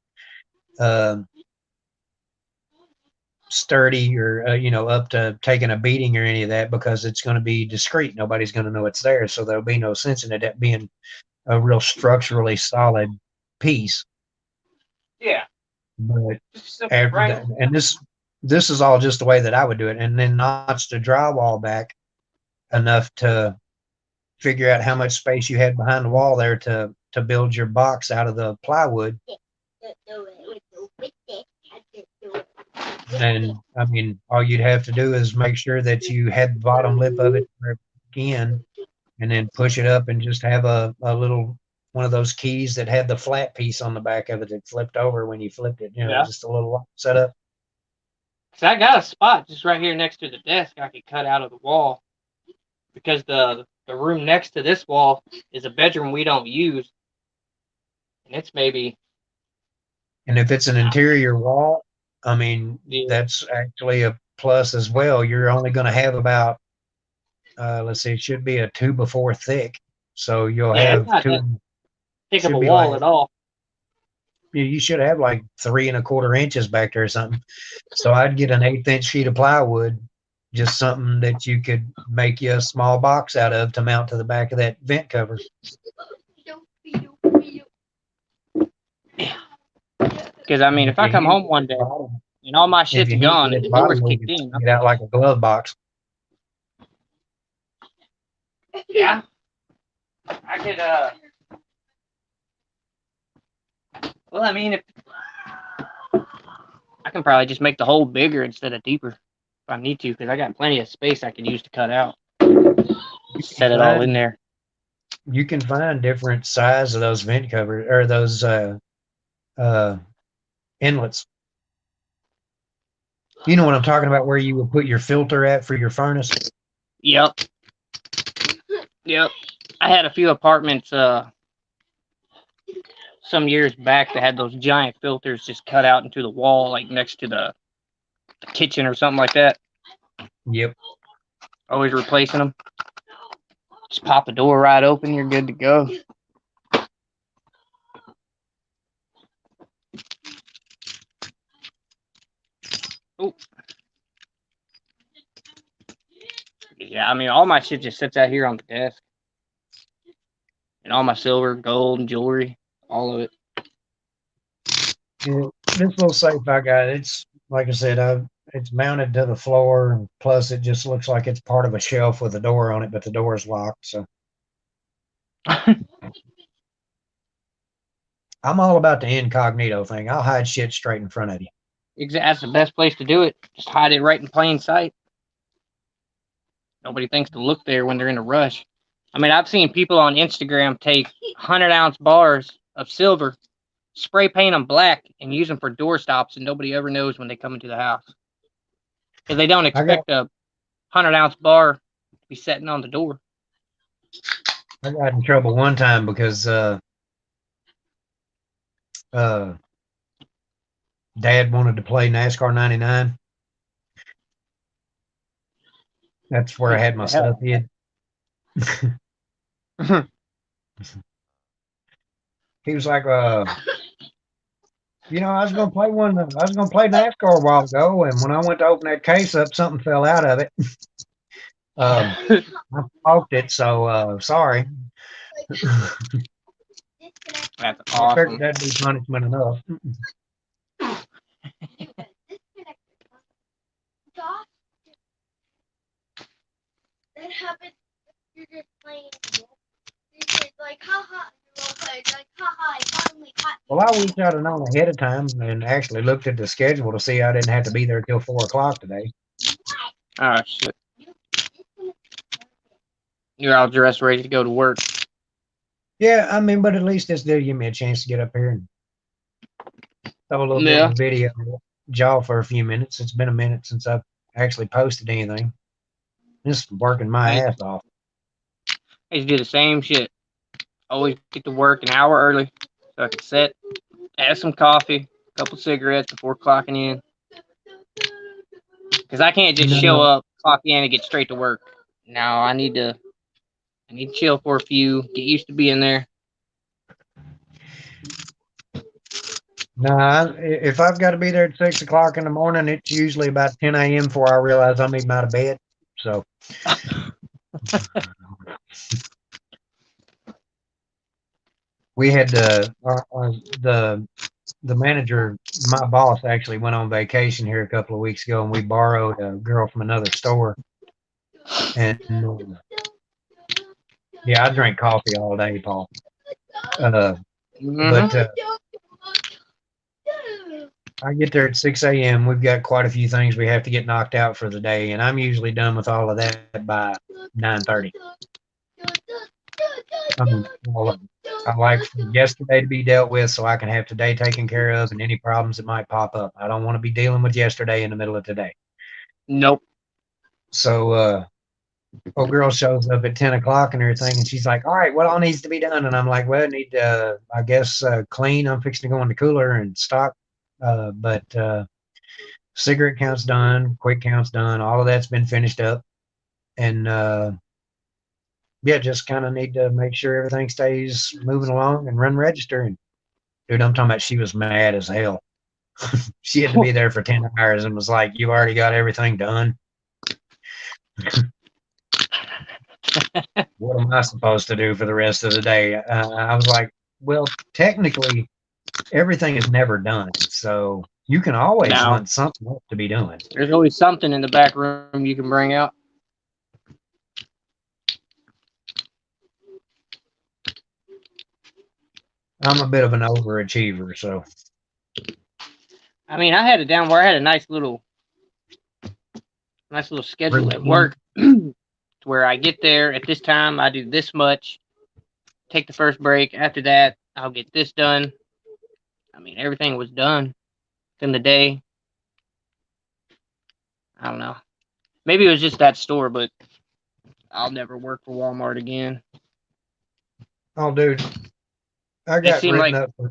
sturdy or, up to taking a beating or any of that, because it's going to be discreet. Nobody's going to know it's there. So there'll be no sense in it being a real structurally solid piece. Yeah. But after that, and this is all just the way that I would do it, and then notch the drywall back enough to figure out how much space you had behind the wall there to build your box out of the plywood. And I mean, all you'd have to do is make sure that you had the bottom lip of it again, and then push it up and just have a little one of those keys that had the flat piece on the back of it that flipped over when you flipped it. Just a little setup. So I got a spot just right here next to the desk I could cut out of the wall, because the room next to this wall is a bedroom we don't use, and it's maybe. And if it's an interior wall, I mean, that's actually a plus as well. You're only going to have about, let's see, it should be a 2x4 thick. So you'll have two. Thick of a wall at all. You should have like 3 1/4 inches back there or something. So I'd get an 1/8 inch sheet of plywood, just something that you could make you a small box out of to mount to the back of that vent cover. Because I mean, if I come home one day and all my shit's gone and the door's kicked in, get out like a glove box. Yeah, I could. Well, I mean, if I can probably just make the hole bigger instead of deeper if I need to, because I got plenty of space I can use to cut out. Set it all in there. You can find different size of those vent covers or those inlets. You know what I'm talking about, where you would put your filter at for your furnace? Yep. I had a few apartments some years back that had those giant filters just cut out into the wall, like next to the kitchen or something like that. Yep. Always replacing them. Just pop the door right open, you're good to go. Ooh. Yeah, I mean, all my shit just sits out here on the desk. And all my silver, gold, and jewelry, all of it. Yeah, this little safe I got, it's, like I said, it's mounted to the floor, and plus it just looks like it's part of a shelf with a door on it, but the door is locked, so. I'm all about the incognito thing. I'll hide shit straight in front of you. Exactly. That's the best place to do it. Just hide it right in plain sight. Nobody thinks to look there when they're in a rush. I mean, I've seen people on Instagram take 100-ounce bars of silver, spray paint them black, and use them for door stops, and nobody ever knows when they come into the house. Because they don't expect a 100-ounce bar to be sitting on the door. I got in trouble one time because uh, Dad wanted to play NASCAR 99. That's where I had my The hell? stuff hid. He was like, I was gonna play one. I was gonna play NASCAR a while ago, and when I went to open that case up, something fell out of it. I poked it, so sorry. That's I figured awesome. that'd be punishment enough. That happens if you're just playing. It's like, haha, it's like, haha, I finally caught you. Well, I wish I'd have known ahead of time and actually looked at the schedule to see I didn't have to be there till 4 o'clock today. Oh shit. You're all dressed, ready to go to work. Yeah, I mean, but at least this did give me a chance to get up here and throw a little bit of Yeah. a video jaw for a few minutes. It's been a minute since I've actually posted anything. Just working my ass off. I used to do the same shit. Always get to work an hour early so I could sit, have some coffee, a couple cigarettes before clocking in. Because I can't just show No, up, clock in, and get straight to work. No, I need to chill for a few, get used to being there. nah, if I've got to be there at 6 o'clock in the morning, it's usually about 10 a.m. before I realize I'm even out of bed. So we had the manager, my boss actually went on vacation here a couple of weeks ago, and we borrowed a girl from another store. And yeah, I drink coffee all day, Paul. Mm-hmm. But I get there at 6 a.m. We've got quite a few things we have to get knocked out for the day, and I'm usually done with all of that by 9:30. I mean, all of it. I like for yesterday to be dealt with so I can have today taken care of and any problems that might pop up. I don't want to be dealing with yesterday in the middle of today. Nope. So, old girl shows up at 10 o'clock and everything, and she's like, all right, what all needs to be done? And I'm like, well, I need to, I guess, clean. I'm fixing to go in the cooler and stock. But cigarette count's done, quick count's done. All of that's been finished up. And yeah, just kind of need to make sure everything stays moving along and run register. And dude, I'm talking about she was mad as hell. She had to be there for 10 hours and was like, you've already got everything done. What am I supposed to do for the rest of the day? I was like, well, technically, everything is never done. So you can always No. want something else to be doing. There's always something in the back room you can bring out. I'm a bit of an overachiever, so I mean, I had it down where I had a nice little schedule at work to where I get there at this time, I do this much, take the first break. After that, I'll get this done. I mean, everything was done in the day. I don't know. Maybe it was just that store, but I'll never work for Walmart again. Oh, dude, I It got seemed written like up for.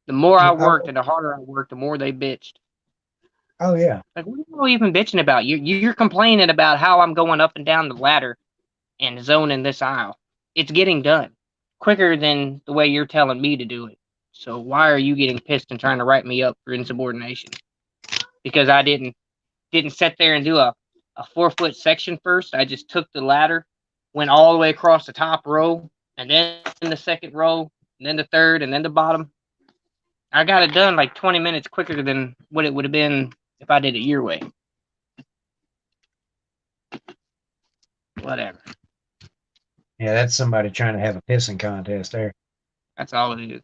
the more I I, worked and the harder I worked, the more they bitched. oh yeah, Like, what are you even bitching about? You're complaining about how I'm going up and down the ladder and zoning this aisle. It's getting done quicker than the way you're telling me to do it. So why are you getting pissed and trying to write me up for insubordination? Because I didn't sit there and do a 4-foot section first. I just took the ladder, went all the way across the top row, and then the second row, and then the third, and then the bottom. I got it done like 20 minutes quicker than what it would have been if I did it your way. Whatever. yeah, that's somebody trying to have a pissing contest there. That's all it is.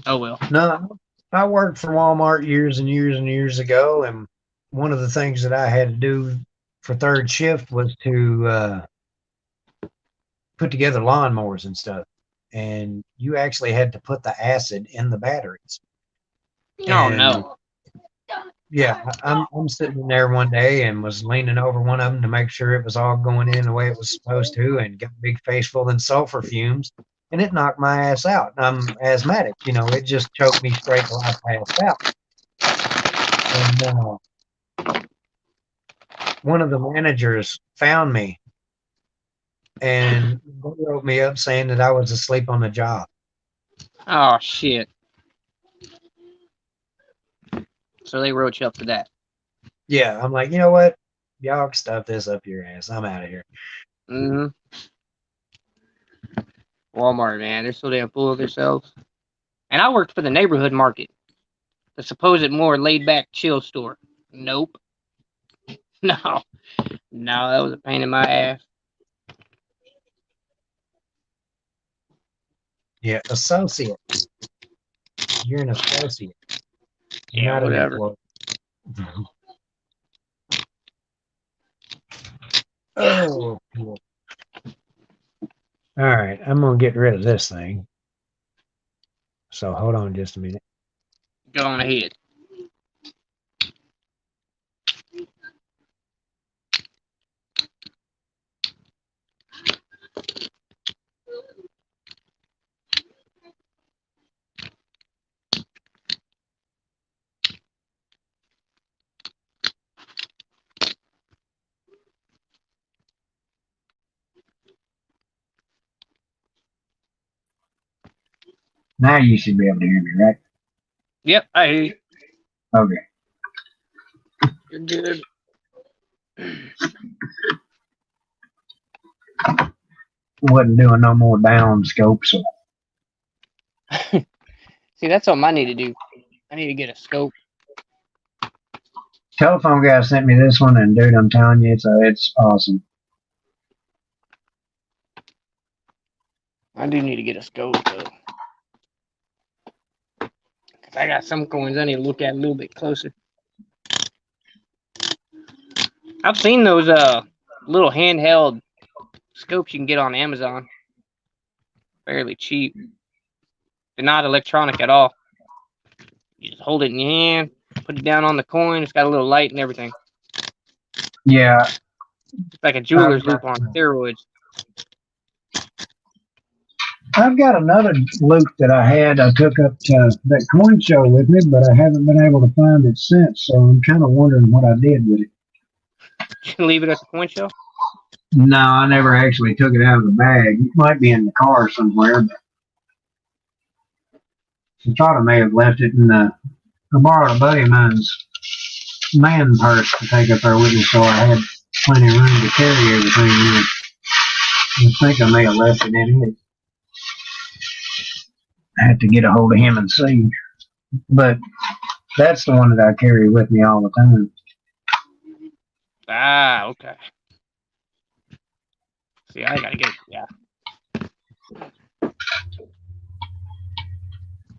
Oh well. No, I worked for Walmart years and years and years ago, and one of the things that I had to do for third shift was to put together lawnmowers and stuff. And you actually had to put the acid in the batteries. Oh And no. yeah, I'm sitting there one day and was leaning over one of them to make sure it was all going in the way it was supposed to, and got a big face full of sulfur fumes. and it knocked my ass out. I'm asthmatic, it just choked me straight till I passed out. And one of the managers found me and they wrote me up saying that I was asleep on the job. Oh shit. So they wrote you up for that. Yeah, I'm like, you know what? Y'all can stuff this up your ass. I'm out of here. Mm-hmm. Walmart, man, they're so damn full of themselves. And I worked for the neighborhood market, the supposed more laid back, chill store. Nope. No. No, that was a pain in my ass. Yeah, associate. You're an associate. You're Yeah, not an whatever. employee. Oh, cool. All right, I'm gonna get rid of this thing. So hold on just a minute. Go on ahead. Now you should be able to hear me, right? Yep, I hear you. Okay. You're good. Wasn't doing no more down scope, so See, that's something I need to do. I need to get a scope. telephone guy sent me this one, and dude, I'm telling you, it's awesome. I do need to get a scope though. Cause I got some coins I need to look at a little bit closer. I've seen those little handheld scopes you can get on Amazon. Fairly cheap. They're not electronic at all. You just hold it in your hand, put it down on the coin. It's got a little light and everything. Yeah, It's like a jeweler's loop on steroids. I've got another loop that I had. I took up to that coin show with me, but I haven't been able to find it since. So I'm kind of wondering what I did with it. Did you leave it at the coin show? No, I never actually took it out of the bag. It might be in the car somewhere, but I thought I may have left it in the. I borrowed a buddy of mine's man purse to take up there with me, so I had plenty of room to carry everything in. I think I may have left it in it. I had to get a hold of him and see. But that's the one that I carry with me all the time. Ah, okay. See, I gotta get it. Yeah.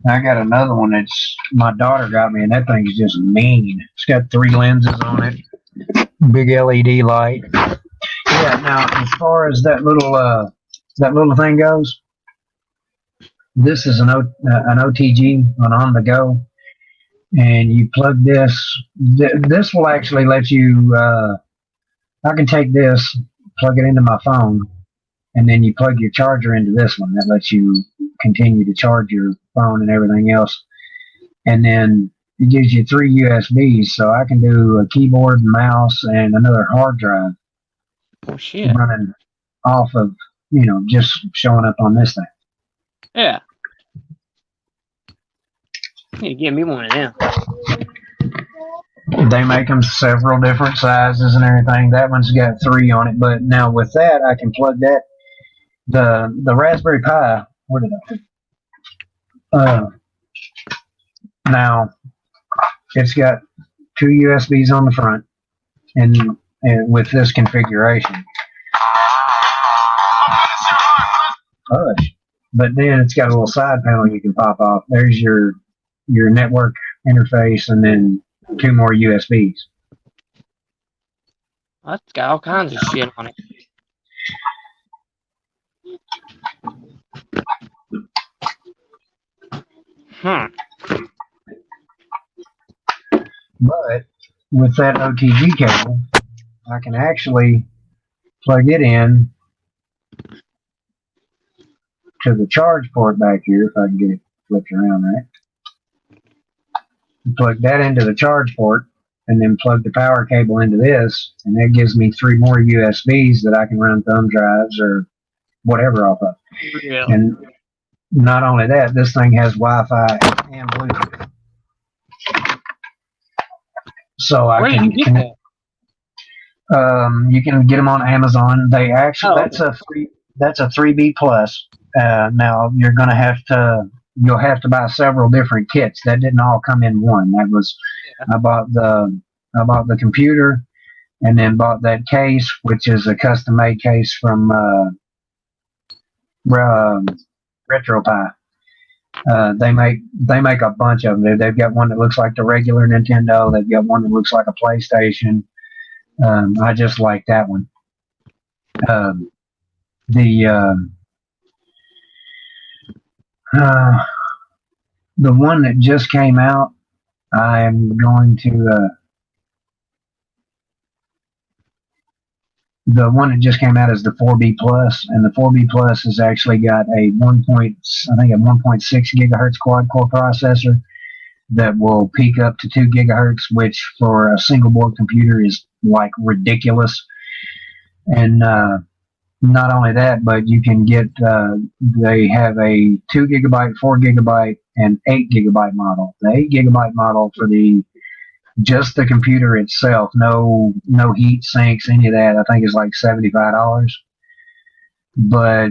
I got another one that's my daughter got me, and that thing's just mean. It's got 3 lenses on it, big LED light. Yeah. Now, as far as that little thing goes, this is an OTG, an on the go, and you plug this. This will actually let you. I can take this, plug it into my phone, and then you plug your charger into this one. That lets you continue to charge your phone and everything else. And then it gives you 3 USBs, so I can do a keyboard, mouse, and another hard drive Oh shit. running off of, just showing up on this thing. Yeah. You need to give me one of them. They make them several different sizes and everything. That one's got 3 on it, but now with that, I can plug that. The Raspberry Pi. Where did I put? Now it's got 2 USBs on the front, and with this configuration. Hush. But then it's got a little side panel you can pop off. There's your network interface, and then 2 more USBs. That's got all kinds of shit on it. But with that OTG cable, I can actually plug it in to the charge port back here, if I can get it flipped around right. Plug that into the charge port, and then plug the power cable into this, and that gives me 3 more USBs that I can run thumb drives or whatever off of. Yeah. And not only that, this thing has Wi-Fi and Bluetooth. So I Where did can you get that? you can get them on Amazon. They actually Oh, that's a 3B plus. Now you're gonna you'll have to buy several different kits. That didn't all come in one. That was I bought the computer, and then bought that case, which is a custom made case from RetroPie. They make a bunch of them. They've got one that looks like the regular Nintendo. They've got one that looks like a PlayStation. I just like that one. The one that just came out, I am going to. The one that just came out is the 4B Plus, and the 4B Plus has actually got a 1.6 gigahertz quad core processor that will peak up to 2 gigahertz, which for a single board computer is like ridiculous. And not only that, but you can get they have a 2 gigabyte, 4 gigabyte, and 8 gigabyte model. The 8 gigabyte model for just the computer itself, no heat sinks, any of that, I think is like $75. But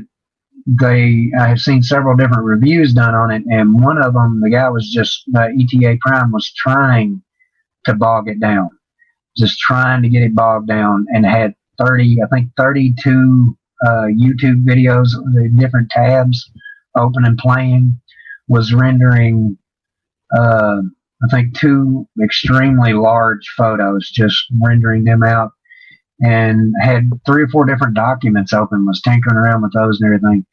I have seen several different reviews done on it, and one of them, the guy was just ETA Prime was trying to bog it down, just trying to get it bogged down, and had 32 YouTube videos, the different tabs open and playing, was rendering I think 2 extremely large photos, just rendering them out, and had 3 or 4 different documents open, was tinkering around with those and everything.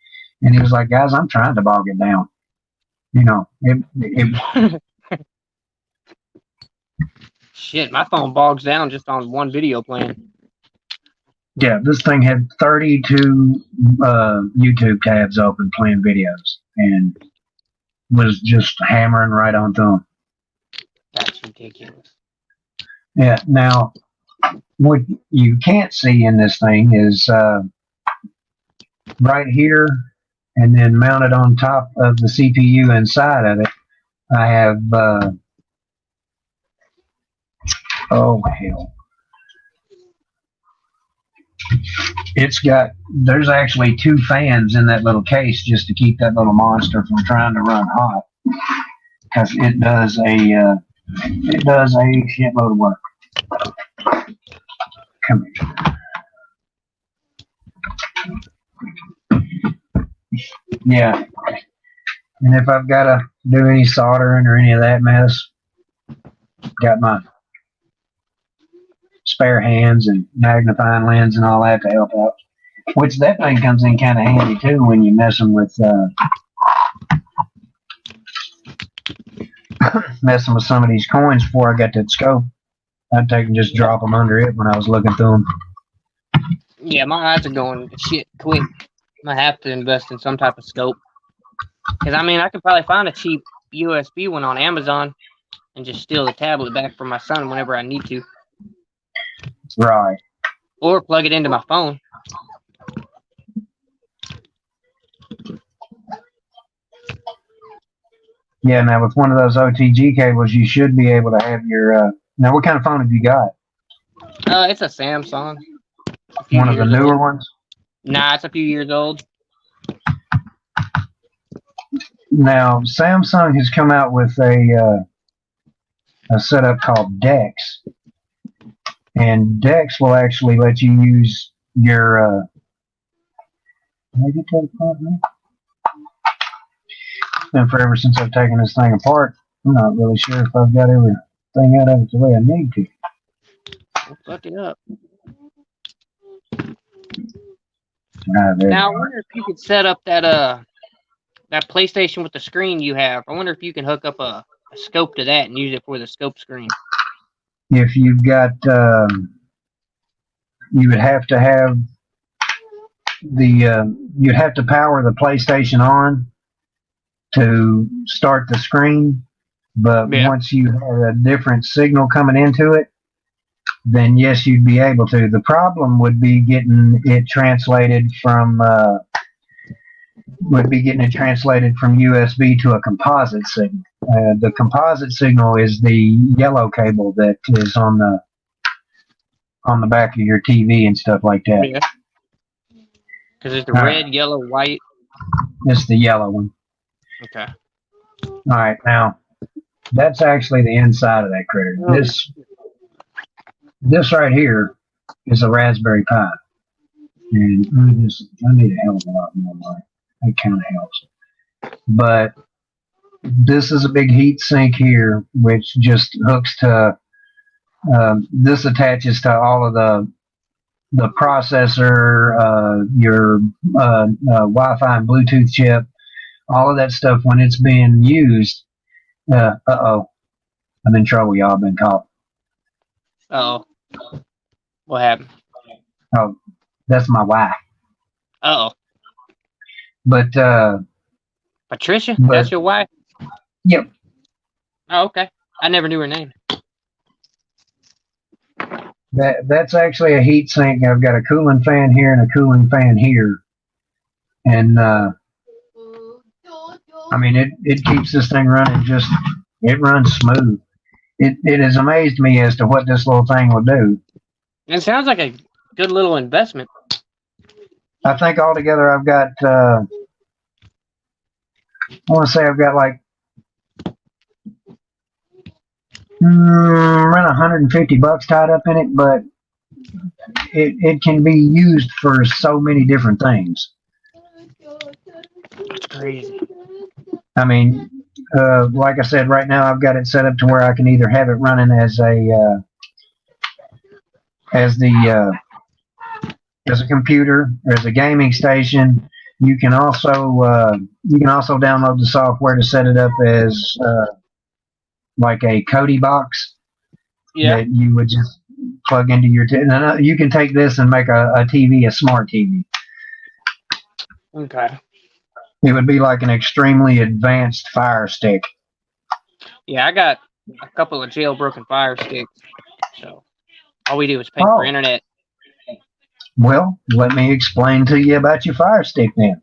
And he was like, guys, I'm trying to bog it down. Shit, my phone bogs down just on one video playing. Yeah, this thing had 32 YouTube tabs open playing videos, and was just hammering right on through them. That's ridiculous. Yeah, now, what you can't see in this thing is right here, and then mounted on top of the CPU inside of it, I have, oh hell. There's actually 2 fans in that little case just to keep that little monster from trying to run hot. Because it does a shitload of work. Come here. Yeah. And if I've got to do any soldering or any of that mess, got my spare hands and magnifying lens and all that to help out. Which that thing comes in kind of handy too when you're messing with some of these coins. Before I got that scope, I'd take and just drop them under it when I was looking through them. Yeah, my eyes are going to shit quick. I have to invest in some type of scope. Because, I mean, I could probably find a cheap USB one on Amazon and just steal the tablet back from my son whenever I need to. Right. Or plug it into my phone. Yeah, now with one of those OTG cables, you should be able to have your. Now, what kind of phone have you got? It's a Samsung. One of the newer ones? Nah, it's a few years old. Now, Samsung has come out with a setup called DeX. And DeX will actually let you use your. Can I get that apart now? It's been forever since I've taken this thing apart. I'm not really sure if I've got everything out of it the way I need to. We'll fuck it up. Now, I wonder if you could set up that PlayStation with the screen you have. I wonder if you can hook up a scope to that and use it for the scope screen. If you've got, you would have to have you'd have to power the PlayStation on to start the screen, but Yeah. once you had a different signal coming into it, then yes, you'd be able to. The problem would be getting it translated from USB to a composite signal. The composite signal is the yellow cable that is on the back of your TV and stuff like that. Yeah. Because it's the All red, right. yellow, white. It's the yellow one. Okay. All right, now that's actually the inside of that critter. Oh. This right here is a Raspberry Pi, and I need a hell of a lot more light. That kind of helps. But this is a big heat sink here, which just hooks to. This attaches to all of the processor, your Wi-Fi and Bluetooth chip, all of that stuff. When it's being used, I'm in trouble, y'all. I've been caught. Oh. What happened? Oh, that's my wife. Oh. But Patricia? But- That's your wife? yep, Oh, okay. I never knew her name. that's actually a heat sink. I've got a cooling fan here and a cooling fan here, and I mean it keeps this thing running. It runs smooth. It has amazed me as to what this little thing will do. It sounds like a good little investment. I think altogether I've got I want to say I've got like around $150 tied up in it, but it can be used for so many different things. That's crazy. I mean, like I said, right now I've got it set up to where I can either have it running as a computer or as a gaming station. You can also download the software to set it up as like a Kodi box that you would just plug into your you can take this and make a TV a smart TV. Okay. It would be like an extremely advanced Fire Stick. Yeah, I got a couple of jailbroken Fire Sticks. So all we do is pay for internet. Well, let me explain to you about your Fire Stick then.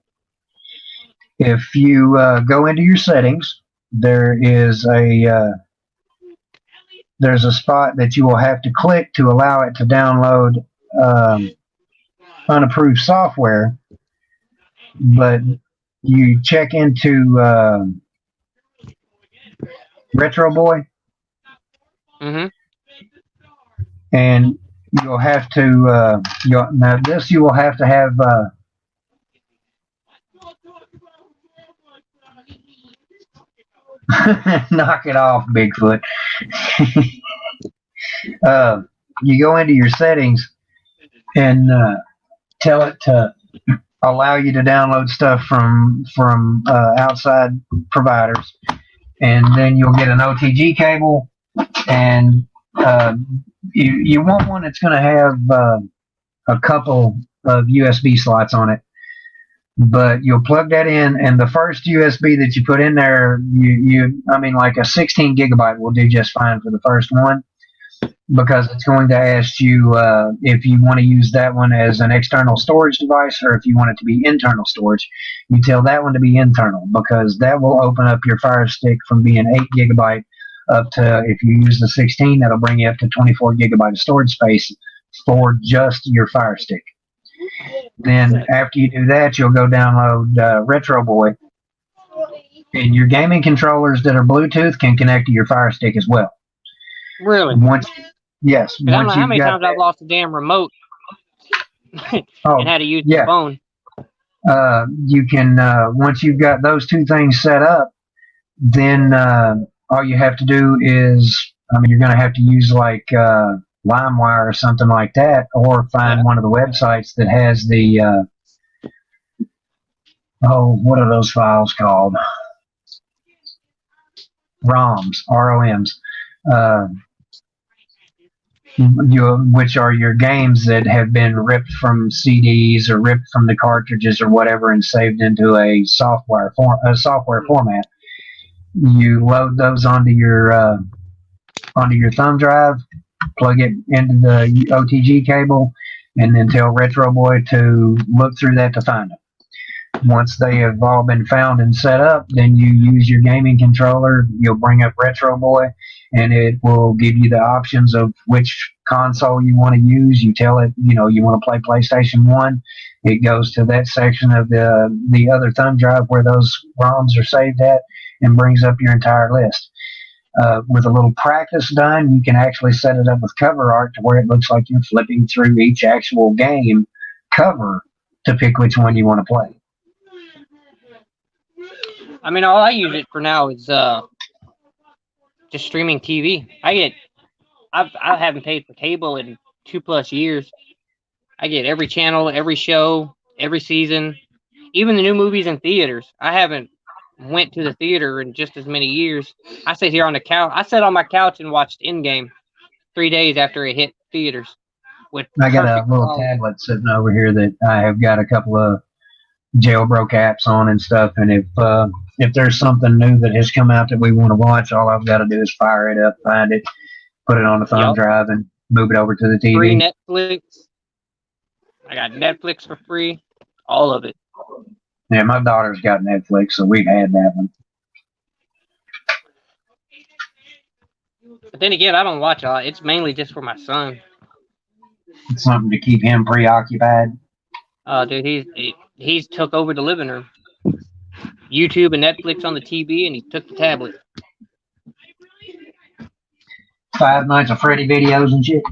If you go into your settings, there's a spot that you will have to click to allow it to download unapproved software. But you check into Retro Boy, and you'll have to you will have to have knock it off, Bigfoot. You go into your settings and tell it to allow you to download stuff from outside providers, and then you'll get an OTG cable, and you want one that's going to have a couple of USB slots on it. But you'll plug that in, and the first USB that you put in there, like a 16 gigabyte will do just fine for the first one, because it's going to ask you if you want to use that one as an external storage device or if you want it to be internal storage. You tell that one to be internal, because that will open up your Fire Stick from being 8 gigabyte up to, if you use the 16, that'll bring you up to 24 gigabyte of storage space for just your Fire Stick. Then after you do that, you'll go download Retro Boy, and your gaming controllers that are Bluetooth can connect to your Fire Stick as well. Really? Yes. I don't know how many times I've lost a damn remote and had to use the phone. You can once you've got those two things set up, then all you have to do is, you're going to have to use like LimeWire or something like that, or find one of the websites that has the what are those files called? ROMs, ROMs. which are your games that have been ripped from CDs or ripped from the cartridges or whatever and saved into a software format. You load those onto your thumb drive, plug it into the OTG cable, and then tell Retro Boy to look through that to find them. Once they have all been found and set up, then you use your gaming controller. You'll bring up Retro Boy, and it will give you the options of which console you want to use. You tell it, you want to play PlayStation 1. It goes to that section of the other thumb drive where those ROMs are saved at and brings up your entire list. With a little practice done, you can actually set it up with cover art to where it looks like you're flipping through each actual game cover to pick which one you want to play. I mean, all I use it for now is just streaming TV. I haven't paid for cable in 2+ years. I get every channel, every show, every season, even the new movies in theaters. I haven't went to the theater in just as many years. I sit here on the couch. I sat on my couch and watched Endgame 3 days after it hit theaters. I got a little tablet sitting over here that I have got a couple of jailbroke apps on and stuff, and if there's something new that has come out that we want to watch, all I've got to do is fire it up, find it, put it on the thumb drive, and move it over to the TV. Free Netflix. I got Netflix for free, all of it. Yeah, my daughter's got Netflix, so we've had that one. But then again, I don't watch a lot. It's mainly just for my son. It's something to keep him preoccupied. Dude, he's took over the living room. YouTube and Netflix on the TV, and he took the tablet. Five Nights at Freddy videos and shit.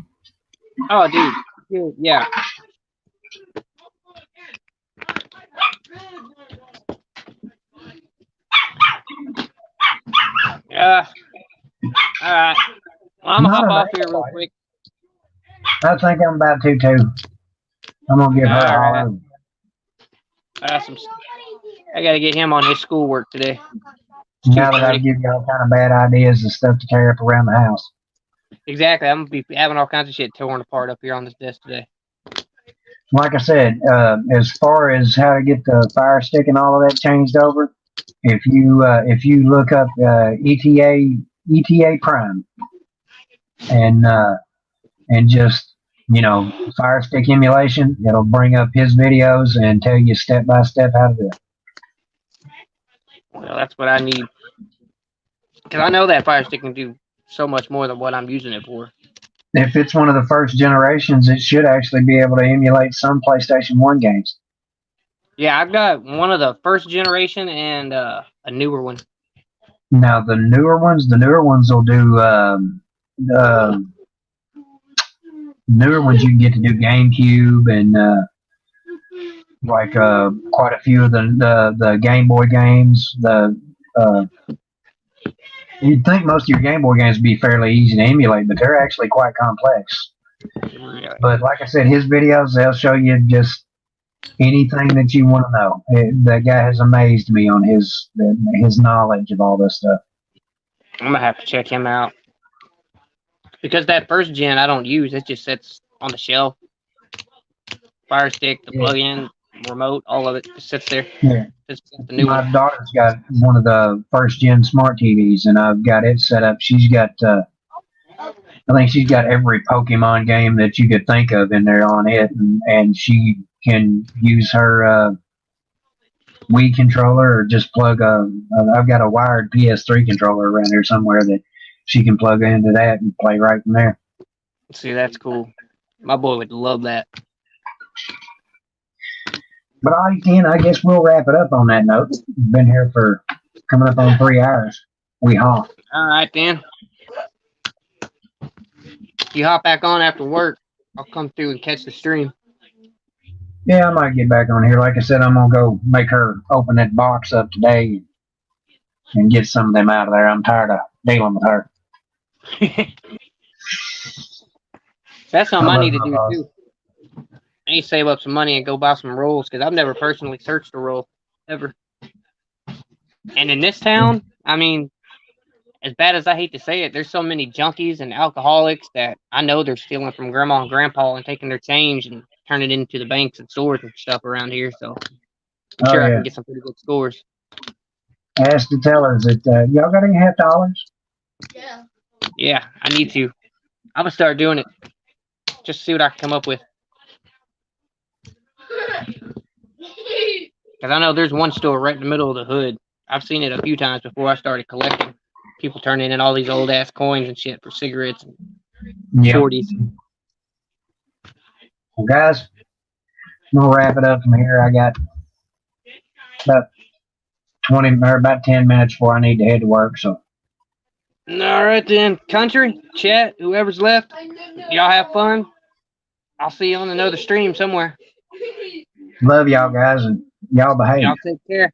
Oh, dude, yeah. All right. Well, I'm gonna hop off here real quick. I think I'm about to too. I'm gonna give her a holler. I gotta get him on his schoolwork today. Now that I give you all kind of bad ideas and stuff to tear up around the house. Exactly. I'm gonna be having all kinds of shit torn apart up here on this desk today. Like I said, as far as how to get the Fire Stick and all of that changed over, if you look up ETA Prime and just Fire Stick emulation, it'll bring up his videos and tell you step by step how to do it. Well, that's what I need, because I know that Fire Stick can do so much more than what I'm using it for. If it's one of the first generations, it should actually be able to emulate some PlayStation 1 games. Yeah, I've got one of the first generation and a newer one. Now the newer ones will do newer ones you can get to do GameCube and quite a few of the Game Boy games. You'd think most of your Game Boy games would be fairly easy to emulate, but they're actually quite complex. Really? But like I said, his videos, they'll show you just anything that you want to know. That guy has amazed me on his knowledge of all this stuff. I'm going to have to check him out. Because that first gen I don't use. It just sits on the shelf. Fire Stick, the plug-in, remote, all of it just sits there. Yeah. My daughter's got one of the first gen smart TVs, and I've got it set up. She's got, I think she's got every Pokemon game that you could think of in there on it, and she can use her Wii controller or just plug I've got a wired PS3 controller around here somewhere that she can plug into that and play right from there. See, that's cool. My boy would love that. But all you can, I guess we'll wrap it up on that note. We've been here for coming up on 3 hours. We hop. All right, then. You hop back on after work. I'll come through and catch the stream. Yeah, I might get back on here. Like I said, I'm going to go make her open that box up today and get some of them out of there. I'm tired of dealing with her. That's something I need to do, too. I need to save up some money and go buy some rolls, because I've never personally searched a roll, ever. And in this town, I mean, as bad as I hate to say it, there's so many junkies and alcoholics that I know they're stealing from grandma and grandpa and taking their change and turning it into the banks and stores and stuff around here. So I'm Oh sure I yeah. can get some pretty good scores. Ask the tellers that y'all got any $half? Yeah. Yeah, I need to. I'm gonna start doing it. Just see what I can come up with. Because I know there's one store right in the middle of the hood. I've seen it a few times before I started collecting. People turning in all these old ass coins and shit for cigarettes and Yep. shorties. Well, guys, I'm gonna wrap it up from here. I got about 20 or about 10 minutes before I need to head to work. So All right then, country, chat, whoever's left, y'all have fun. I'll see you on another stream somewhere. love y'all guys and y'all behave. Y'all take care.